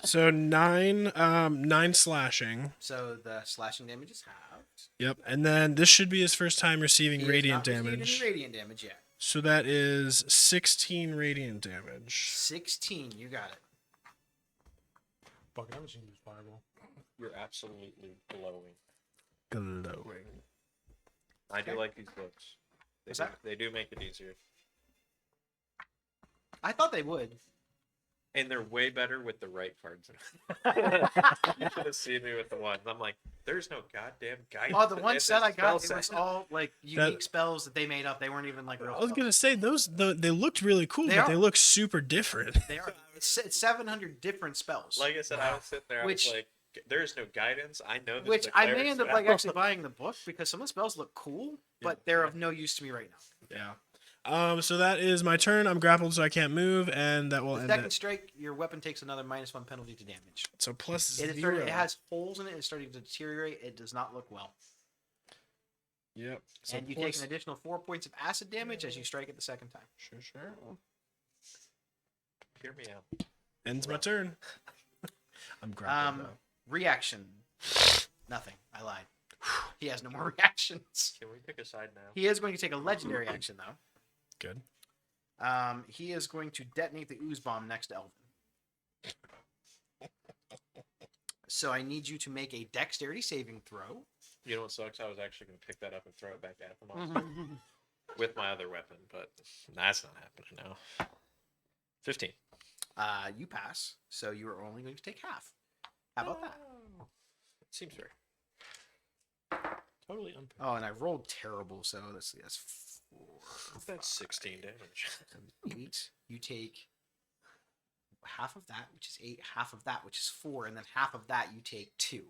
So 9 slashing. So the slashing damage is halved. Yep. And then this should be his first time receiving He has radiant not received damage. Any radiant damage yet. So that is 16 radiant damage. 16. You got it. Fuck, I was gonna use Fireball. You're absolutely glowing. Glowing. I do like these books. What's that? They do make it easier. I thought they would. And they're way better with the right cards. You should have seen me with the ones. I'm like, there's no goddamn guidance. Oh, the in one this set I got, spell it was set. all like unique spells that they made up. They weren't even like real I was spells. gonna say they looked really cool, They but they are. look super different. They are. It's 700 different spells. Like I said, I was sitting there. I Which- was like, there's no guidance. I know this. Which is a I may cleric end up spell. like actually buying the book because some of the spells look cool, but they're of no use to me right now. Yeah. So that is my turn. I'm grappled, so I can't move, and that will The end second it. strike, your weapon takes another -1 penalty to damage. So plus It, is 0. starting, it has holes in it. It's starting to deteriorate. It does not look well. Yep. So And you plus- take an additional 4 points of acid damage as you strike it the second time. Sure. Hear me out. Ends my turn. I'm grappled. though. Reaction. Nothing. I lied. He has no more reactions. Can we pick a side now? He is going to take a legendary action though. Good. He is going to detonate the ooze bomb next to Elvin. So I need you to make a dexterity saving throw. You know what sucks? I was actually going to pick that up and throw it back at them with my other weapon, but that's not happening now. 15. You pass, so you are only going to take half. How about that? Seems fair. Totally unfair. Oh, and I rolled terrible, so let's see. That's 4. That's 16 damage. 8. You take half of that, which is 8. Half of that, which is 4, and then half of that you take 2.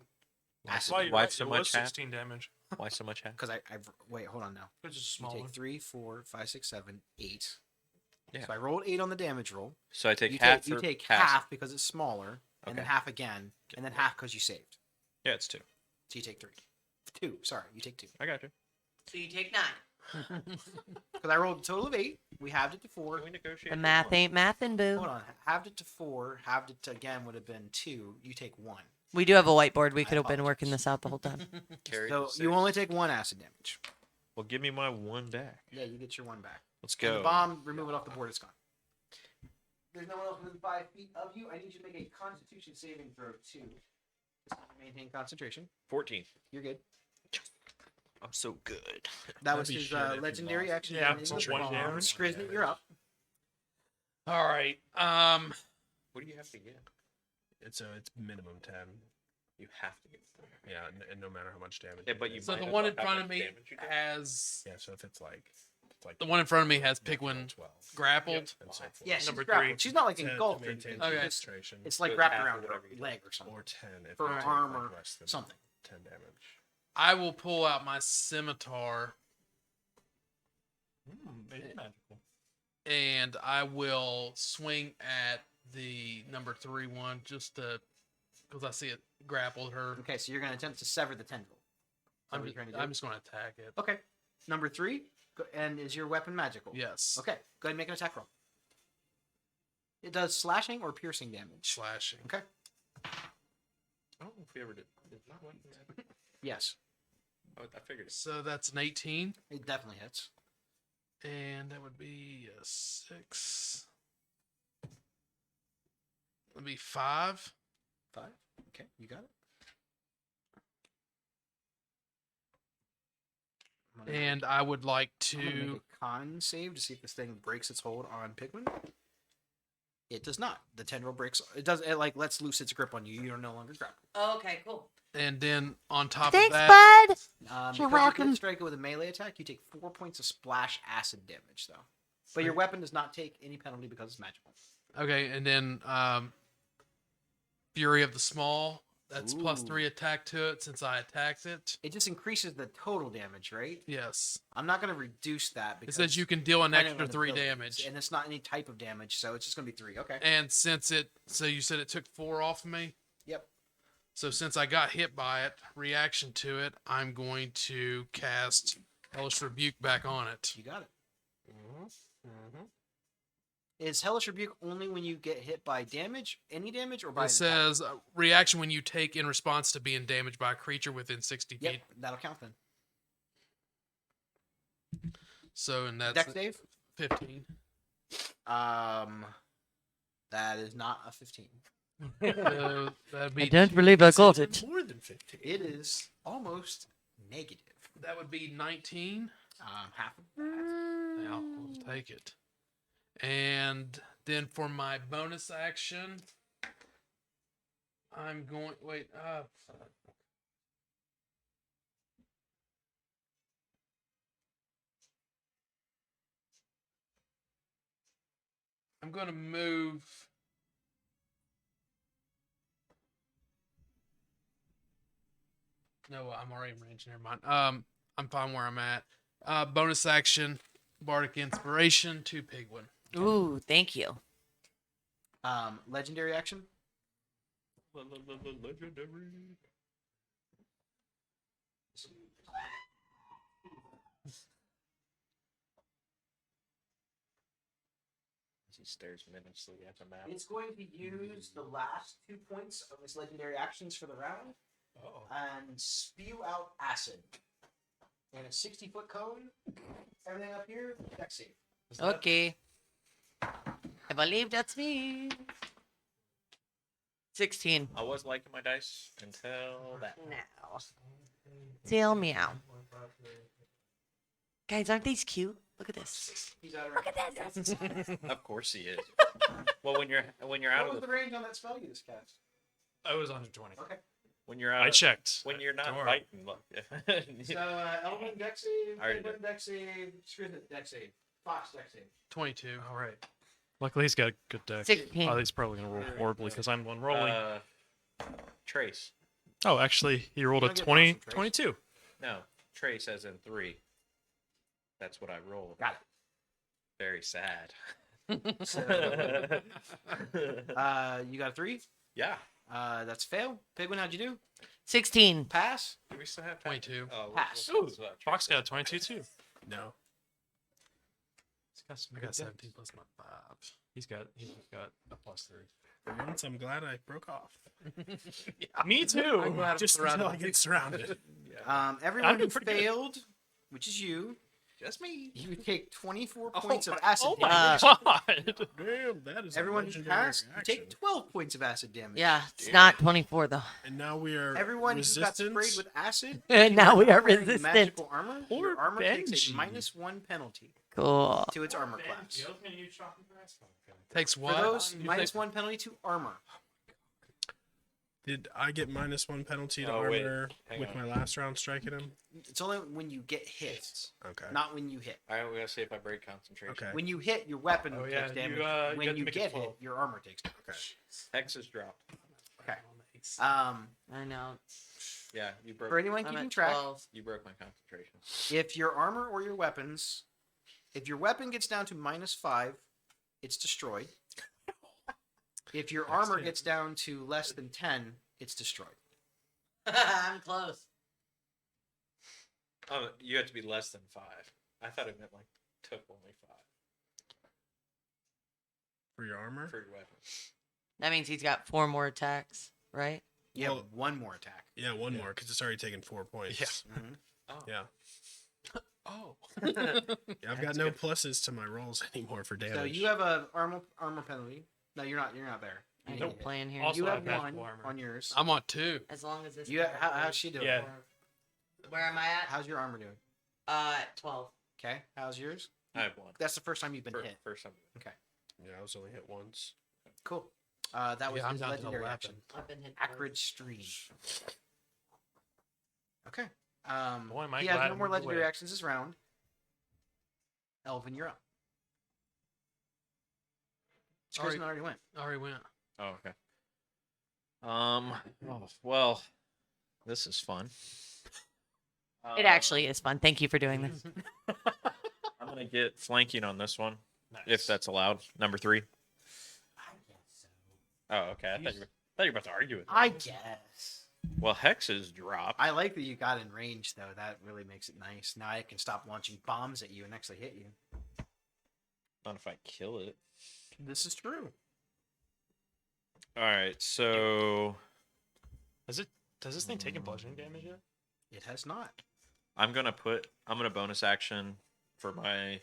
That's Acid why damage. you're Why right, so it much was half? 16 damage. Why so much half? Because I wait, hold on now. It's just a You small take one. 3, 4, 5, 6, 7, 8. Yeah. So I rolled 8 on the damage roll. So I take You half. take, you for take passing. half because it's smaller, and then Okay. half again, and then half because you saved. Yeah, it's 2. So you take 3. 2. Sorry, you take 2. I got you. So you take 9. Because I rolled a total of 8. We halved it to 4. Can we negotiate? The for math one? ain't mathin', boo. Hold on. Halved it to 4. Halved it to again would have been 2. You take 1. We do have a whiteboard. We I could have been working apologize. this out the whole time. Carry So the you 6. only take 1 acid damage. Well, give me my 1 back. Yeah, you get your 1 back. Let's And go. the bomb, remove it off the board. It's gone. There's no one else within 5 feet of you. I need you to make a Constitution saving throw too. Maintain concentration. 14. You're good. I'm so good. That was be his shit if you legendary lost. action. Yeah, Into it's the one bomb. damage. Skriznik, you're up. All right. What do you have to get? It's minimum 10. You have to get 4. Yeah, and no matter how much damage. Yeah, it but you is. So might the as one well in have front much of me damage you got. has Yeah, so if it's like the one in front of me has Pigwin 12. grappled. And so forth. Yeah, she's Number grappled. 3. She's not like 10 to engulfed or maintain anything. Okay. It's, concentration, it's like So wrapped half around of her whatever you leg or something. or 10 if For you take, armor, like, less than something. 10 damage. I will pull out my scimitar Maybe magical. and I will swing at the number 3 one just to because I see it grappled her. Okay, so you're going to attempt to sever the tendril. Is that I'm what just, you're trying to do? I'm just going to attack it. Okay. Number 3. And is your weapon magical? Yes. Okay. Go ahead and make an attack roll. It does slashing or piercing damage. Slashing. Okay. I don't know if we ever did. Did not weapon that? Yes. Oh, I figured it. So that's an 18, It definitely hits. and that would be a 6. That'd be 5. 5. Okay, you got it. I'm gonna- And I would like I'm gonna to. make a con save to see if this thing breaks its hold on Pigman. It does not. The tendril breaks. It does. It like lets loose its grip on you. You are no longer grappled. Okay, cool. And then on top Thanks, of that, bud. Because You're you welcome. did strike it with a melee attack, you take 4 points of splash acid damage, though. But your weapon does not take any penalty because it's magical. okay, and then Fury of the Small. That's plus Ooh. 3 attack to it since I attacked it. It just increases the total damage, right? Yes. I'm not going to reduce that It because says you can deal an depending extra on 3 abilities, damage. and it's not any type of damage, so it's just going to be 3. Okay. And since it, so you said it took 4 off of me. Yep. So since I got hit by it, reaction to it, I'm going to cast Hellish Rebuke back on it. You got it. Is Hellish Rebuke only when you get hit by damage, any damage, or by It an attack? says reaction when you take in response to being damaged by a creature within 60 Yep, feet. that'll count then. So and that's Dex save? 15. That is not a 15. So that'd be I don't believe I got it. More than 15. It is almost negative. that would be 19. Half of Yeah, I'll take it. And then for my bonus action, I'm going. Wait. I'm going to move. No, I'm already in range. Never mind. I'm fine where I'm at. Bonus action, Bardic Inspiration to Pigwin. Ooh, thank you. legendary action. Legendary. He stares menacingly at the map. It's going to use the last 2 points of its legendary actions for the round and spew out acid. And a 60-foot cone. Everything up here, dex save. Is that- Okay. I believe that's me. 16. I was liking my dice until that. Now. Tell meow. Guys, aren't these cute? Look at this. He's out of Look range. at this. Of course he is. Well, when you're out What of was the range on that spell you just cast? I was 120. Okay. when you're out I of, checked. when you're not Don't worry. fighting. Look. So, Element deck save, I already Penguin deck save, Scribbit deck save, Fox deck save. 22. All right. Luckily, he's got a good deck. 16. Oh, he's probably gonna roll horribly because I'm the one rolling. Trace. Oh, actually, he rolled a Wanna get 20, Boston Trace? 22. No, Trace as in 3. That's what I rolled. Got Very sad. You got a 3? Yeah. That's fail. Pigwin, how'd you do? 16. Pass? Do we still have 22. Oh, Pass. Ooh, Fox got a 22 too. No. He's got some I good got decks. 17 plus my 5. He's got a +3. For once, I'm glad I broke off. Me too. I'm glad I'm Just surrounded. until I get surrounded. Everyone I'm who pretty good. failed, which is you, Just me. you take 24 points of acid Oh damage. my god. Damn, that is Everyone a who legendary passed, you reaction. take 12 points of acid damage. Yeah, it's not 24 though. And now we are Everyone who got resistance. sprayed with acid, And now we are wearing resistant. magical armor. Poor Your armor takes Benji. a -1 penalty Cool. to its armor class. Takes For what? those, You -1 penalty to armor. Did I get -1 penalty to Oh, wait. armor Hang with on. my last round striking him? It's only when you get hit, Okay. not when you hit. All right, we're gonna see if I break concentration. Okay. When you hit, your weapon Oh, takes yeah, you, damage. you got to when you make it get 12. hit, your armor takes damage. Okay. Hex is dropped. Okay. Nice. I know. Yeah, you broke. For anyone I'm keeping at track, 12. You broke my concentration. if your armor or your weapons, if your weapon gets down to -5, it's destroyed. If your armor gets down to less than 10, it's destroyed. I'm close. Oh, you have to be less than 5. I thought it meant like took only 5 For your armor? for your weapon. That means he's got 4 more attacks, right? You have Well- one more attack. Yeah, one more because it's already taken 4 points. Yeah. Mhm. Yeah. Oh. Yeah, I've got no pluses to my rolls anymore for damage. So you have a armor penalty. No, you're not. You're not there. I You don't need it. plan here. Also, You I have have one magical armor. on yours. I'm on 2. As long as this. You how's she doing? Yeah. Where am I at? How's your armor doing? 12. Okay. How's yours? I have 1. That's the first time you've been First, hit. first time. Yeah, I was only hit once. Cool. That was Yeah, I'm his down to legendary 11. action. I've been hit. twice. Acrid Stream. Okay. Boy, am I he glad has I no more moved legendary away. actions this round. Elvin, you're up. Skrizin already went. Already went. Oh, okay. Oh, well, this is fun. It actually is fun. Thank you for doing this. I'm gonna get flanking on this one, Nice. if that's allowed. Number 3. Oh, okay. I thought you were about to argue with me. I guess. Well, Hex is dropped. I like that you got in range, though. That really makes it nice. Now I can stop launching bombs at you and actually hit you. Not if I kill it. This is true. All right, so Does this thing taking bludgeoning damage yet? It has not. I'm gonna bonus action for my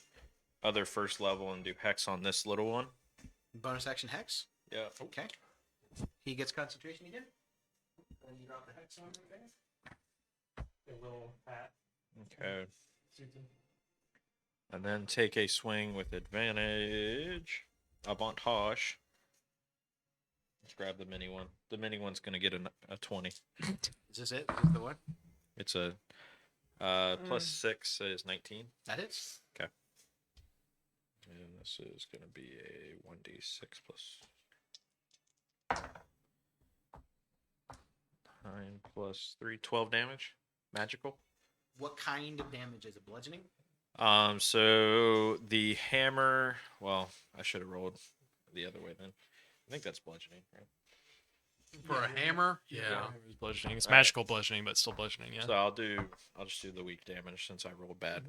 other first level and do Hex on this little one. Bonus action Hex. Yeah. Okay. He gets concentration again. And you drop the Hex on right there. A little hat. Okay. And then take a swing with advantage. Avantage. Let's grab the mini one. The mini one's gonna get a 20. Is this it? Is this the one? It's a plus 6 is 19. That is. And this is gonna be a 1d6 plus 9 plus 3, 12 damage. Magical. What kind of damage is it? Bludgeoning? So the hammer. Well, I should have rolled the other way then. I think that's bludgeoning, right? For a hammer? It Yeah. was bludgeoning. It's Alright. magical bludgeoning, but still bludgeoning. Yeah. So I'll just do the weak damage since I rolled bad.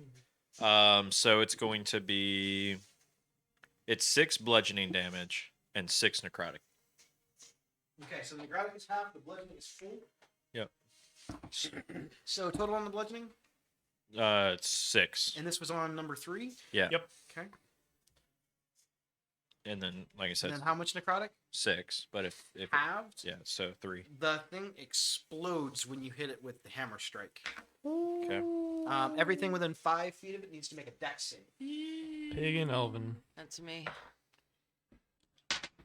So it's going to be, it's 6 bludgeoning damage and 6 necrotic. Okay, so the necrotic is half, the bludgeoning is full. Yep. So total on the bludgeoning? It's 6. And this was on number 3? Yeah. Yep. Okay. and then like I said, And then how much necrotic? 6. But if Halved. yeah, so 3. The thing explodes when you hit it with the hammer strike. Okay. Everything within 5 feet of it needs to make a dex save. Pig and Elvin. That's me.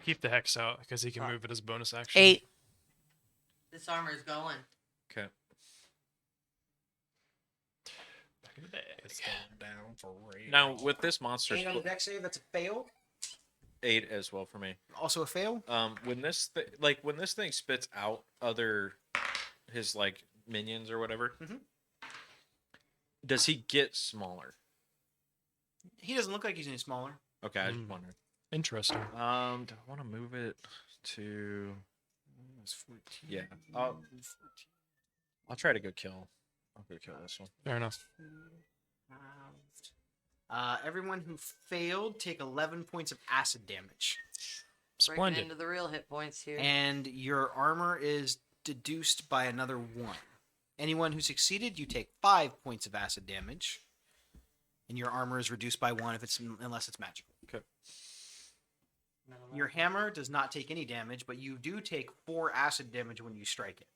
Keep the hex out because he can move it as bonus action. 8. This armor is going. Okay. Back in the bag. It's going down for real. Now with this monster, 8 on the dex save. That's a fail. 8 as well for me. Also a fail. When this when this thing spits out his like minions or whatever, Mhm. does he get smaller? He doesn't look like he's any smaller. Okay, I just wondered. Interesting. Do I want to move it to? It's 14. Yeah, I'll try to go kill. I'll go kill this one. Fair enough. Everyone who failed take 11 points of acid damage, Breaking Splendid. into the real hit points here. and your armor is deduced by another 1. Anyone who succeeded, you take 5 points of acid damage, and your armor is reduced by 1 unless it's magical. Okay. Your hammer does not take any damage, but you do take 4 acid damage when you strike it.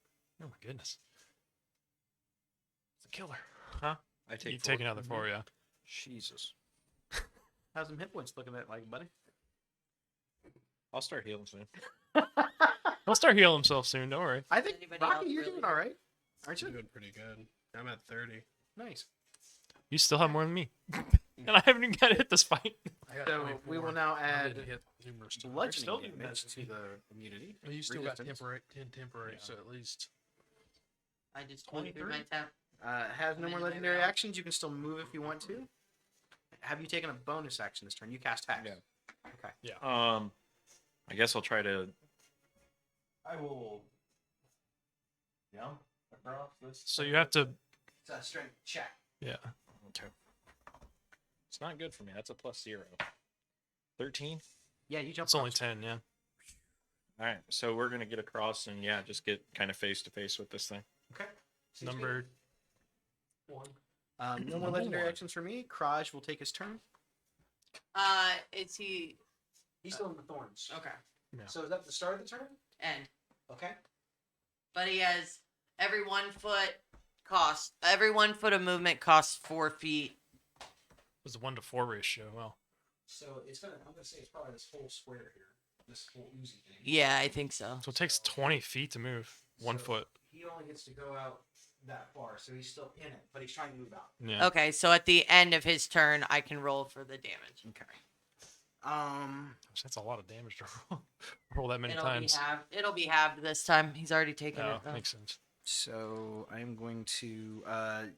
Oh my goodness. It's a killer. I take You 4. take another 4, yeah. Jesus. How's some hit points looking at, like, buddy? I'll start healing soon. He'll start healing himself soon. Don't worry. I think Anybody Rocky, else you're really doing all right, aren't I'm you? doing pretty good. I'm at 30. Nice. You still have more than me, and I haven't even got to hit this fight. I got So 24. we will now I add didn't hit numerous times. bludgeoning still doing damage better to the immunity. Well, you still got resistance. temporary, so at least I just went through my 23? tap. Has no more Maybe legendary I'll- actions. You can still move if you want to. Have you taken a bonus action this turn? You cast hex. Yeah. I guess I'll try to. I will. Yeah. Across this. So you have to. It's a strength check. Yeah. Okay. It's not good for me. That's a +0. 13. Yeah, you jump. It's only across. 10. Yeah. All right. So we're gonna get across and just get kind of face to face with this thing. Okay. Number. No more legendary actions for me. Kraj will take his turn. Is he He's still in the thorns. okay? Yeah. So is that the start of the turn? End. Okay. But he has every 1 foot every 1 foot of movement costs 4 feet. It was a 1-to-4 ratio. Well. So I'm gonna say it's probably this whole square here, this whole oozy thing. Yeah, I think so. So it takes 20 feet to move 1 So- foot. He only gets to go out that far, so he's still in it, but he's trying to move out. Yeah. Okay, so at the end of his turn, I can roll for the damage. Okay. That's a lot of damage to roll, roll that many It'll times. be halved. It'll be halved this time. He's already taken Oh, it. Though. makes sense. So I'm going to let's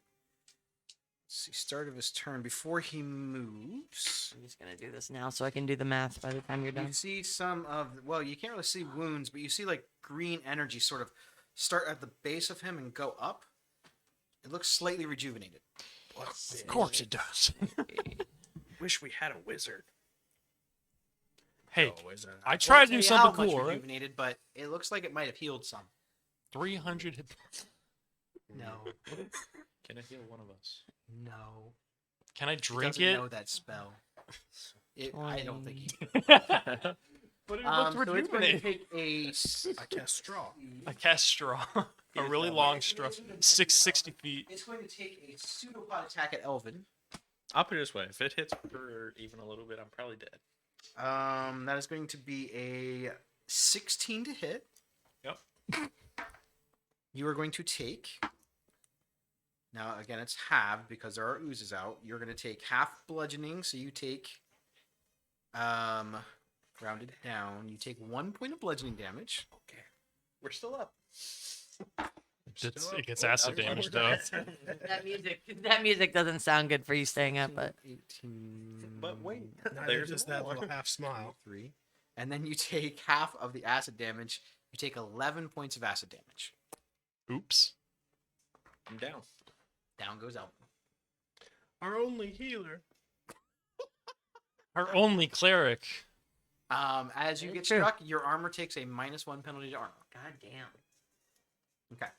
see, start of his turn before he moves. I'm just gonna do this now, so I can do the math by the time you're You done. see some of you can't really see wounds, but you see like green energy sort of start at the base of him and go up. It looks slightly rejuvenated. Of course it does. Wish we had a wizard. Hey, Oh, is that- I tried to Won't do tell you how something much cool, right? rejuvenated, but it looks like it might have healed some. 300 hit. No, Can it heal one of us? no. Can I He drink doesn't it? know that spell. I don't think he. But it So looks it's going to rejuvenating. take a. I cast straw. I cast straw. A really long straw. 660 feet. It's going to take a pseudopod attack at Elvin. I'll put it this way: if it hits her even a little bit, I'm probably dead. That is going to be a 16 to hit. Yep. You are going to take. Now again, it's halved because there are oozes out. You're going to take half bludgeoning, so you take. Rounded down, you take 1 point of bludgeoning damage. Okay, we're still up. It gets acid damage though. That music doesn't sound good for you staying up, but 18. But wait, Neither there's does more. that little half smile. 3. And then you take half of the acid damage. You take 11 points of acid damage. Oops. I'm down. Down goes Elvin. Our only healer. Our only cleric. As you Very get true. struck, your armor takes a -1 penalty to armor. god damn. Okay.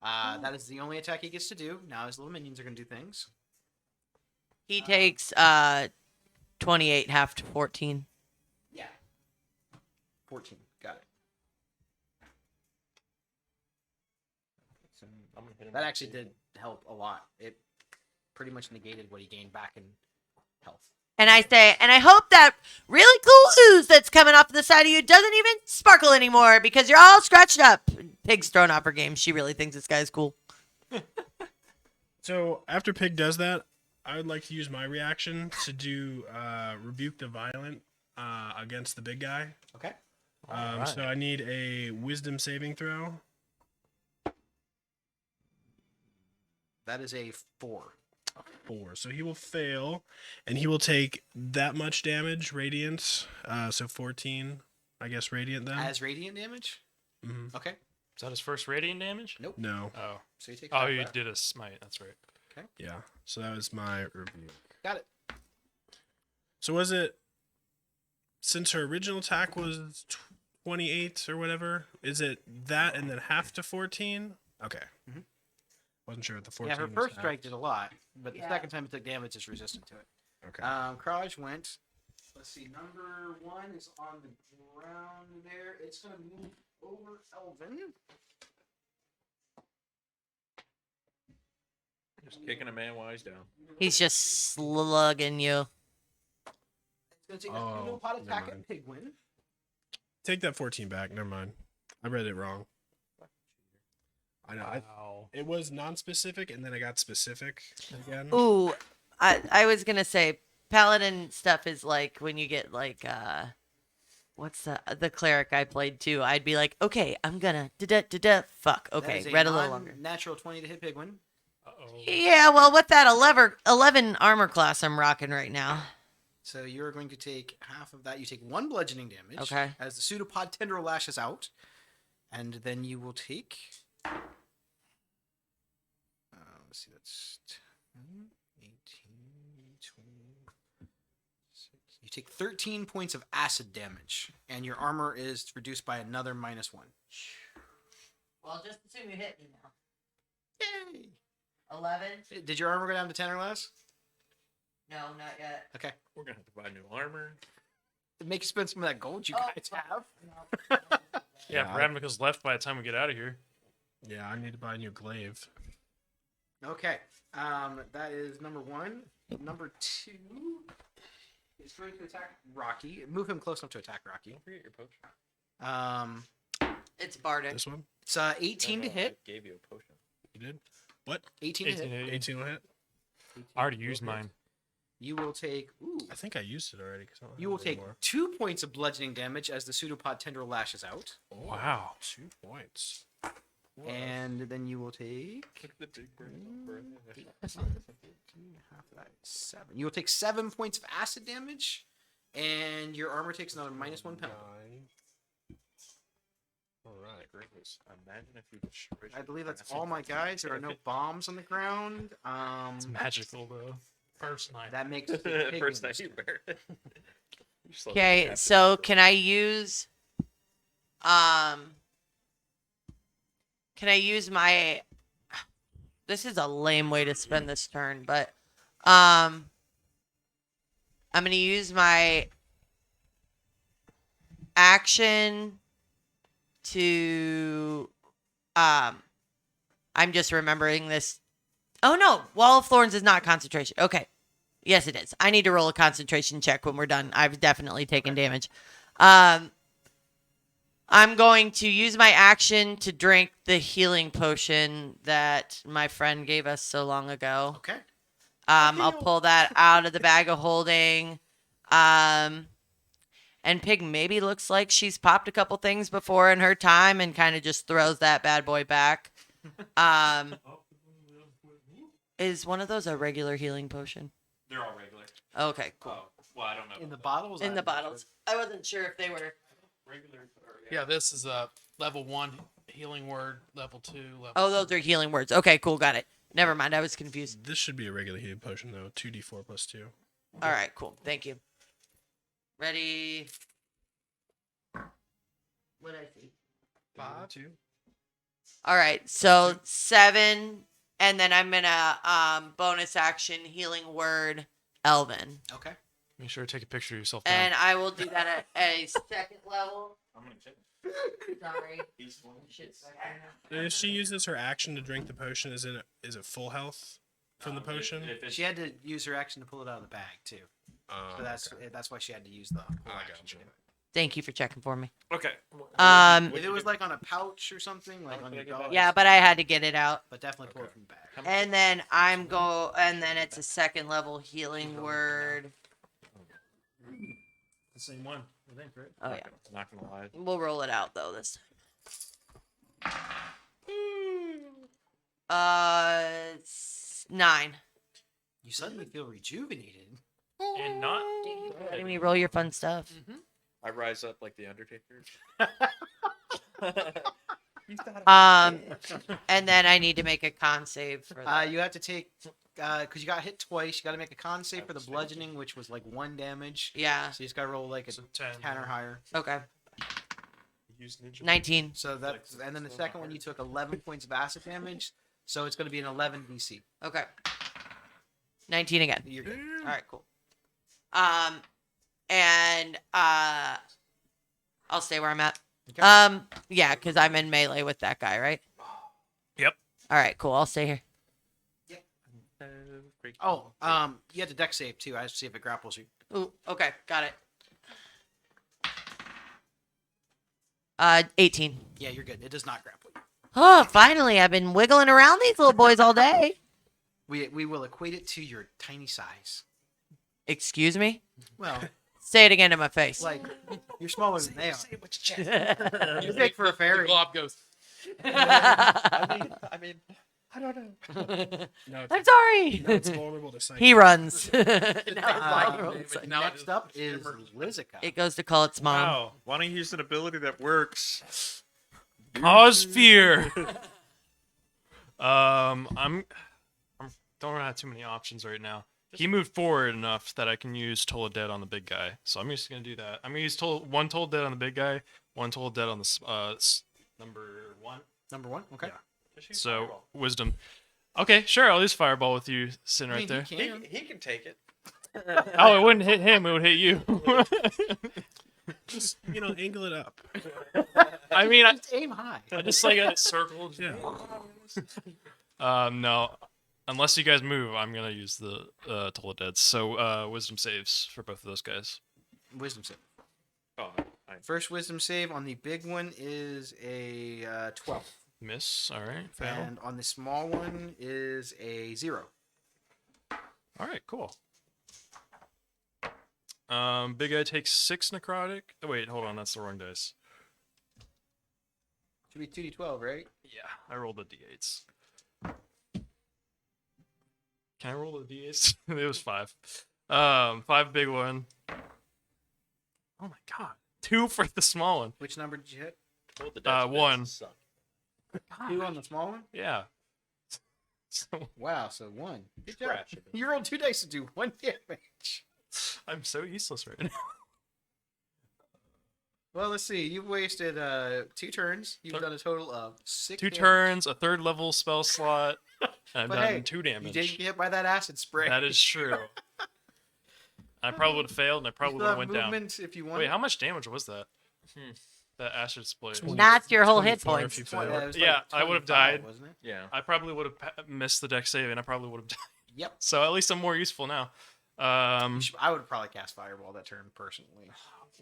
That is the only attack he gets to do. Now his little minions are going to do things. He takes 28 half to 14. 14. Got it. I'm gonna hit him That with actually two. did help a lot. It pretty much negated what he gained back in health. And I say, and I hope that really cool ooze that's coming off the side of you doesn't even sparkle anymore because you're all scratched up. Pig's thrown off her game. She really thinks this guy's cool. So after Pig does that, I would like to use my reaction to do Rebuke the Violent against the big guy. Okay. Alright. So I need a Wisdom saving throw. That is a 4. 4. So he will fail, and he will take that much damage, radiant. So 14, I guess, radiant then. As radiant damage? Mhm. Okay. Is that his first radiant damage? Nope. No. Oh. So you take Oh, half you that. did a smite. That's right. Yeah. So that was my review. Got it. So was it, since her original attack was 28 or whatever, is it that and then half to 14? Okay. Mhm. Wasn't sure what the 14 Yeah, her was first half. strike did a lot, but the Yeah. second time it took damage, it's resistant to it. Okay. Kraj went. Let's see. Number 1 is on the ground there. It's going to move over Elvin. Just kicking a man while he's down. He's just slugging you. It's going to take Oh, a pseudo pot never attack mind. at Pigwin. Take that 14 back. Never mind. I read it wrong. I know. Wow. It was non-specific, and then I got specific again. Ooh, I was gonna say paladin stuff is like when you get like what's the cleric I played too. I'd be like, okay, I'm gonna fuck. That Okay, is read a little longer. Natural 20 to hit Pigwin. Uh-oh. Yeah, well, with that 11 armor class I'm rocking right now. So you're going to take half of that. You take 1 bludgeoning damage. Okay. As the pseudopod tendril lashes out, and then you will take. Let's see. That's 10, 18, 20. You take 13 points of acid damage, and your armor is reduced by another -1. Well, just assume you hit me now. Yay! 11? Did your armor go down to 10 or less? No, not yet. Okay. We're gonna have to buy new armor. Make you spend some of that gold you Oh, guys have. Yeah, Yeah, I- Ravnica's left by the time we get out of here. Yeah, I need to buy a new glaive. Okay. That is number 1. Number 2 is going to attack Rocky. Move him close enough to attack Rocky. Don't forget your potion. It's Bardic. This one? It's 18 to No, hit. I gave you a potion. You did? What? 18 to 18 hit. to 18 will hit? I already used mine. You will take. Ooh. I think I used it already. 'Cause I don't You have will it take anymore. 2 points of bludgeoning damage as the pseudopod tendril lashes out, Oh, Wow. 2 points. and then you will take. Look at the big brain. Half of that is 7. You will take 7 points of acid damage, and your armor takes another -1 penalty. 9. All right. Imagine if you destroyed I your believe that's acid. all my guys. There are no bombs on the ground. It's magical though. First night. That makes First night you wear it. You just love Okay, the so captain. can I use my this is a lame way to spend this turn, but I'm going to use my action to I'm just remembering this. Oh no, Wall of Thorns is not concentration. Okay. Yes, it is. I need to roll a concentration check when we're done. I've definitely taken damage. I'm going to use my action to drink the healing potion that my friend gave us so long ago. Okay. I'll pull that out of the bag of holding. And Pig maybe looks like she's popped a couple things before in her time and kind of just throws that bad boy back. Is one of those a regular healing potion? They're all regular. Okay, cool. Oh, well, I don't know. In the bottles. In the I'm not sure. bottles. I wasn't sure if they were. Regular. Yeah, this is a level 1 healing word, level 2, level Oh, those are healing words. Okay, cool. Got it. Never mind. I was confused. This should be a regular healing potion, though. 2d4 + 2. All right, cool. Thank you. Ready? What did I see? 5, 2. All right, so 7, and then I'm gonna bonus action healing word Elvin, Okay. Make sure to take a picture of yourself. Down. and I will do that at a second level. Sorry. If she uses her action to drink the potion, is it full health from the potion? She had to use her action to pull it out of the bag too. So Okay. that's why she had to use the whole I action. gotcha. Thank you for checking for me. Okay. If it was like on a pouch or something, like on your dog, Yeah, but I had to get it out. but definitely pull it from the bag. And then and then it's a second level healing word. The same one, I think, right? Oh yeah. Not gonna lie. We'll roll it out though this time. 9. You suddenly feel rejuvenated. And not. Letting me roll your fun stuff. I rise up like the Undertaker. And then I need to make a con save for that. You have to take because you got hit twice. You got to make a con save for the bludgeoning, which was like 1 damage. Yeah. So you just got to roll like a So 10. 10 or higher. Okay. Use ninja. 19. So that's and then the second one you took 11 points of acid damage. So it's going to be an 11 DC. Okay. 19 again. You're good. All right, cool. And I'll stay where I'm at. Okay. Yeah, because I'm in melee with that guy, right? Yep. All right, cool. I'll stay here. Oh, you had to deck save too. I have to see if it grapples you. Ooh, okay, got it. 18. Yeah, you're good. It does not grapple you. Oh, finally! I've been wiggling around these little boys all day. We will equate it to your tiny size. Excuse me? Well, Say it again to my face. like you're smaller than they are. Say it with your chest. You're big for a fairy. Glob goes. I mean, I don't know. No, I'm sorry. no, it's vulnerable to sight. He runs. Now Next up is Lizica. it goes to call its mom. Wow. Why don't you use an ability that works? Cause fear. I'm don't have too many options right now. He moved forward enough that I can use Toll of Dead on the big guy. So I'm just gonna do that. I'm gonna use one Toll of Dead on the big guy, one Toll of Dead on the number 1. Number 1. Okay. So wisdom. Okay, sure. I'll use Fireball with you sitting right there. He can take it. Oh, it wouldn't hit him. It would hit you. Just angle it up. I mean, I Just aim high. just like a circle. Yeah. No. Unless you guys move, I'm gonna use the Toll of Dead. So wisdom saves for both of those guys. Wisdom save. Oh, fine. First wisdom save on the big one is a 12. Miss. All right. Fail. And on the small one is a 0. All right. Cool. Big guy takes 6 necrotic. Oh, wait, hold on. That's the wrong dice. Should be 2d12, right? Yeah, I rolled the d8s. Can I roll the d8s? It was 5. 5 big one. Oh my god. 2 for the small one. Which number did you hit? Roll the dice, 1. suck. 2 on the small one? Yeah. So Wow, so 1. Good job. Scratch it. You rolled 2 dice to do 1 damage. I'm so useless right now. Well, let's see. You've wasted 2 turns. You've done a total of 6 2 damage. turns, a 3rd level spell slot, and I've But done hey, 2 You damage. didn't get hit by that acid spray. That is true. I probably would have failed, and I You probably still would have have went down. movement if you want. Wait, how much damage was that? That acid split. Not your whole hit 24 points. if you Well, fail. it was Yeah, I would've 25, died. wasn't it? Yeah. I probably would have missed the deck save, and I probably would have died. Yep. So at least I'm more useful now. I would probably cast Fireball that turn personally.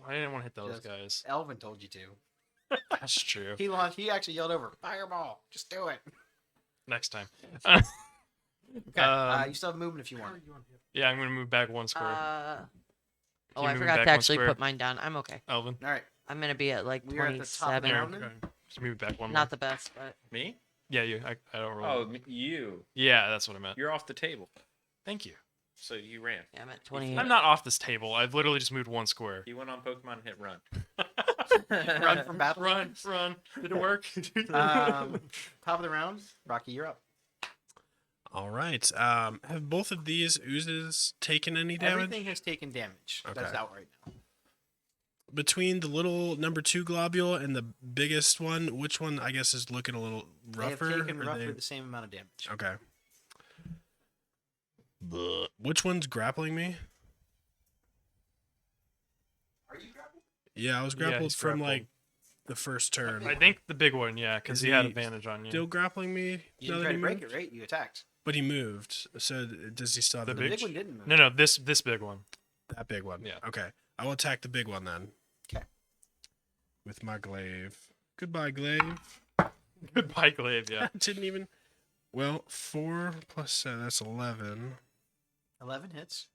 I didn't want to hit those Just- guys. Elvin told you to. That's true. He actually yelled over, Fireball, just do it. Next time. Okay. You still have movement if you want. Yeah, I'm gonna move back 1 square. Oh, you I move forgot back to 1 actually sure? put mine down. I'm okay. Alvin, All right. I'm gonna be at like We are at the top of the 27. round. okay. Just move it back 1 more. Not the best, but Me? Yeah, you. I don't roll. Oh, you. Yeah, that's what I meant. You're off the table. Thank you. So you ran. yeah, I'm at 28. I'm not off this table. I've literally just moved 1 square. You went on Pokemon and hit run. Run from battle. Run. Did it work? Top of the round. Rocky, you're up. All right. Have both of these oozes taken any damage? Everything has taken damage. That's Okay. out right now. Between the little number 2 globule and the biggest one, which one I guess is looking a little rougher? They have taken or roughly they- the same amount of damage. Okay. Which one's grappling me? Are you grappling? Yeah, I was Yeah, grappled he's from grappled. like the first turn. I think the big one, yeah, because Is he had he advantage on you. Still grappling me? You now didn't that try he to break moved? it, right? You attacked. But he moved. So does he still have The The advantage? big one didn't move. No, this big one. That big one. Yeah. Okay. I will attack the big one then. 'Kay. With my glaive. Goodbye, glaive. Goodbye, Glaive. Yeah. Didn't even. Well, 4 plus 7. That's 11. 11 hits.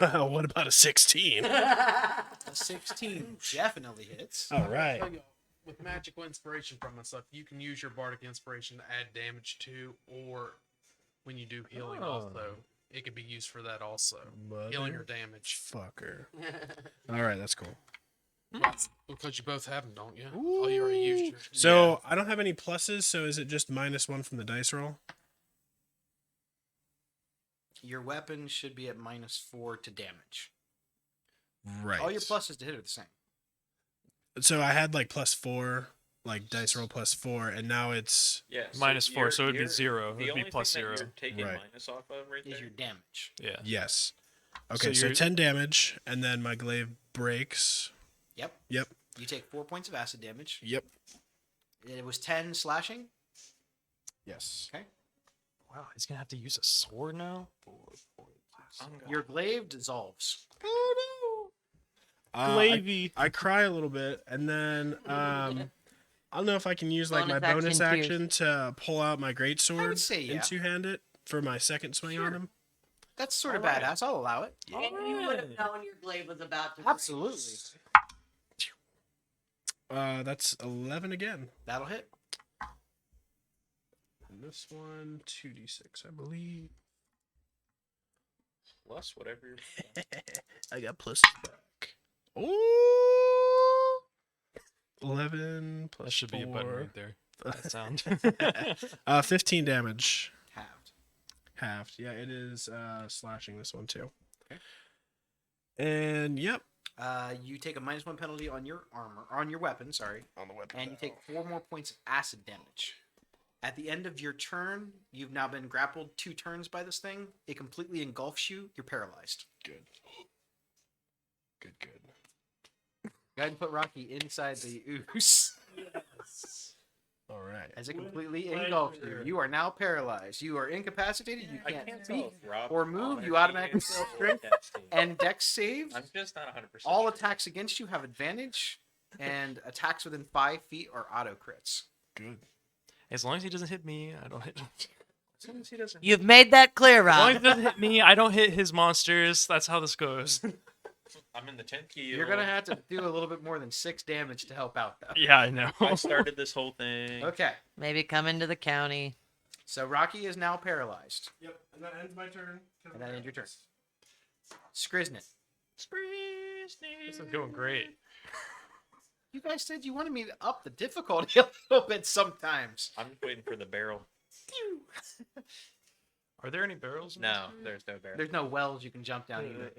What about a 16? A 16 definitely hits. All right. Tell you, with magical inspiration from myself, you can use your bardic inspiration to add damage to, or when you do healing, also it could be used for that also. Healing or damage. Fucker. All right, that's cool. Because you both have them, don't you? Oh, you already used yours. So I don't have any pluses. So is it just -1 from the dice roll? Your weapon should be at -4 to damage. Right. All your pluses to hit are the same. So I had like +4, like dice roll +4, and now it's Yeah. -4, so it'd be you're- 0. The It'd be only plus thing that 0. you're taking Right. minus off of right Is there. your damage. Yeah. yes. Okay, so you're- 10 damage, and then my glaive breaks. Yep. Yep. You take 4 points of acid damage. Yep. It was 10 slashing. Yes. Wow, he's gonna have to use a sword now. Your glaive dissolves. I cry a little bit, and then I don't know if I can use like my Bonus bonus action, action to pull out my great sword say yeah. and two-hand it for my second swing on him. That's sort of Alright. badass. I'll allow it. And you would have known your glaive was about to break. Absolutely. That's 11 again. That'll hit. And this one 2d6, I believe. Plus whatever you're. I got plus back. Oh, 11 plus That should be a button 4. right there. That sound. 15 damage. Halved. Halved. Yeah, it is slashing this one too. And yep. You take a -1 penalty on your armor, on your weapon, sorry, On the weapon. and you take 4 more points of acid damage. At the end of your turn, you've now been grappled 2 turns by this thing. It completely engulfs you. You're paralyzed. Good. Good. Go ahead and put Rocky inside the ooze. All right. As it completely engulfs you. You are now paralyzed. You are incapacitated. You I can't can't speak tell if Rob or move. Connor You automatically is fail or strength Destiny. and dex saves. I'm just not 100%. All sure. attacks against you have advantage, and attacks within 5 feet are auto crits. Good. As long as he doesn't hit me, I don't hit. As soon as he doesn't. You've made that clear, As long as Rob. he doesn't hit me, I don't hit his monsters. That's how this goes. I'm in the 10th key. You're gonna have to do a little bit more than 6 damage to help out, though. Yeah, I know. I started this whole thing. Okay, Maybe come into the county. so Rocky is now paralyzed, Yep. And that ends my turn. and that ends your turn. Skriznet, This is going great. you guys said you wanted me to up the difficulty a little bit sometimes. I'm just waiting for the barrel. Are there any barrels? in No, this? there's no barrel. There's no wells you can jump down either.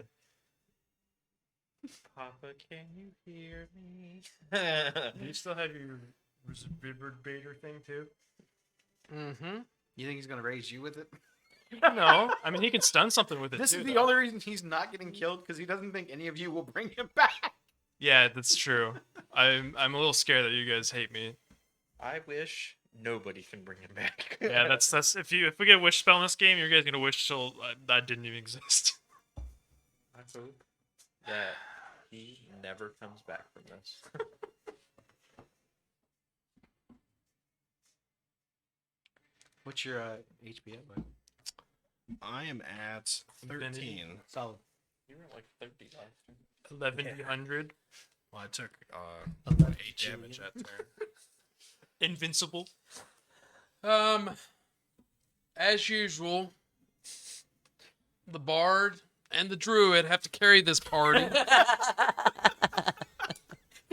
Papa, can you hear me? Do you still have your Bader thing too? Mm-hmm. You think he's gonna raise you with it? No, I mean he can stun something with it This too. is the though. only reason he's not getting killed because he doesn't think any of you will bring him back. Yeah, that's true. I'm a little scared that you guys hate me. I wish nobody can bring him back. Yeah, that's if we get a wish spell in this game, you guys gonna wish till that didn't even exist. I hope that he never comes back from this. What's your HP at, bud? I am at 13. Infinity. Solid. You were at like 30 last time. 1100. Well, I took 11. 8 damage that turn. Invincible. As usual, the bard and the druid have to carry this party.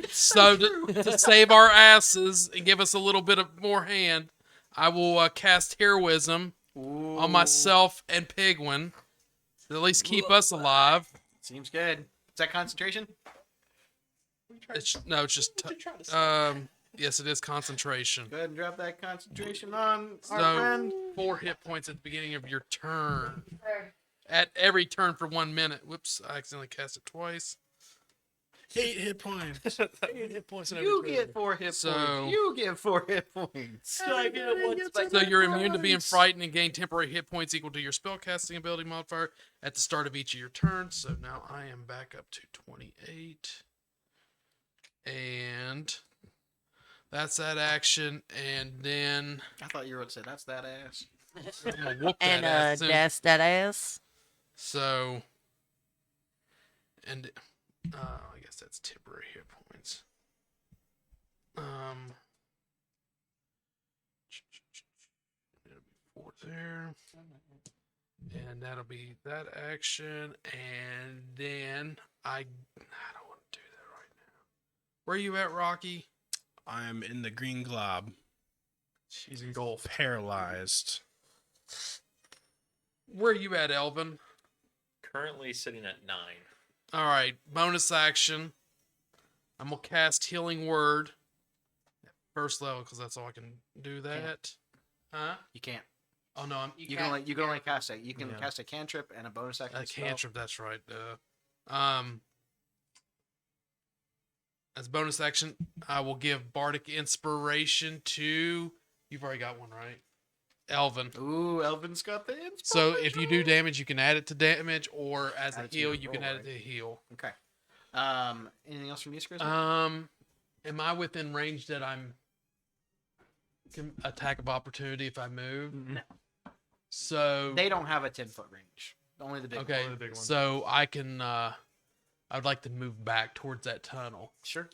So to save our asses and give us a little bit of more hand, I will cast Heroism on myself and Pigwin to at least keep us alive. Seems good. Is that concentration? It's just yes, it is concentration. Go ahead and drop that concentration on our So friend. 4 hit points at the beginning of your turn. At every turn for 1 minute. Whoops, I accidentally cast it twice. 8 hit points. 8 hit points in You every get turn. 4 hit So- points. You get 4 hit points. So you're immune to being frightened and gain temporary hit points equal to your spellcasting ability modifier at the start of each of your turns. So now I am back up to 28. And that's that action. And then I thought you were going to say, that's that ass. I'm gonna whoop that And ass soon. that's that ass. So, and I guess that's temporary hit points. It'll be 4 there, and that'll be that action, and then I don't want to do that right now. Where you at, Rocky? I'm in the green glob, She's in golf. paralyzed. Where you at, Elvin? Currently sitting at 9. All right, bonus action. I'm gonna cast Healing Word at first level because that's all I can do. That, huh? You can't. Oh no, I'm You can only cast a. You can Yeah. cast a cantrip and a bonus action. a spell. cantrip. That's right. As bonus action, I will give Bardic Inspiration to. You've already got one, right? Elvin. Ooh, Elvin's got the inspiration. So if you do damage, you can add it to damage, or as Add a it to heal, your you can roll, add it right? to heal. Okay. Anything else from you, Chris? Am I within range that I'm can attack of opportunity if I move? No. So They don't have a 10-foot range. Only the big okay, Only the big one. so I can. I would like to move back towards that tunnel. Sure.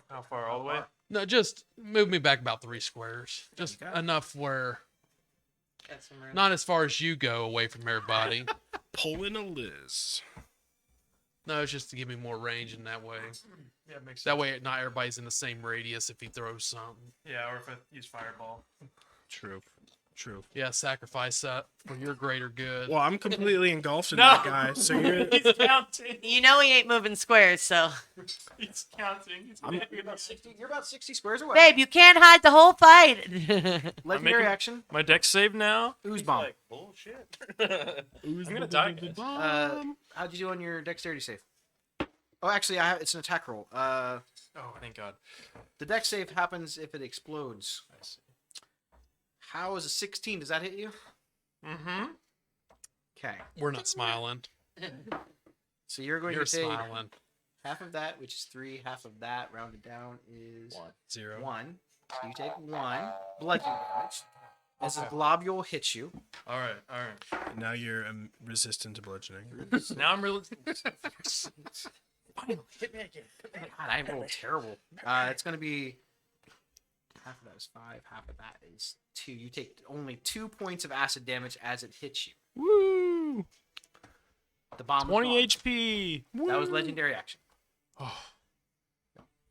How far? All the way? No, just move me back about 3 squares, just Okay. enough where Got some room. not as far as you go away from everybody. Pulling a Liz. No, it's just to give me more range in that way. Yeah, it makes sense. That way, not everybody's in the same radius if he throws something. Yeah, or if I use fireball. True. True. Yeah, sacrifice that for your greater good. Well, I'm completely engulfed in No! that guy. So you're. He's counting. You know he ain't moving squares, so He's counting. He's I'm- You're about 60 squares away. babe, you can't hide the whole fight. Legendary making- action. My deck save now. Ooze bomb. bullshit. I'm gonna die, guys. How'd you do on your dexterity save? Oh, actually, it's an attack roll. Oh, thank God. The dex save happens if it explodes. I see. How is a 16? Does that hit you? Mm-hmm. Okay. We're not smiling. So you're going You're to take smiling. half of that, which is 3. Half of that, rounded down, is 0. 1. So you take 1 bludgeoning damage. As a globule hits you. All right. And now you're resistant to bludgeoning. Now I'm really. God, I rolled terrible. It's going to be half of that is 5. Half of that is 2. You take only 2 points of acid damage as it hits you. Woo! The bomb. was 20 gone. HP. That was legendary action.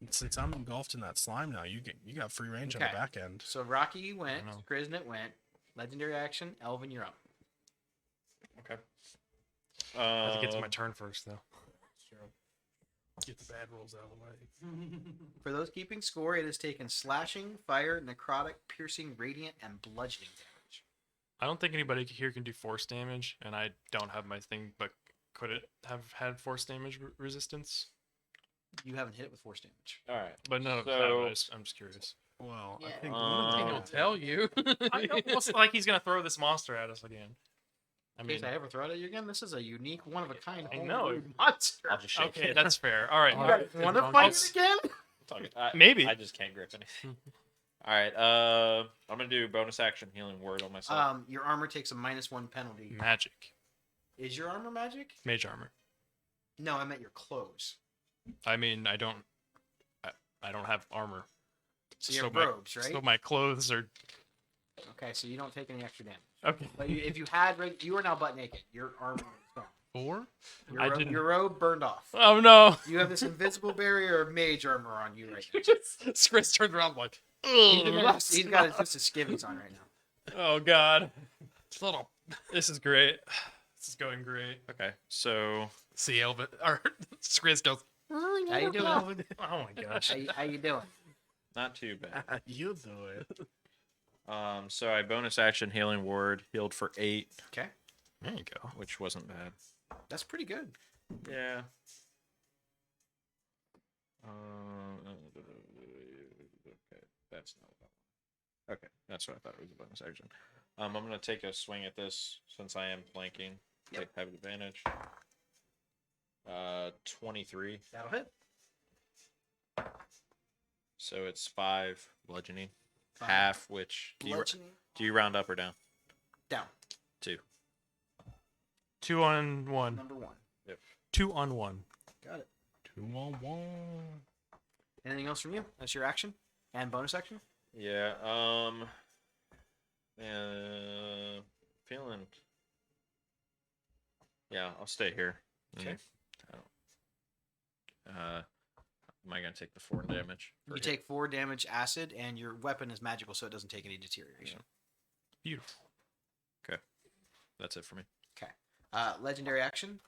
Since I'm engulfed in that slime now, you got free range on Okay. the back end. So Rocky went. I know. Grisnet went. Legendary action. Elvin, you're up. Okay. I have to get to my turn first, though. Get the bad rolls out of the way. For those keeping score, it has taken slashing, fire, necrotic, piercing, radiant, and bludgeoning damage. I don't think anybody here can do force damage, and I don't have my thing, but could it have had force damage resistance? You haven't hit it with force damage. All right. But no, So- I'm just curious. Well, I Yeah. think He don't tell you. I know, it's like he's gonna throw this monster at us again. I In mean, case I ever throw it at you again, this is a unique, one of a kind I know. homebrew monster. I'll just shake okay, it. that's fair. All right, All You right. guys want to I'll fight just- it again? Maybe. I just can't grip anything. All right. I'm gonna do bonus action healing word on myself. Your armor takes a -1 penalty. Magic, Is your armor magic? mage armor. No, I meant your clothes. I mean, I don't have armor. So you have my, robes, right? So my clothes are Okay, so you don't take any extra damage. okay. But if you had, you are now butt naked. Your armor is gone. 4? Your, I robe, didn't- your robe burned off. Oh no! You have this invisible barrier of mage armor on you right now. Chris turned around like, He's got just his skivvies on right now. Oh god, little. this is great. This is going great. Okay. So See, Elvin, or Chris goes, How you doing, Elvin? Oh my gosh. How you doing? not too bad. you do it. So I bonus action healing word healed for 8, Okay, There you go. which wasn't bad. that's pretty good. Yeah. Okay, that's not what I want. Okay, that's what I thought it was a bonus action. I'm gonna take a swing at this since I am flanking. Yep. Have advantage. 23. That'll hit. So it's 5 bludgeoning. 5 Half, which do bludgeoning. you round up or down? Down. 2. 2 on 1. Number 1. 2 on 1. Got it. 2 on 1. Anything else from you? That's your action and bonus action. Yeah. Feeling. Yeah, I'll stay here. Okay. Am I gonna take the 4 damage? for You hit? take 4 damage acid, and your weapon is magical, so it doesn't take any deterioration. Beautiful. That's it for me. Okay. Legendary action.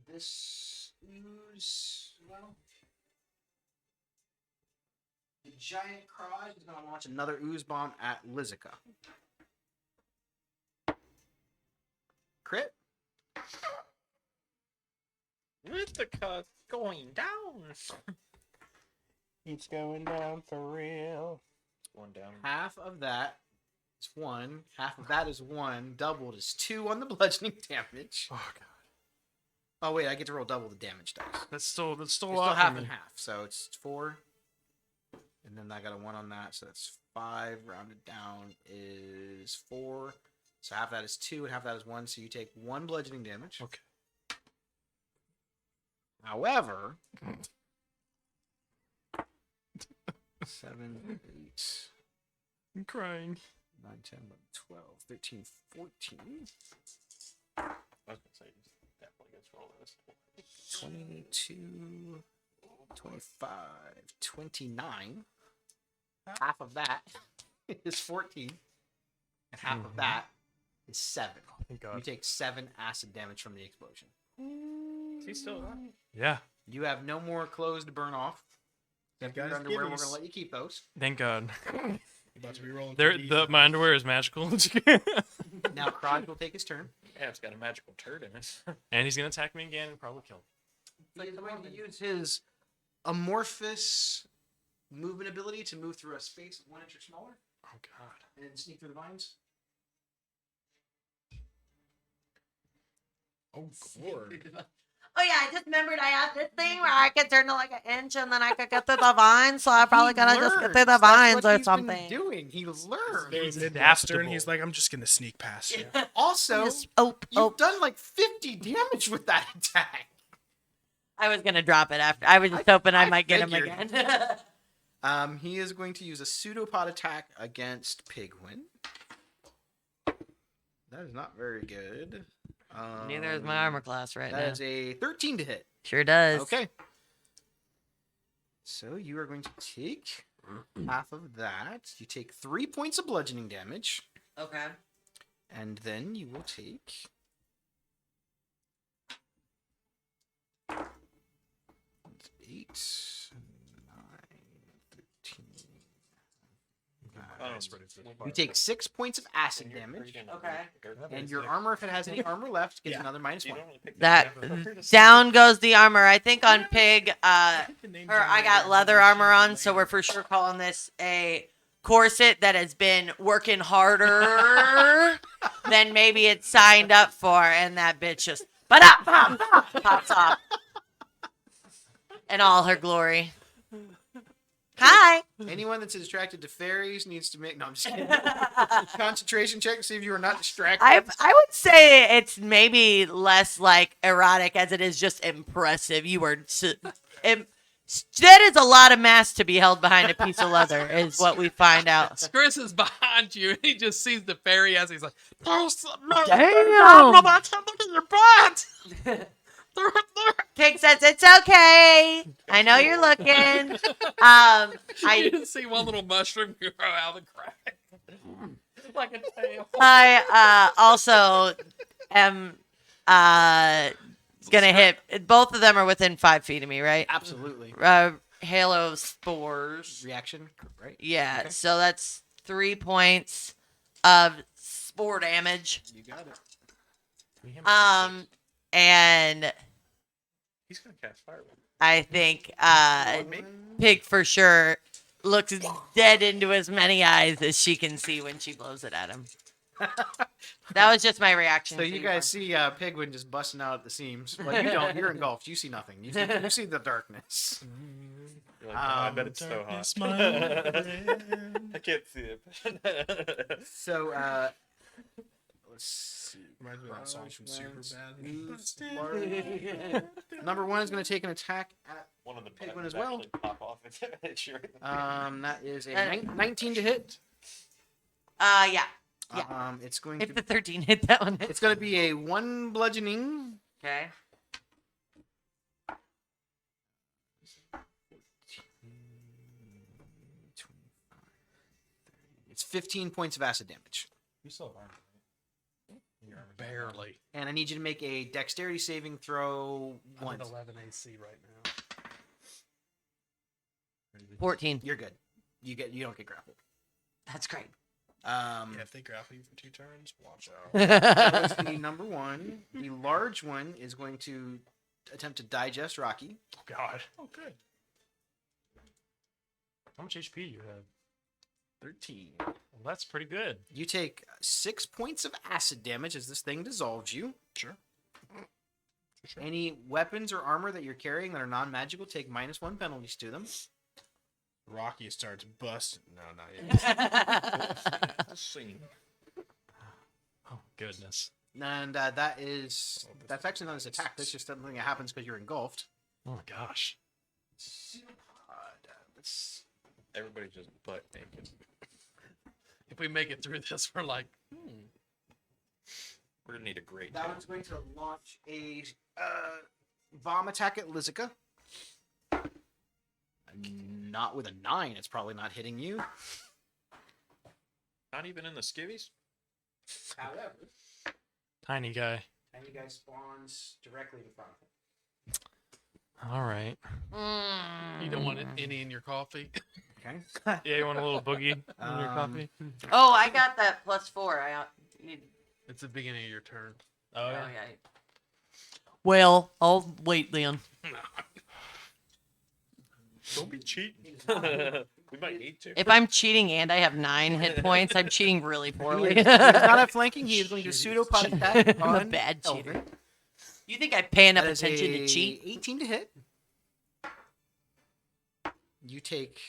This ooze. Well, the giant Kraj is going to launch another ooze bomb at Lizica. Crit. With the cut going down. It's going down for real. One down. Half of that is 1. Half of that is 1. Doubled is 2 on the bludgeoning damage. Oh god. Oh wait, I get to roll double the damage dice. That's still It's a still lot half for and me. half, so it's 4. And then I got a 1 on that, so that's 5. Rounded down is 4. So half that is 2, and half that is 1. So you take 1 bludgeoning damage. Okay. However, 7, 8, I'm crying. 9, 10, 11, 12, 13, 14, I was gonna say definitely gets roll this. 22, 25, 29. Half of that is 14. And half of that is 7. Thank You God. take 7 acid damage from the explosion. Is he still alive? Yeah. You have no more clothes to burn off. If you're guys underwear, we're giving going us- to let you keep those. Thank God. About to be rolling. My underwear is magical. Now, Krog will take his turn. Yeah, it's got a magical turd in it. And he's gonna attack me again and probably kill me. He is going to use his amorphous movement ability to move through a space 1 inch or smaller Oh God. and sneak through the vines. Oh, Lord. Oh yeah, I just remembered I have this thing where I could turn to like an inch and then I could get through the vines. So I probably gotta just get through the vines or something. Doing. He learned. He's adaptable. Midwestern. He's like, I'm just gonna sneak past you. Also, Just, oh. you've done like 50 damage with that attack. I was gonna drop it after. I was just hoping I might get him figured. again. He is going to use a pseudopod attack against Pigwin. That is not very good. Neither is my armor class right That now. is a 13 to hit. Sure does. Okay. So you are going to take half of that. You take 3 points of bludgeoning damage, Okay. and then you will take. It's 8, 9, 13. You take 6 points of acid damage, Okay. and your armor, if it has any armor left, gets another -1. That down goes the armor. I think on Pig, or I got leather armor on, so we're for sure calling this a corset that has been working harder than maybe it's signed up for, and that bitch just pops off in all her glory. Hi. Anyone that's distracted to fairies needs to make. No, I'm just kidding. Concentration check to see if you are not distracted. I would say it's maybe less like erotic as it is just impressive. You were that is a lot of mass to be held behind a piece of leather, is what we find out. Chris is behind you, and he just sees the fairy as he's like, "There's no, Damn. look at your butt." Pig says it's okay. I know you're looking. You I didn't see one little mushroom grow out of the crack, like a tail. also am gonna hit. Both of them are within 5 feet of me, right? Absolutely. Halo spores. Reaction, right? Yeah, Okay. so that's 3 points of spore damage. You got it. And He's gonna cast fireball. I think One. Pig for sure looks dead into as many eyes as she can see when she blows it at him. That was just my reaction. So so you far. guess see Pigwin just busting out at the seams. Well, you don't. You're engulfed. You see nothing. You see the darkness. You're like, "Oh, I bet Um, it's so hot. Darkness, my friend. I can't see it. So let's see. Reminds me of that song from Superbad. Use large- Number one is going to take an attack at. One of the Pigwin buttons as well. actually pop off. Sure. That is a 19 to hit. Yeah. It's going to. If the 13 hit that one. It's going to be a 1 bludgeoning. Okay. It's 15 points of acid damage. You still have armor, right? Your armor's not down. Barely. And I need you to make a dexterity saving throw I'm once. at 11 AC right now. 14. You're good. You don't get grappled. That's great. Yeah, if they grapple you for 2 turns, watch out. That was the number one. The large one is going to attempt to digest Rocky. Oh God. Oh, good. How much HP do you have? 13. Well, that's pretty good. You take 6 points of acid damage as this thing dissolves you. Sure. Sure. Any weapons or armor that you're carrying that are non-magical take -1 penalties to them. Rocky starts busting. No, not yet. Scene. Oh goodness. And that's actually not his attack. That's just something that happens because you're engulfed. Oh my gosh. Let's Everybody's just butt naked. If we make it through this, we're like, We're gonna need a great That tail. one's going to launch a bomb attack at Lizica. Not with a 9. It's probably not hitting you. Not even in the skivvies. However, Tiny guy. tiny guy spawns directly in front of him. All right. you don't want any in your coffee. Okay. Yeah, you want a little boogie in your Um, coffee? Oh, I got that +4. It's the beginning of your turn. Oh yeah. Well, I'll wait then. Don't be cheating. We might need to. If I'm cheating and I have 9 hit points, I'm cheating really He poorly. is not at flanking. He is going to pseudopod attack I'm a on bad cheater. Elvin. You think I pay enough That is attention a to cheat? 18 to hit. You take.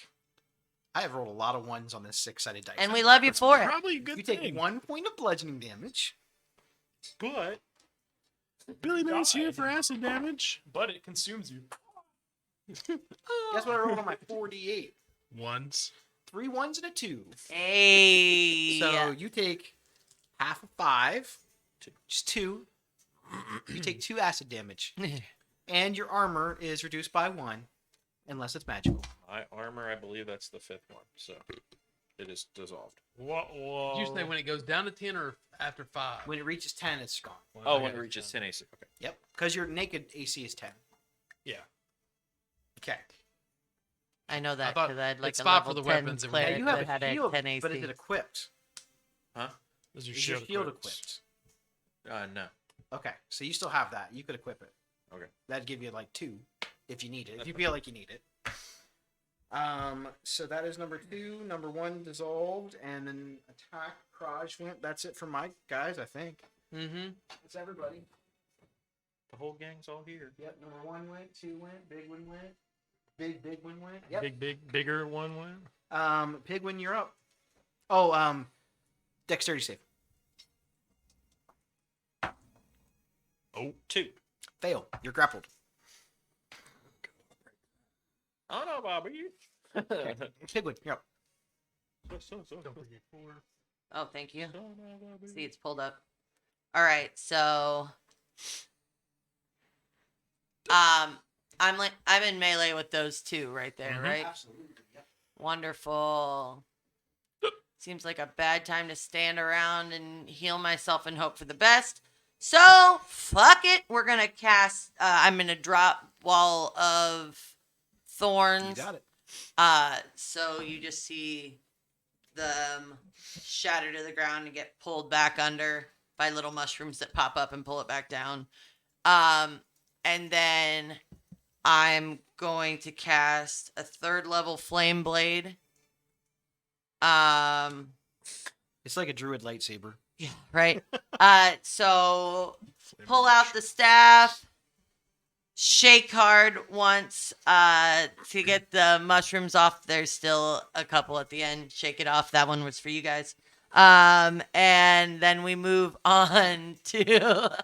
I have rolled a lot of ones on this 6-sided dice. And we love you for it. Probably a good You take thing. 1 point of bludgeoning damage. But Billy Mays here God. for acid damage. But it consumes you. Guess what I rolled on my 4d8? Once. 3 1s and a 2. Hey. So you take half of 5, just 2. You take 2 acid damage, and your armor is reduced by 1, unless it's magical. my armor, I believe that's the 5th one, so it is dissolved. What? Whoa. Did you say when it goes down to 10 or after 5? When it reaches 10, it's gone. Oh, when it reaches 10 AC. Okay. Yep, because your naked AC is 10. Yeah. Okay. I know that thought because I had like it's a 5 level for the 10 weapons and cleric Yeah, you have that had a a shield, 10 AC. but is it equipped? Is your Is your shield shield equipped? equipped? No. Okay, so you still have that. You could equip it. Okay. That'd give you like 2 if you need it. If you feel like you need it. So that is number 2. Number 1 dissolved, and then attack. Kraj went. That's it for my guys, I think. Mm-hmm. That's everybody. The whole gang's all here. Yep. Number 1 went. 2 went. Big one went. Big one went. Yep. Bigger one went. Pigwin, you're up. Oh, dexterity save. Oh, 2. Fail. You're grappled. Oh no, Bobby. Okay. Pigwin, you're up. Don't forget 4. Oh, thank you. See, it's pulled up. All right, so I'm in melee with those 2 right there, right? Absolutely. Yep. Wonderful. Seems like a bad time to stand around and heal myself and hope for the best. So, fuck it. We're going to cast, I'm going to drop Wall of Thorns. You got it. So you just see them shatter to the ground and get pulled back under by little mushrooms that pop up and pull it back down. And then I'm going to cast a 3rd level flame blade. It's like a druid lightsaber. Yeah, right. So pull out the staff, shake hard once to get the mushrooms off. There's still a couple at the end. Shake it off. That one was for you guys. And then we move on to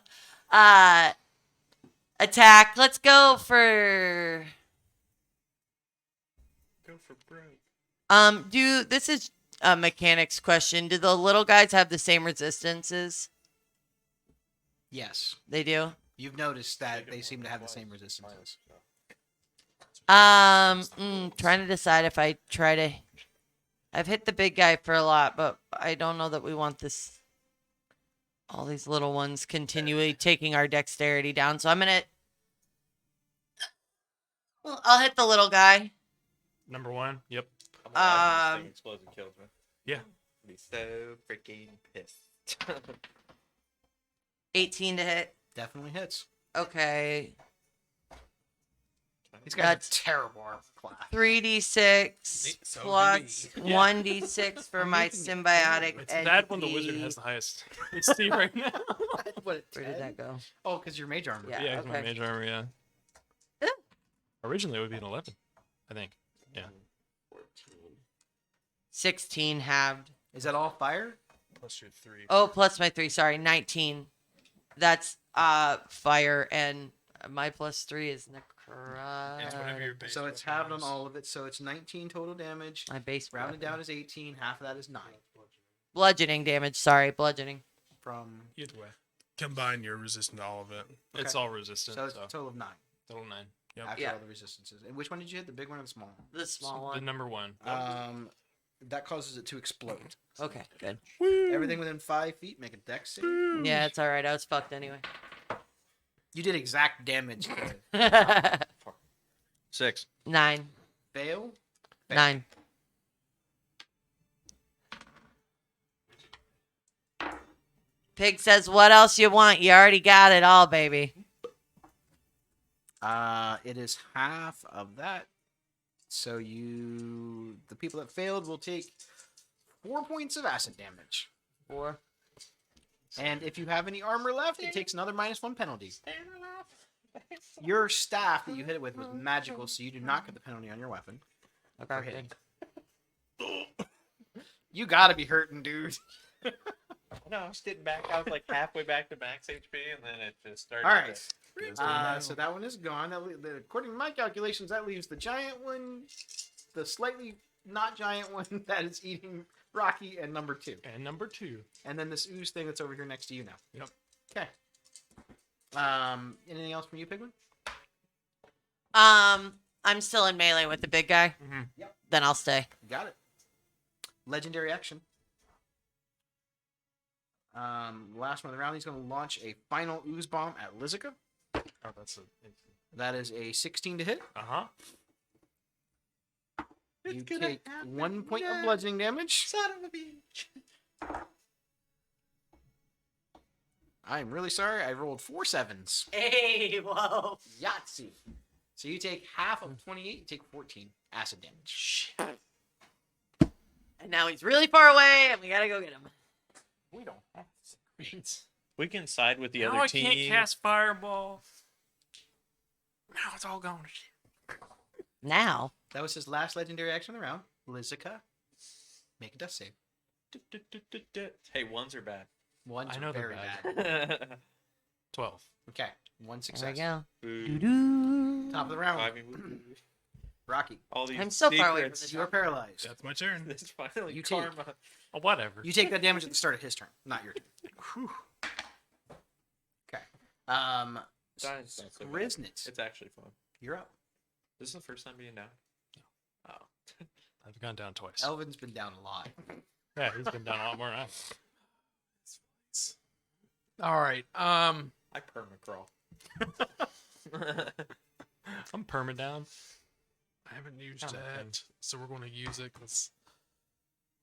attack. Let's go for broke. This is a mechanics question. Do the little guys have the same resistances? Yes. They do. You've noticed that they seem to have the same resistances. Trying to decide if I try to. I've hit the big guy for a lot, but I don't know that we want this. All these little ones continually taking our dexterity down. So I'm gonna. Well, I'll hit the little guy. Number 1. Yep. Explosion kills me. Yeah. I'd be so freaking pissed. 18 to hit. Definitely hits. Okay. These guys That's are terrible armor class. 3d6 So plus do 1d6 for my symbiotic. It's bad when the wizard entity. has the highest AC right now. What, Where did that go? Oh, because you're mage armor. Yeah. Yeah, 'cause my okay. mage armor, yeah. Yeah. Originally it would be an 11, I think. Yeah. 16 halved. Is that all fire? Plus your 3. Oh, plus my 3. Sorry, 19. That's fire, and my plus 3 is It's whatever your necrotic. base So it's weapon halved on is. all of it. So it's 19 total damage. My base Rounded weapon. down is 18. Half of that is 9. Bludgeoning damage. Sorry, bludgeoning. From Either way. Combine your resistant to all of it. It's all resistant. so it's So a total of 9 total 9. Yep. after Yeah. all the resistances. And which one did you hit? The big one or the small one? The small The one. number 1. That causes it to explode. Okay, good. Everything within 5 feet, make a dex save. Yeah, it's all right. I was fucked anyway. You did exact damage. To 6. 9. fail. 9. Pig says, "What else you want? You already got it all, baby." It is half of that. So the people that failed will take 4 points of acid damage. 4. And if you have any armor left, it takes another -1 penalty. Your staff that you hit it with was magical, so you do not get the penalty on your weapon. for Okay. hitting. Good. You gotta be hurting, dude. No, I was getting back. I was like halfway back to max HP, and then it just started. All right. to- So that one is gone. According to my calculations, that leaves the giant one, the slightly not giant one that is eating Rocky, and number 2. And number 2. And then this ooze thing that's over here next to you now. Yep. Okay. Anything else from you, Pigman? I'm still in melee with the big guy. Mhm. Yep. Then I'll stay. Got it. Legendary action. Last one of the round, he's going to launch a final ooze bomb at Lizica. Oh, that's a. That is a 16 to hit. Uh huh. You take 1 point of bludgeoning damage. Son of a bitch. I'm really sorry. I rolled 4 sevens. Hey, whoa. Yahtzee. So you take half of 28. You take 14 acid damage. And now he's really far away, and we gotta go get him. We don't have secrets. We can side with the Now other I team. can't cast Fireball. Now it's all gone. Now. That was his last legendary action of the round. Lizica, make a death save. Hey, ones are bad. Ones I are know they're very bad. bad. 12. Okay, 1 There success. we go. Boo. Doo-doo. Top of the round. I mean, Rocky, all these I'm so far away from secrets. the you are paralyzed. That's my turn. It's finally You take- karma. Oh, whatever. You take that damage at the start of his turn, not your turn. Okay. That's not so bad. Riznitz, It's actually fun. you're up. This is the first time being down. Oh. I've gone down twice. Elvin's been down a lot. Yeah, he's been down a lot more than I have. All right. I permacrawl. I'm perma down. I haven't used Oh, okay. that, so we're going to use it because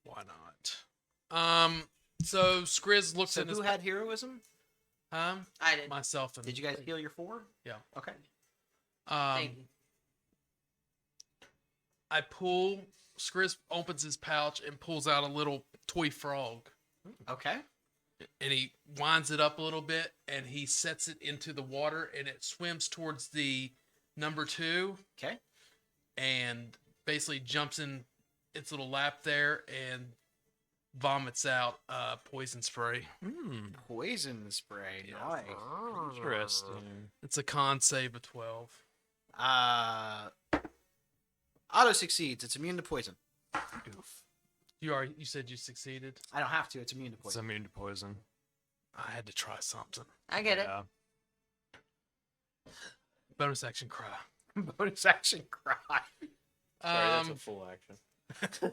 why not? So Skriz looks So in his. who had heroism? I did. Myself and Did you guys heal your 4? Yeah. Okay. Thank you. I pull. Skriz opens his pouch and pulls out a little toy frog, Okay. and he winds it up a little bit, and he sets it into the water, and it swims towards the number 2, Okay. and basically jumps in its little lap there and vomits out poison spray. Poison spray. Nice. Interesting. It's a con save of 12. Auto succeeds. It's immune to poison. You said you succeeded. I don't have to. It's immune to It's poison. immune to poison. I had to try something. I get it. Yeah. Bonus action cry. Bonus action cry. Sorry, that's a full action.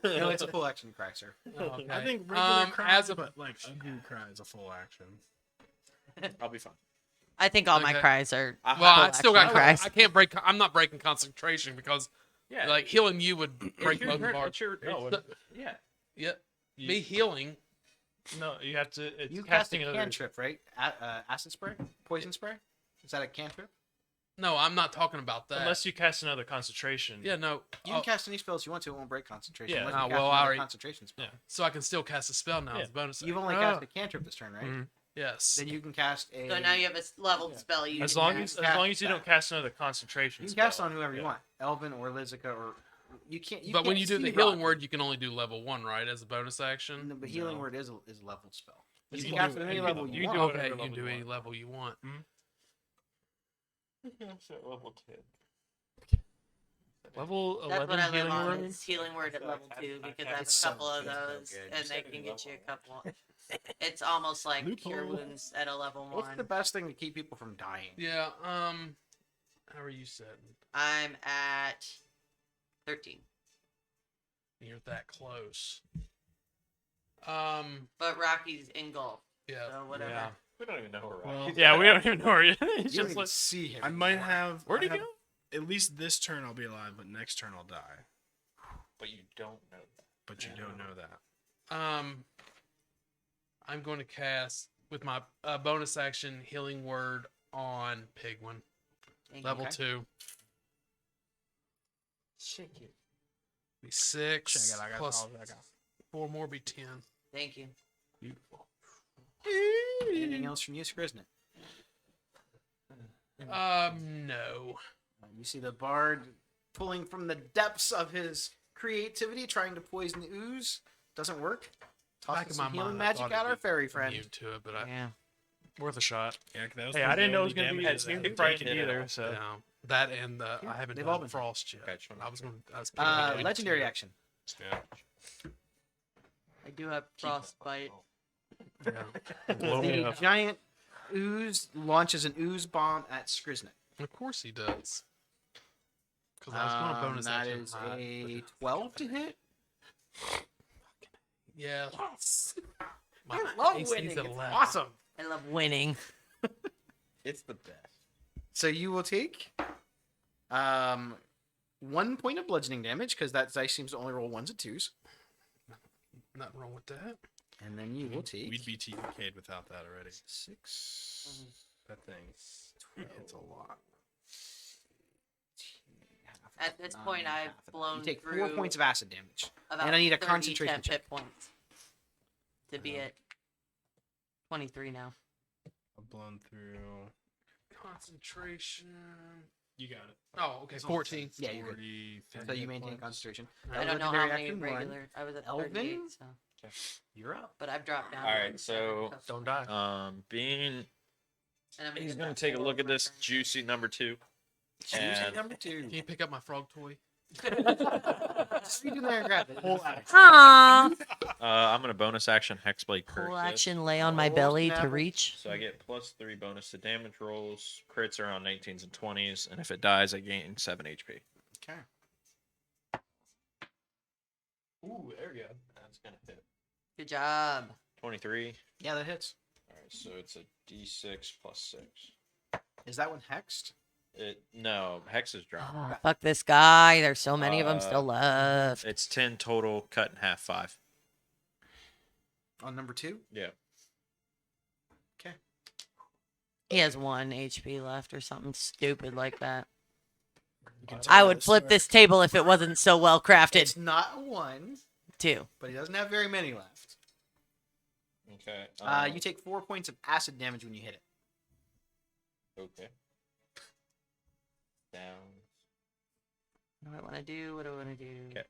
No, it's a full action cry, sir. Okay. I think regular cry, as a but like ugly cry is a full action. I'll be fine. I think all my Okay. cries are. I- well, I full still got. action cries. I can't break. I'm not breaking concentration because, Yeah. like, healing you would break Your both turn- bars. it's your- No, it's the- yeah. Yep. You- Me healing. No, you have to. It's You cast casting a another. cantrip, right? Acid spray? Poison spray? Is that a cantrip? No, I'm not talking about that. Unless you cast another concentration. yeah, no. You can cast any spells you want to. It won't break concentration. Yeah. unless Ah, you cast well, I another already- concentration spell. Yeah. So I can still cast a spell now Yeah. as a bonus. You've only Oh, cast a cantrip this turn, right? Mhm. Yes. Then you can cast a. So now you have a leveled spell. You As can long cast. as you don't cast another concentration. You can cast spell. on whoever you Yeah. want, Elvin or Lizica or you can't. You But when can't you do the see healing Rock. word, you can only do level 1, right? As a bonus action. No, but healing No. word is a leveled spell. You You can can cast do it at any any level level. you You want. can do Okay, whatever you can level do you any want. level you want. Level That's 11 what I live healing on. word. Is healing word at level 2 because I have a It's so couple of good, so those, good. and they can get you a couple. It's almost like cure Loophole. wounds at a level 1. What's the best thing to keep people from dying? Yeah. How are you setting? I'm at 13, You're that close. but Rocky's engulfed. Yeah. So whatever. Yeah. We don't even know where Well, Yeah, we don't even know where he is. He's You don't just even like, see him. I might have. where'd he I have- go? At least this turn I'll be alive, but next turn I'll die. But you don't know that. But you don't know that. I'm going to cast with my bonus action healing word on Pigwin. Thank you. Level Okay. 2. Be 6. Check it, I got plus all I got. 4 more be 10. Thank you. Beautiful. Anything else from you, Skriznet? No. You see the bard pulling from the depths of his creativity, trying to poison the ooze. Doesn't work. Back Tosses in some my healing mind, I magic thought at it'd our be fairy friend. Immune to it, but I Yeah. worth a shot. Yeah, that was Hey, I probably didn't the know it only was going to be damage immune that to I frightened did. either. So yeah, that and I haven't they've all done been- frost yet. Gotcha. I was going. I was planning on Legendary doing action. Yeah. I do have frostbite. it. Yeah. blow me The up. giant ooze launches an ooze bomb at Skriznet. Of course he does. Because I was going to bonus That action is hide, a but- 12 to hit. Yeah. Yes. My I love AC's winning. at It's 11. awesome. I love winning. It's the best. So you will take 1 point of bludgeoning damage because that dice seems to only roll 1s and 2s. Nothing wrong with that. And then you will take We'd be TK'd without that already. 6. That thing hits a lot. At this point, I've blown You take 4 through points of acid damage. about and I need a 30 concentration temp check. hit points to be at 23 now. I've blown through. Concentration. You got it. Oh, okay. 14. Yeah, you're good. 40, So 30 you maintain points. concentration. I That don't was know how legendary many action one. regular. I was at Elvin? 38, so. You're up. But I've dropped down. All to right, 27, so Don't die. Being and I'm he's get gonna that take a look at forward this reference. juicy number 2. Choose And number 2. Can you pick up my frog toy? Just reach in there and grab it. Aww. I'm gonna bonus action Hexblade Curse. Full this. action lay on my Oh, belly snap. to reach. So I get +3 bonus to damage rolls. Crits are on 19s and 20s, and if it dies, I gain 7 HP. Okay. Ooh, there we go. That's gonna hit. Good job. 23. Yeah, that hits. All right, so it's a D6 plus 6. Is that one hexed? No, Hex is dropped. Oh, fuck this guy. There's so many of them still left. It's 10 total, cut in half 5. On number 2? Yeah. Okay. He has 1 HP left or something stupid like that. You can I tell would the flip story. this table if it wasn't so well crafted, It's not a 1, too. but he doesn't have very many left. Okay. You take 4 points of acid damage when you hit it. Okay. Down. What do I want to do? What do I want to do? Okay.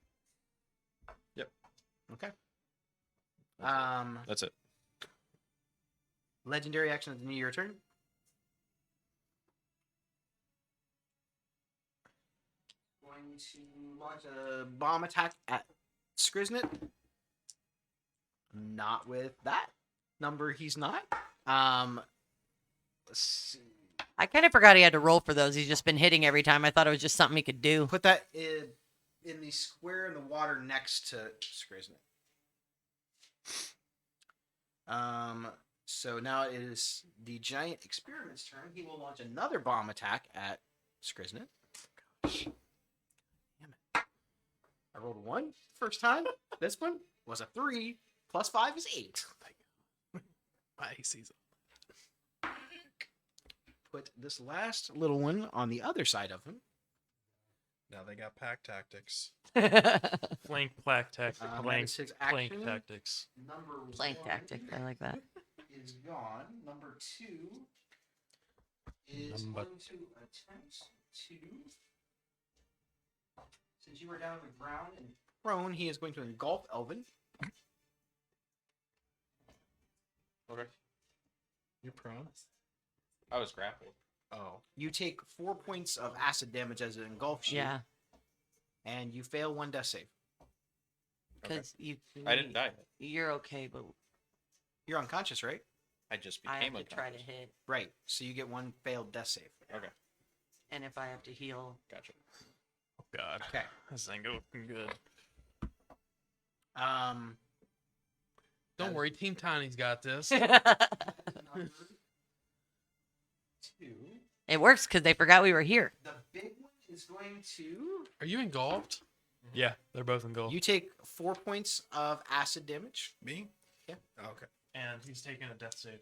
Okay. That's it. Legendary action at the end of your turn. Going to launch a bomb attack at Skriznet. Not with that number. He's not. Let's see. I kind of forgot he had to roll for those. He's just been hitting every time. I thought it was just something he could do. Put that in the square in the water next to Skriznet. So now it is the giant experiment's turn. He will launch another bomb attack at Skriznet. Gosh. Damn it. I rolled a 1 first time. This one was a 3. Plus 5 is 8. My AC's Put this last little one on the other side of him. Now they got pack tactics. Flank plaque tactic. That Flank, is his flank action. tactics. Number Flank 1 tactic. I like that. is gone. Number 2 is Number- going to attempt to. Since you were down on the ground and prone, he is going to engulf Elvin. Okay. You're prone. I was grappled. Oh, You take 4 points of acid damage as it engulfs you. Yeah, And you fail 1 death save. because you. I didn't die yet. You're okay, but You're unconscious, right? I just I became have to try to unconscious. hit, Right. So you get 1 failed death save. Okay. and if I have to heal, Gotcha. Oh God, Okay. this ain't looking good. Don't worry, Team Tiny's got this. Number 2. it works because they forgot we were here. The big one is going to. Are you engulfed? Yeah, they're both engulfed. You take 4 points of acid damage. me? Yeah. Oh, okay. And he's taking a death save.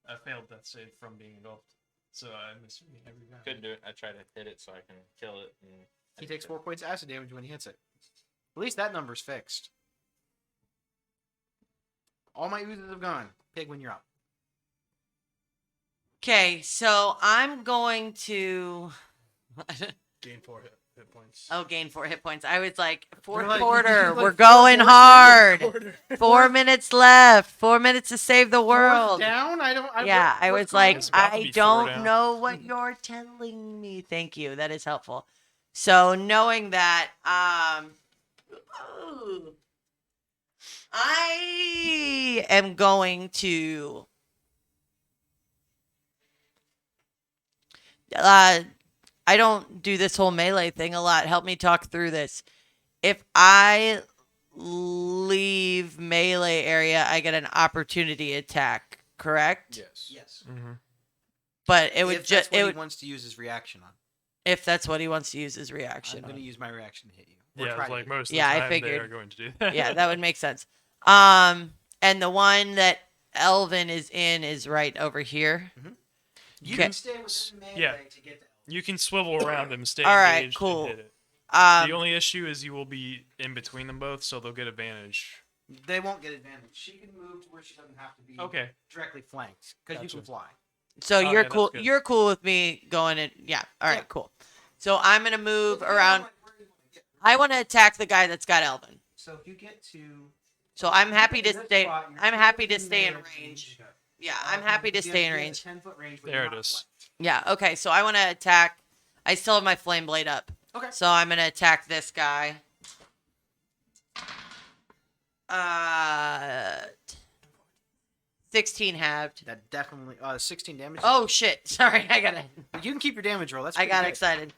A failed death save from being engulfed. So I'm assuming every round. Couldn't do it. I tried to hit it so I can kill it. And He takes 4 points of acid damage when he hits it. At least that number's fixed. All my oozes have gone. Pigwin, you're up. Okay, so I'm going to. Gain 4 hit points. Oh, gain 4 hit points. I was like, fourth You're like- quarter. you're like We're 4 going quarters hard. Quarter. 4 minutes left. 4 minutes to save the Fourth world. down? Yeah, I was like, It's about to I be 4 don't down. know what you're telling me. Thank you. That is helpful. So knowing that, I am going to. I don't do this whole melee thing a lot. Help me talk through this. If I leave melee area, I get an opportunity attack, correct? Yes. Yes. Mm-hmm. But it would If that's just what it he would, wants to use his reaction on. if that's what he wants to use his I'm reaction. going to on. use my reaction to hit you. Or Yeah, try it's to like hit most of Yeah, I the time they figured. are going to do that. Yeah, that would make sense. And the one that Elvin is in is right over here. you. You Okay. can stay within melee Yeah. to get the You can swivel around him, stay All right, engaged, cool. and hit it. Um, The only issue is you will be in between them both, so they'll get advantage. They won't get advantage. She can move to where she doesn't have to be Okay. directly flanked because you Gotcha. can fly. so Oh, you're yeah, that's cool. good. You're cool with me going in. Yeah. All right. Yeah. Cool. So I'm gonna move around. Where you wanna get. I want to attack the guy that's got Elvin. So if you get to. So I'm happy to this stay. spot, you're I'm still happy to within stay in melee range. Yeah, I'm happy to You have stay in be a range. 10-foot range. but There you're it not is. flanked. Yeah. Okay. So I want to attack. I still have my flame blade up. Okay. So I'm gonna attack this guy. 16 halved. That definitely 16 damage. Oh shit! Sorry, I got it. You can keep your damage roll. That's I pretty got good. excited.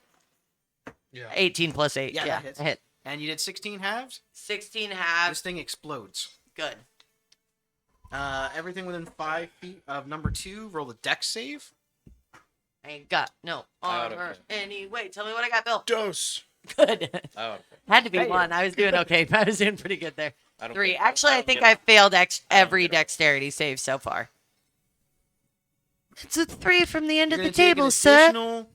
Yeah. 18 plus 8. Yeah, Yeah, that hits. a hit. And you did 16 halves. 16 halved. This thing explodes. Good. Everything within 5 feet of number 2. Roll a dex save. I ain't got no I oughta armor be. anyway. Tell me what I got, Bill. Dose. Good. Oh, Had to be Hey. 1. I was doing okay. I was doing pretty good there. I don't 3. get- Actually, I don't think get- I failed every get it. dexterity save so far. It's a 3 from the end You're of the gonna take an table, sir. additional-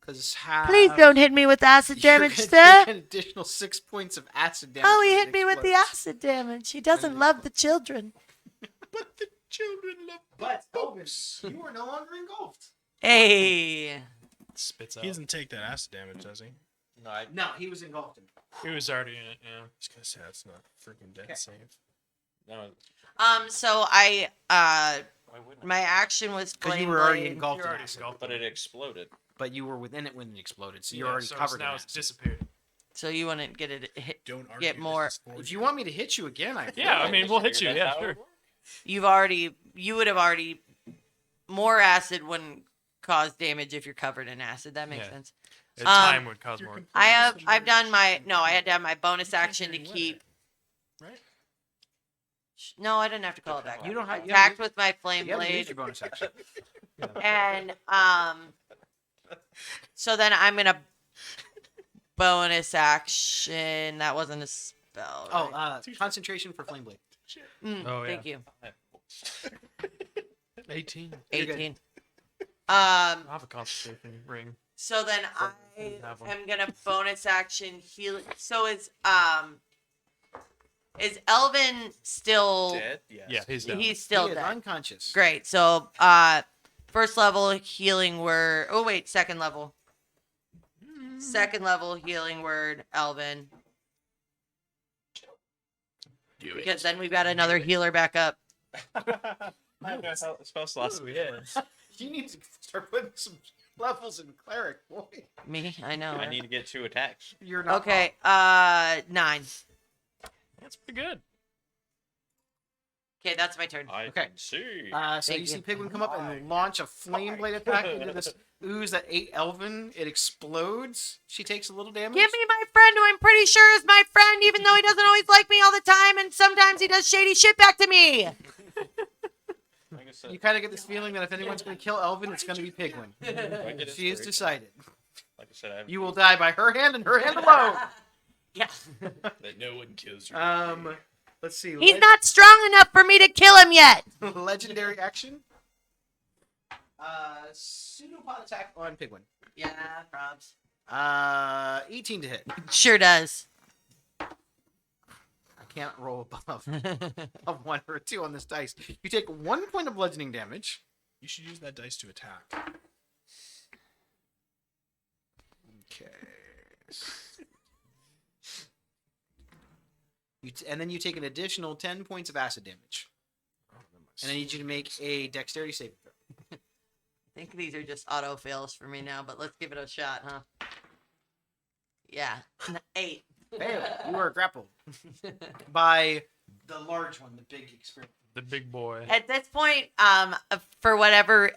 'cause Please don't hit me with acid You're damage, gonna sir. take an additional 6 points of acid damage. Oh, he when hit it me with the explodes. acid damage. He doesn't love the children. But the children love But Elvis, you are no longer engulfed. Hey. Spits out. He doesn't take that acid damage, does he? No, I No, he was engulfed in it. He was already in it. Yeah. I was gonna say that's not a freaking death Okay. save. no. So I Why wouldn't my action was Because you flame were already blade. engulfed You're in already acid. engulfed. But it exploded. But you were within it when it exploded, so you're Yeah, already so covered in now it's acid. dissipated. So you wouldn't get it hit. Don't argue. Get this more. is for If you want me to hit you again, I Yeah, will. I mean, we'll hit you. Figured Yeah, that's how sure. it worked. You would have already more acid wouldn't cause damage if you're covered in acid. That makes Yeah. sense. Time would cause more. I've done my I had to have my bonus action to keep. Right? No, I didn't have to call it back. You don't have. Attacked with my flame You haven't used blade, your bonus action. and so then I'm gonna bonus action. That wasn't a spell. Oh, right? concentration for flame blade. Oh, Thank you. 18. You're good. 18. I have a concentration ring. So then I Have one. am gonna bonus action heal. So is Elvin still? Dead? Yes. Yeah, he's down. He's still He is dead. unconscious. Great. So first level healing word. Oh wait, second level. Second level healing word, Elvin. Because then we've got another healer back up. I have no spell slots. Oh, yeah. You need to start putting some levels in cleric, boy. Me, I know. I need to get 2 attacks. You're not. Okay, 9. That's pretty good. Okay, that's my turn. I Okay. can see. So Thank you see you. Pigwin come up and launch a flame blade attack into this ooze that ate Elvin. It explodes. She takes a little damage. Give me my friend who I'm pretty sure is my friend, even though he doesn't always like me all the time, and sometimes he does shady shit back to me. Like I said, You kind of get this feeling that if anyone's going to kill Elvin, it's going to be Pigwin. I get She is inspiration. decided. Like I said, I have You will die by her hand and her hand alone. Yeah. That no one kills you. Let's see. He's not strong enough for me to kill him yet. Legendary action. Pseudopod attack on Pigwin. Yeah, probs. 18 to hit. Sure does. I can't roll above a 1 or a 2 on this dice. You take 1 point of bludgeoning damage. You should use that dice to attack. Okay. And then you take an additional 10 points of acid damage. And I need you to make a dexterity saving throw. I think these are just auto fails for me now, but let's give it a shot, huh? Yeah. 8. Fail. You are grappled by the large one, the big experiment. The big boy. At this point, for whatever,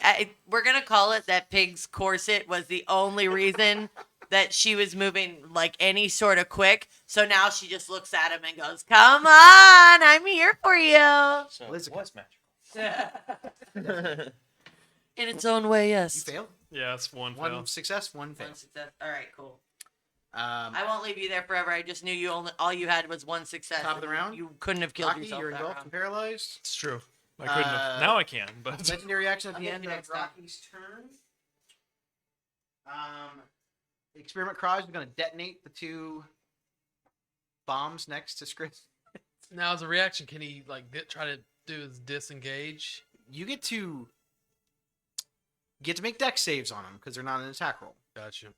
we're going to call it that Pig's corset was the only reason that she was moving like any sort of quick. So now she just looks at him and goes, "Come on, I'm here for you." So Blizzica. it was magical. In its own way, You yes. failed. Yeah, it's one One fail. success, 1 fail. One success. All right, cool. I I won't leave you there forever. I just knew all you had was one success. Top of the and round? You couldn't have killed Rocky, yourself. you're that engulfed round. and paralyzed. It's true. I couldn't have. Uh, Now I can, but Legendary action at I'll the get end you of next time. Rocky's turn. The experiment Craj is going to detonate the 2 bombs next to Scris. Now, as a reaction, can he try to do his disengage? You get to make dex saves on them because they're not an attack roll. Gotcha.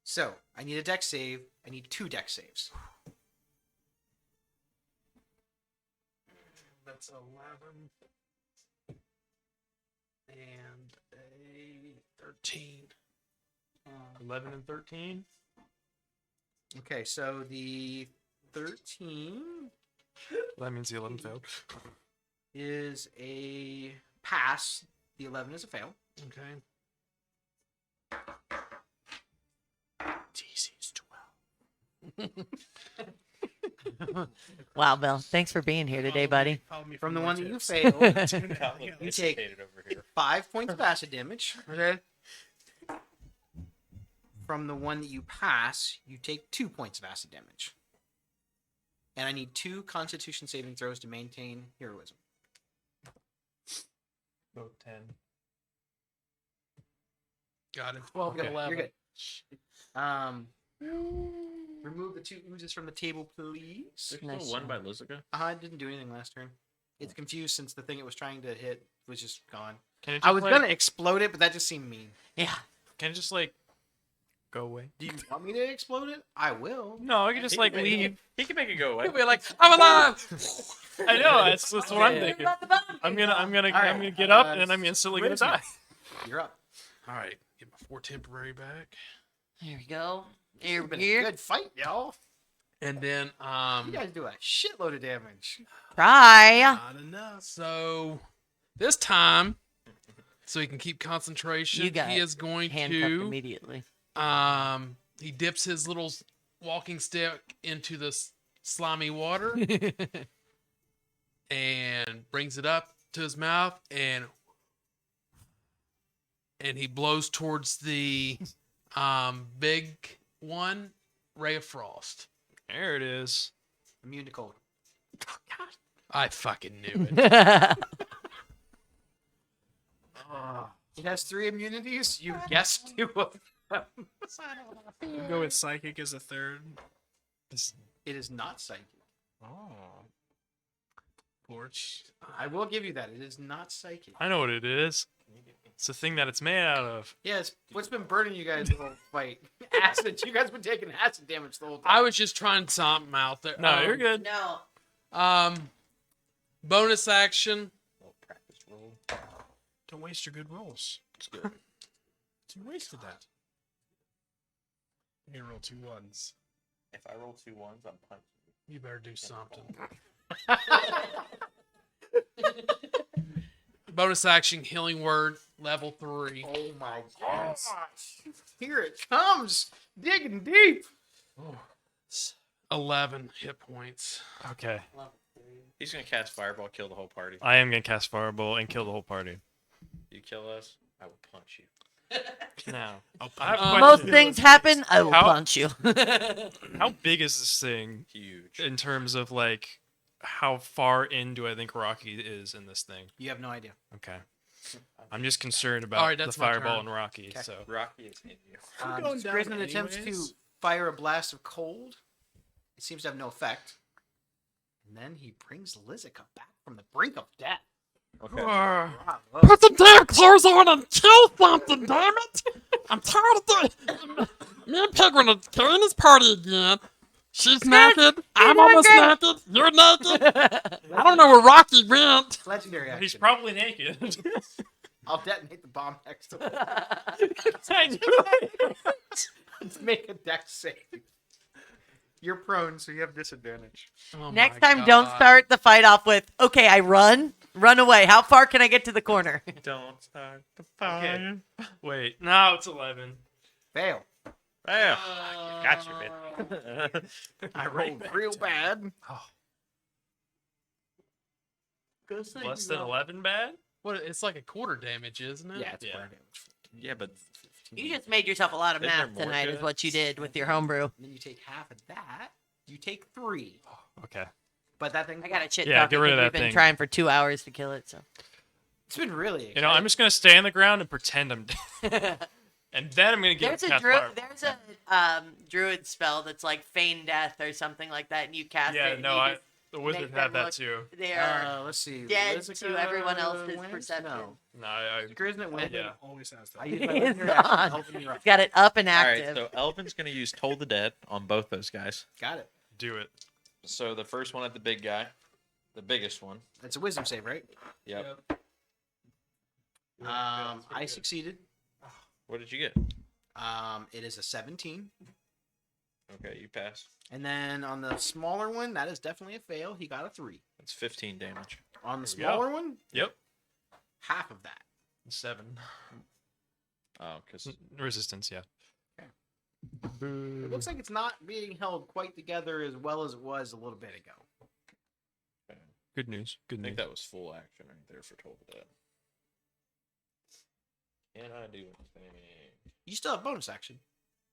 So I need a dex save. I need 2 dex saves. That's 11 and a 13. 11 and 13. Okay, so the 13 That means the 11 failed. is a pass. The 11 is a fail. Okay. DC's 12. Wow, Bill. Thanks for being here today, buddy. Follow me From the more one that you tips. failed, Got You you take- over here. 5 points of acid damage. Okay. From the one that you pass, you take 2 points of acid damage. And I need 2 Constitution saving throws to maintain heroism. Go 10. Got it. 12. Okay. You're good. Remove the 2 oozes from the table, please. There's Nice no one shot. by Lizica. I didn't do anything last turn. It's confused since the thing it was trying to hit was just gone. Can it just, I was like, gonna explode it, but that just seemed mean. Yeah. Can it just like go away? Do you want me to explode it? I will. No, I can just He like can make- leave. He can make it go away. We're like, I'm alive. I know that's what I'm Yeah. thinking. About the bomb. I'm gonna Alright, get up uh, and I'm instantly gonna Charisma. die. You're up. All right, get my 4 temporary back, Here we go. Here, It's been here. a good fight, y'all. and then You guys do a shitload of damage. Try. Not enough. so this time, so he can keep concentration, You got he is going Handcuffed to immediately. he dips his little walking stick into the slimy water and brings it up to his mouth and he blows towards the big one, Ray of Frost. There it is. Immune to cold. I fucking knew it. It has 3 immunities. You guessed 2 of them. We'll go with psychic as a third. It is not psychic. Porch. I will give you that. It is not psychic. I know what it is. It's the thing that it's made out of. Yes. What's been burning you guys the whole fight? Acid. You guys been taking acid damage the whole time. I was just trying something out there. No, you're good. No. Bonus action. Practice roll. Don't waste your good rolls. It's good. You wasted that. You can roll 2 1s. If I roll 2 1s, I'm punching. You better do something. Bonus action, healing word, level 3. Oh my gosh. Here it comes. Digging deep. 11 hit points. Okay. He's gonna cast Fireball, kill the whole party. I am gonna cast Fireball and kill the whole party. You kill us, I will punch you. Now, I'll I have a punch Most question. things happen. I will How- punch you. How big is this thing Huge. in terms of like how far in do I think Rocky is in this thing? You have no idea. Okay. I'm just concerned about Alright, the that's my Fireball turn. and Rocky. Okay. So Rocky is in you. I'm going down Grayson attempts to anyways. fire a blast of cold. It seems to have no effect. And then he brings Lizica back from the brink of death. Okay. Bravo. Put the damn clothes on and kill something, damn it! I'm tired of this. Me and Penguin are carrying this party again. She's naked. I'm almost naked. You're naked. I don't know where Rocky went. Legendary he's action. probably naked. I'll detonate the bomb next to him. I knew it. Make a dex save. You're prone, so you have disadvantage. Oh Next my time, don't God. start the fight off with, okay, I run away. How far can I get to the corner? Don't start the Okay. Wait, no, it's 11. Fail. Well, I got you, man. I rolled real bad. Less than 11 bad? What? It's like a quarter damage, isn't it? Yeah, it's Yeah. quarter damage. Yeah, but You just made yourself a lot of Isn't there math more tonight, to is it? what you did with your homebrew. And then you take half of that. You take 3. Okay. But that thing. I got a shit Yeah, talk get rid of because that we've been thing. trying for 2 hours to kill it. So It's been really. You know, I'm just gonna stay on the ground and pretend I'm dead. And then I'm gonna get there's a druid spell that's like feign death or something like that, and you cast it. Yeah, and no, you I just the wizard make had them that look- too. They are Let's see. dead Lizica to everyone else's wins? perception. No. No, I Grisnet wins. Yeah. Always has I that. use my It's legendary action. not. Elven, you're up. It's got it up and all right. active. So Elvin's gonna use Toll the Dead on both those guys. Got it. do it. So the first one at the big guy, the biggest one. That's a wisdom save, right? Yep. I succeeded. What did you get? It is a 17. Okay, you pass. And then on the smaller one, that is definitely a fail. He got a 3. That's 15 damage. On the There we go. smaller one, Yep. half of that. 7. Oh, because Resistance, yeah. It looks like it's not being held quite together as well as it was a little bit ago. Good news. Good I news. think that was full action right there for Toll the Dead. Can I do anything? You still have bonus action.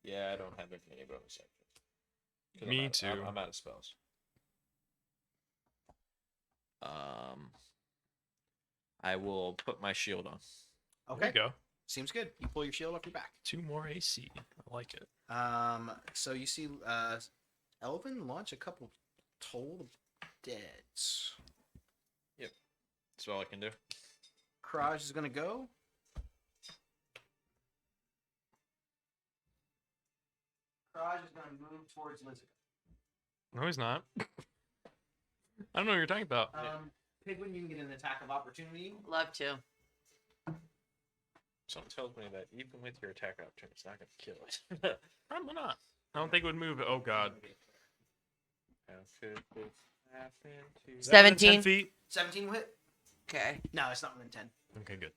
Yeah, I don't have any bonus actions. 'Cause Me I'm out, too. I'm out of spells. I will put my shield on. There Okay. you go. Seems good. You pull your shield off your back. 2 more AC. I like it. So you see Elvin launch a couple Toll of Deads. That's all I can do. Kraj is gonna go. Kraj is gonna move towards Lizica. No, he's not. I don't know what you're talking about. Pigwin, you can get an attack of opportunity. Love to. Something tells me that even with your attack opportunity, it's not going to kill it. Probably not. I don't think it would move. Oh god. How could this happen to- Is that within 17. 10 feet. 17 will hit. Okay. No, it's not within 10. Okay, good.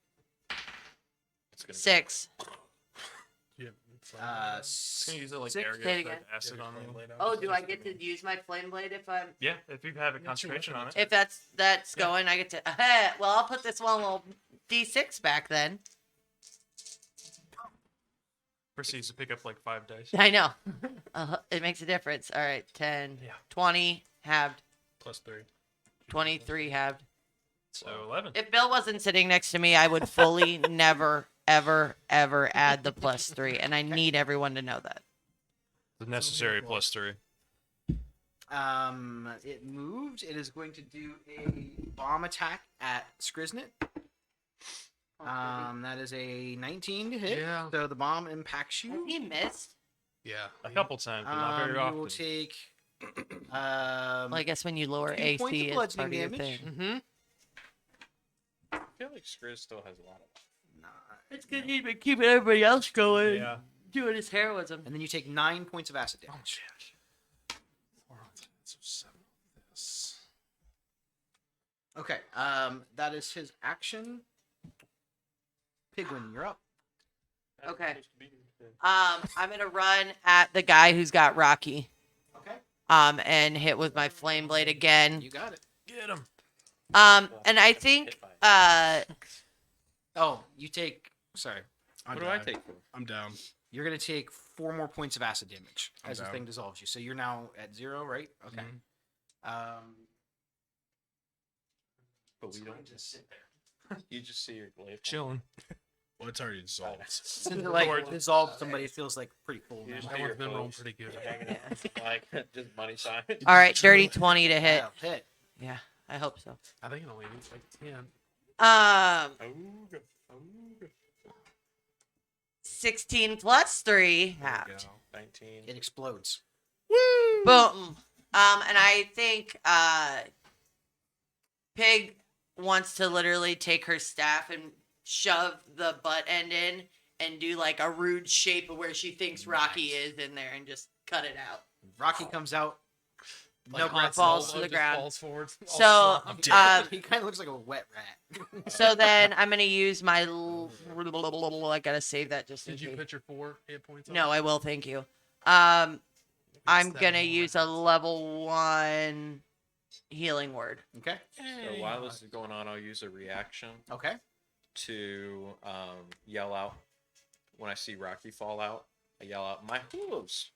It's gonna 6. Yeah. It's Can you use it like Six? area Say it for again. acid on you? Oh, do I get to use my flame blade if I'm? Yeah, if you have a concentration on it. If that's going, I get to. Well, I'll put this one little D6 back then. Proceeds to pick up like 5 dice. I know. It makes a difference. All right, 10, Yeah. 20 halved, Plus 3. 23 halved. So 11. If Bill wasn't sitting next to me, I would fully never, ever, ever add the +3, and I need everyone to know that. The necessary plus 3. It moved. It is going to do a bomb attack at Skriznit. That is a 19 to hit. Yeah. So the bomb impacts Has you. he missed? Yeah. A couple times, but not very You often. will take. Well, I guess when you lower 2 points of AC, it's part bludgeoning of your damage. thing. Mm-hmm. I feel like Skriz still has a lot of. It's good he's been keeping everybody else going, Yeah. doing his heroism. And then you take 9 points of acid damage. So 7 of this. Okay. That is his action. Pigwin, you're up. Okay. I'm gonna run at the guy who's got Rocky. Okay. And hit with my flame blade again. You got it. Get him. And I think Oh, you take. Sorry. What do I take for? I'm down. You're gonna take 4 more points of acid damage I'm as the down. thing dissolves you. So you're now at 0, right? Okay. But we don't just sit there. You just see your glaive. Chilling. Well, it's already dissolved. Since it like dissolved somebody, it feels like pretty full You now. just That do your one's been rolling pose, pretty good. hanging out, like just money sign. all right, dirty 20 to hit. Yeah, hit. Yeah, I hope so. I think it only needs like 10. ooga, ooga. 16 plus 3 There we halved. go. 19. It explodes. Boom. And I think Pig wants to literally take her staff and shove the butt end in and do like a rude shape of where she thinks Rocky is in there and just cut it out. Rocky comes out. No Like, breath. falls Solo to the just ground. Falls forward. So, He kind of looks like a wet rat. so then I'm gonna use my. I gotta save that just in Did you case. put your 4 hit points on? No, I will. Thank you. I'm gonna use a level 1 healing word. Okay. So while this is going on, I'll use a reaction Okay. to yell out when I see Rocky fall out. I yell out, "My hooves!"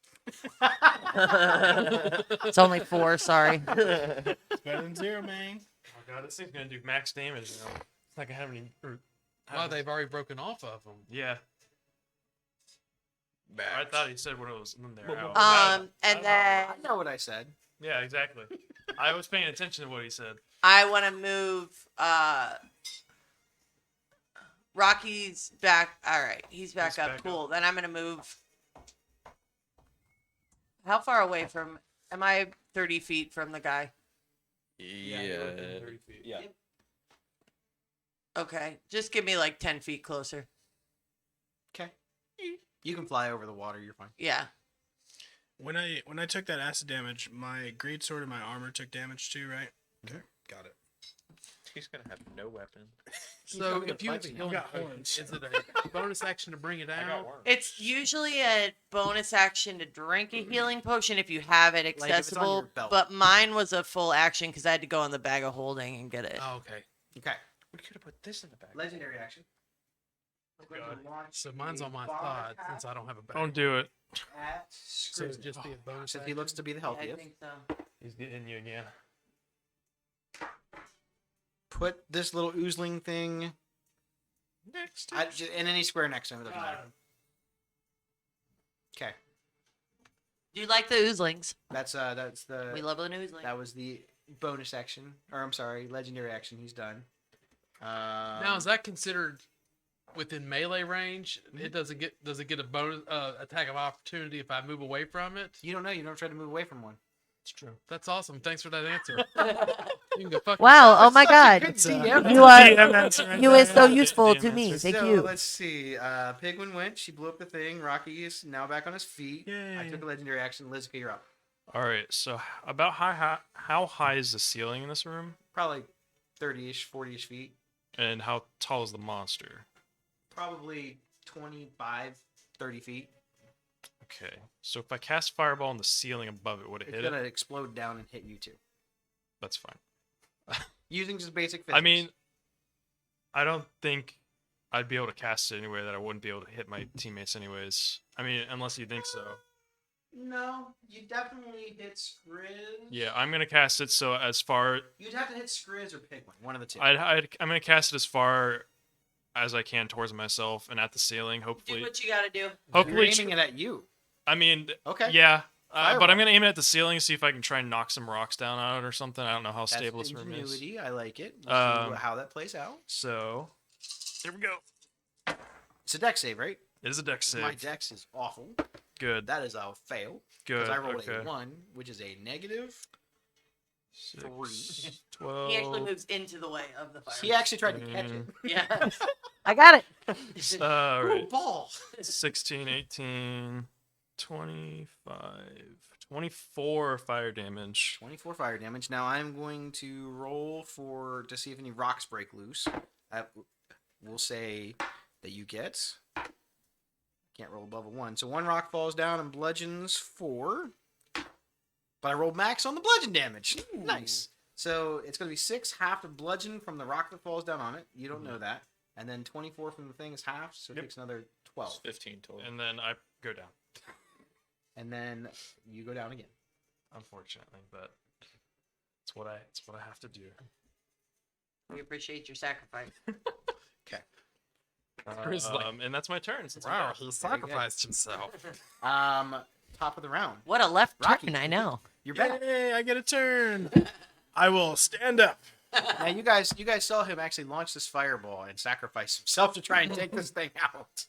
It's only 4. Sorry. Better than 0, man. Oh god, this thing's gonna do max damage now. It's not gonna have any. Well, they've already broken off of them. Yeah. I thought he said what it was in there. And then I know what I said. Yeah, exactly. I was paying attention to what he said. I want to move. Rocky's back. All right, he's back He's up. back Cool. Then I'm gonna move. How far away from? Am I 30 feet from the guy? Yeah. you're within 30 feet. Yeah. Okay, just give me like 10 feet closer. Okay. You can fly over the water. You're fine. Yeah. When I took that acid damage, my greatsword and my armor took damage too, right? Okay, got it. He's gonna have no weapon. So probably if you have a gonna fight healing got potion, horns. is it a bonus action to bring it I got out? worms. It's usually a bonus action to drink a healing potion if you have it Like, if it's on accessible. your belt. But mine was a full action because I had to go in the bag of holding and get it. Oh, okay. Okay. We could have put this in the bag. Legendary action. So mine's on my side since I don't have a back. Don't do it. So it'd just be a bonus Since he looks to be the Yeah, I healthiest. think so. He's getting you again. put this little oozling thing Next. in any square next to him. It doesn't matter. Okay, Do you like the oozlings? that's the We love an oozling. that was the bonus action, or I'm sorry, legendary action. He's done. Now, is that considered within melee range? It does it get a bonus attack of opportunity if I move away from it? You don't know. You don't try to move away from one. It's true. That's awesome. Thanks for that answer. You can go fuck Wow! Oh my God! Good You DM. are you are so useful to DM me. answer. Thank So you. let's see. Pigwin went. She blew up the thing. Rocky is now back on his feet. I Yay. took a legendary action. Lizica, you're up. All right. So about how high is the ceiling in this room, Probably 30-ish, 40-ish feet. and how tall is the monster? Probably 25, 30 feet. Okay. So if I cast fireball on the ceiling above it, would it It's hit gonna it? explode down and hit you too. That's fine. Using just basic physics. I mean, I don't think I'd be able to cast it anyway that I wouldn't be able to hit my teammates anyways. I mean, unless you think so. no, you definitely hit Skriz. Yeah, I'm gonna cast it so as far You'd have to hit Skriz or Pigwin, one of the two. I'm gonna cast it as far as I can towards myself and at the ceiling. Do Hopefully, what you gotta do. hopefully, You're aiming it at you. I mean, Okay. yeah. But Fireball. I'm gonna aim it at the ceiling, see if I can try and knock some rocks down on it or something. I don't know how That's stable this room is. ingenuity. I like it. We'll see how that plays out. So, here we go. It's a deck save, right? It is a deck save. My dex is awful. Good. That is a fail. Good. Because I rolled Okay. a 1, which is a negative. 6, He 12. actually moves into the way of the fire. He actually tried to catch it. Yeah. I got it. All right. Ball. 16, 18, 25, 24 fire damage. 24 fire damage. Now I'm going to roll to see if any rocks break loose. We'll say that you get. Can't roll above a 1. So 1 rock falls down and bludgeons 4. But I rolled max on the bludgeon damage. Nice. So it's going to be 6, half of bludgeon from the rock that falls down on it. You don't know that. And then 24 from the thing is half, so it Yep. takes another 12. 15 total. And then I go down, And then you go down again. unfortunately, but it's what I have to do. We appreciate your sacrifice. Chris is like, And that's my turn. Since I'm wow, down. he sacrificed himself. Top of the round. What a left Rocky. turn! I know. You're back. Yay, I get a turn. I will stand up. Now you guys saw him actually launch this fireball and sacrifice himself to try and take this thing out.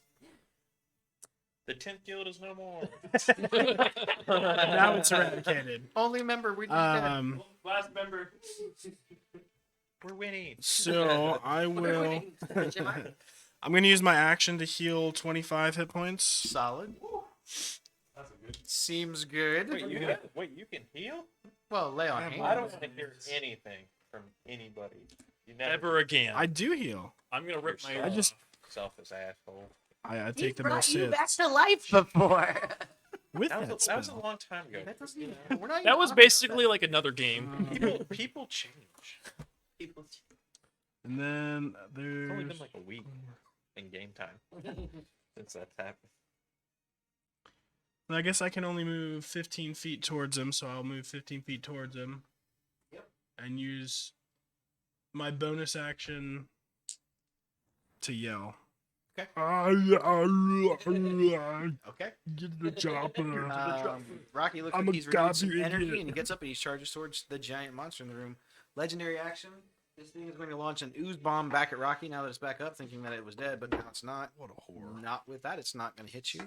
The 10th guild is no more. Now it's eradicated. Only member we Last member. We're winning. So I will. I'm going to use my action to heal 25 hit points. solid. Seems good. Wait, you can heal? Well, lay on hands. I don't want to hear anything from anybody. You never Ever again. I do heal. I'm gonna rip my. I just selfish asshole. I He take the brought most you back hits to life before. with That that was a spell. long time ago. That doesn't even. We're not even That was talking about basically like another game. People change. And then It's only there's been like a week in game time since that's happened. I guess I can only move 15 feet towards him, so I'll move 15 feet towards him. Yep. And use my bonus action to yell. Okay. Okay. Get the chopper. Rocky looks I'm like a he's renewed some goddamn energy idiot. and he gets up and he charges towards the giant monster in the room. Legendary action. This thing is going to launch an ooze bomb back at Rocky now that it's back up, thinking that it was dead, but now it's not. What a whore. Not with that, it's not going to hit you.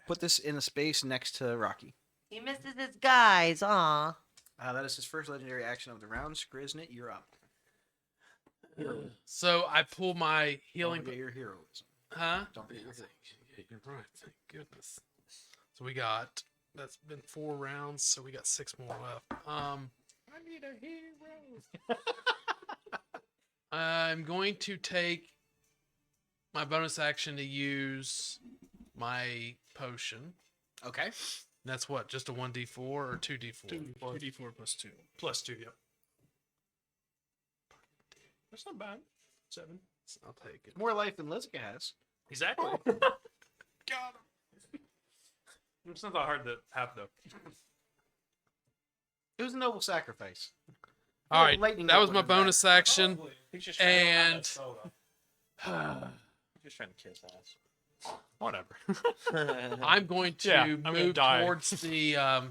Put this in a space next to Rocky. He misses his guys. Aw. That is his first legendary action of the round. Skriznit, you're up. So I pull my healing. Don't forget your heroism. Huh? Don't forget your Yeah, you're right. Thank goodness. So we got. That's been 4 rounds, so we got 6 more left. I need a hero. I'm going to take my bonus action to use my potion. Okay. That's what, just a 1d4 or 2d4? 2d4 plus 2. Plus 2, yep. That's not bad. 7. I'll take it. More life than Lizica has. Exactly. Got him. It's not that hard to have though. It was a noble sacrifice. All right, lightning that was bolt my in his back. bonus action, He's just and just trying to kiss ass. Whatever. I'm going to Yeah, I'm gonna move die. towards the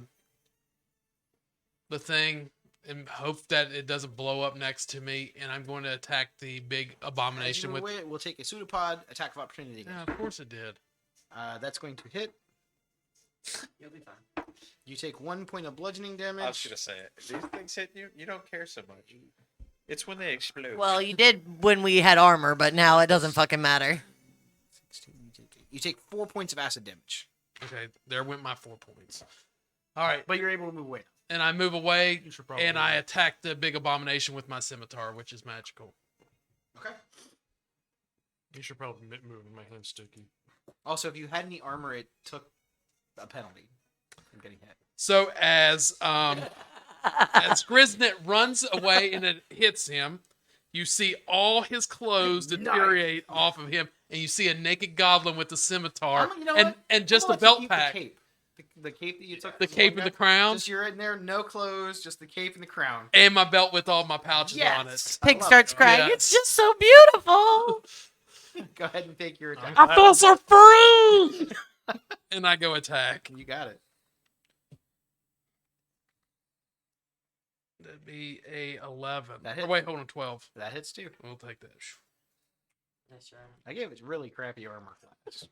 thing and hope that it doesn't blow up next to me, and I'm going to attack the big As abomination you with. move away, we'll take a pseudopod attack of opportunity. Again. Yeah, of course it did. That's going to hit. You'll be fine. You take 1 point of bludgeoning damage. I was gonna say it. These things hit you, you don't care so much. It's when they explode. Well, you did when we had armor, but now it doesn't fucking matter. 16, you take 4 points of acid damage, Okay, there went my 4 points. All right, but you're able to move away. and I move away, You should probably. and I attack the big abomination with my scimitar, which is magical. Okay. You should probably move. My hand's sticky. Also, if you had any armor, it took a penalty from getting hit. So as Grisnet runs away and it hits him, you see all his clothes deteriorate off of him, and you see a naked goblin with a scimitar You know and what? and just I'm a gonna let belt you keep pack, The cape. The cape that you took. the from cape one and the guy. crown, Just you're in there, no clothes, just the cape and the crown. and my belt with all my pouches on it. Yes. Pig I love starts it. crying. Yeah. It's just so beautiful. Go ahead and take your attack. I feel so free, and I go attack. You got it. That'd be a 11. That Or hits. wait, hold on, 12. That hits too. We'll take that. I gave it really crappy armor class.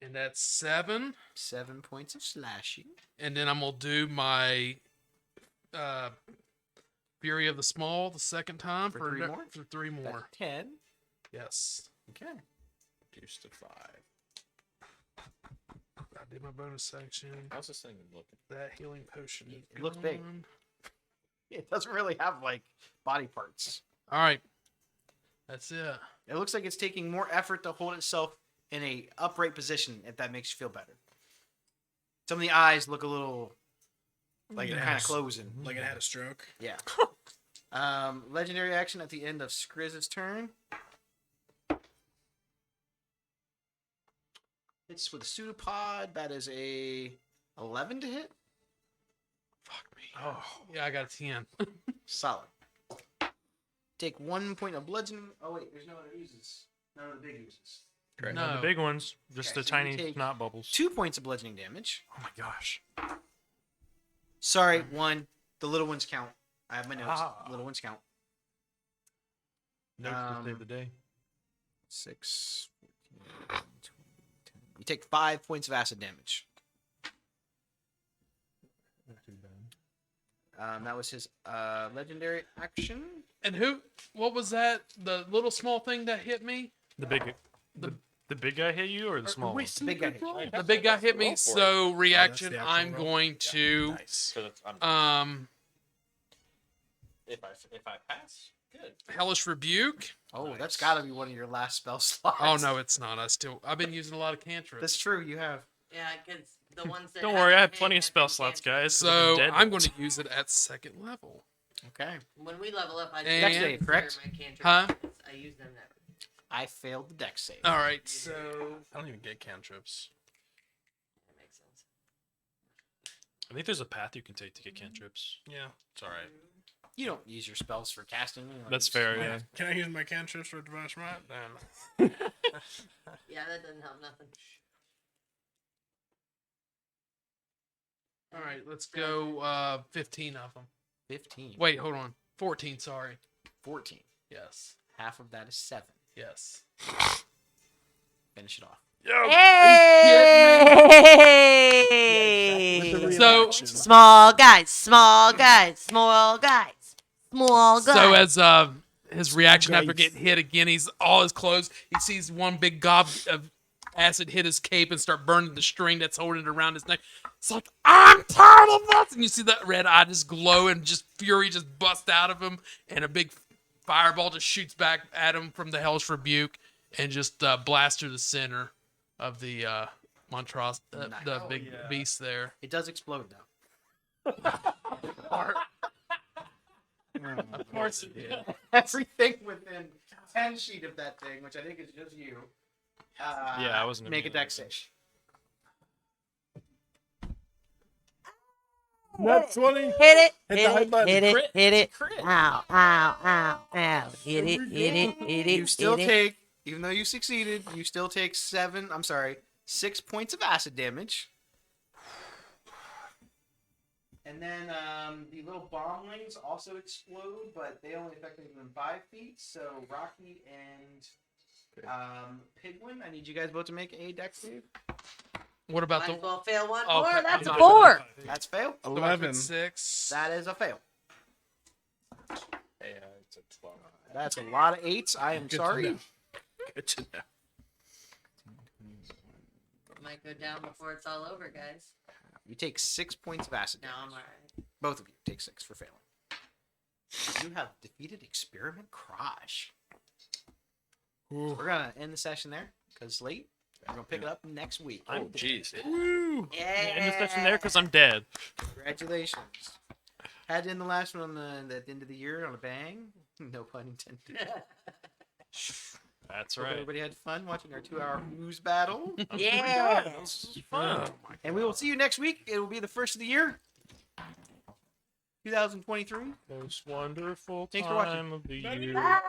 And that's 7. 7 points of slashing. And then I'm gonna do my Fury of the Small the second time For three more? For 3 That's more. 10. Yes. Okay. Reduced to 5. I did my bonus action. How's this thing looking? That healing potion. It is looks big. gone. It doesn't really have like body parts. All right. That's it. It looks like it's taking more effort to hold itself in a upright position. If that makes you feel better. Some of the eyes look a little like they're kind of Yes. closing. Like it had a stroke. Yeah. Legendary action at the end of Skrizz's turn. It's with a pseudopod. That is a 11 to hit. Fuck me. Oh. Yeah, I got a 10. Solid. Take 1 point of bludgeoning. Oh wait, there's no other uses. None of the big uses. Correct. No. The big ones, just Okay, the so you tiny take snot bubbles. 2 points of bludgeoning damage. Oh my gosh. Sorry, 1. The little ones count. I have my notes. Ah. Little ones count. Notes to save the day. 6, 14, 20. You take 5 points of acid damage. Not too bad. That was his legendary action. And what was that? The little small thing that hit me? The big guy hit you or the small one? Big guy hit you. The big guy hit me. Roll for it. So reaction, the actual I'm roll? going to Nice. For the, I'm, if if I pass, good. Hellish Rebuke. Oh, that's got to be one of your last spell slots. Oh no, it's not. I've been using a lot of cantrips. That's true. You have. Yeah, because the ones that. Don't worry, I have plenty of spell slots, guys. So Dead I'm ones. going to use it at 2nd level. Okay. When we level up, I And- just Dex save, consider correct? my cantrips. Huh? I use them never. I failed the dex save. All right, so I don't even get cantrips. That makes sense. I think there's a path you can take to get cantrips. Yeah, it's all right. You don't use your spells for casting. You know, That's just- fair, yeah. Can I use my cantrips for Device Right? Then Yeah, that doesn't help nothing. all right, let's go 15 of them. 15. Wait, hold on. 14, sorry. 14. Yes. Half of that is 7. Yes. Finish it off. Hey! So Small guys, small guys, small guys, small guys. So as his reaction after getting hit again, he's all his clothes. He sees one big gob of acid hit his cape and start burning the string that's holding it around his neck. It's like, I'm tired of this. And you see that red eye just glow and just fury just bust out of him, and a big fireball just shoots back at him from the Hellish Rebuke and just blasts through the center of the Montrose, the Nice. big beast there. It does explode, though. Of course it did. Everything within 10 feet of that thing, which I think is just you. Yeah, I wasn't Make a immune. dex save. Nat 20. Hit it. Hit Hit the high it. button. Hit it. Crit. Hit it. Crit. Ow, ow, ow, ow. Hit it. Hit it. Hit it. You still hit it. take, even though you succeeded, you still take 6 points of acid damage. And then the little bomb wings also explode, but they only affect me within 5 feet. So Rocky and Pigwin, I need you guys both to make a dex save. What about Might the as well fail one Oh, more. okay. That's a I'm 4. That's fail. 11. 6? That is a fail. Yeah, it's a 12. That's a lot of 8s. I am Good to sorry. know. Good to know. Might go down before it's all over, guys. You take 6 points of acid No, damage. I'm alright. Both of you take 6 for failing. You have defeated Experiment Crash. Ooh. We're gonna end the session there because it's late. We're gonna pick it up next week. Oh, jeez. Yeah. End the session there because I'm dead. Congratulations. Had to end the last one on the end of the year on a bang. No pun intended. That's Hope right. everybody had fun watching our 2-hour ooze battle. Yeah. This is fun. And we will see you next week. It will be the first of the year. 2023. Most wonderful Thanks for watching. time of the year. Bye.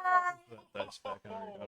That's back on.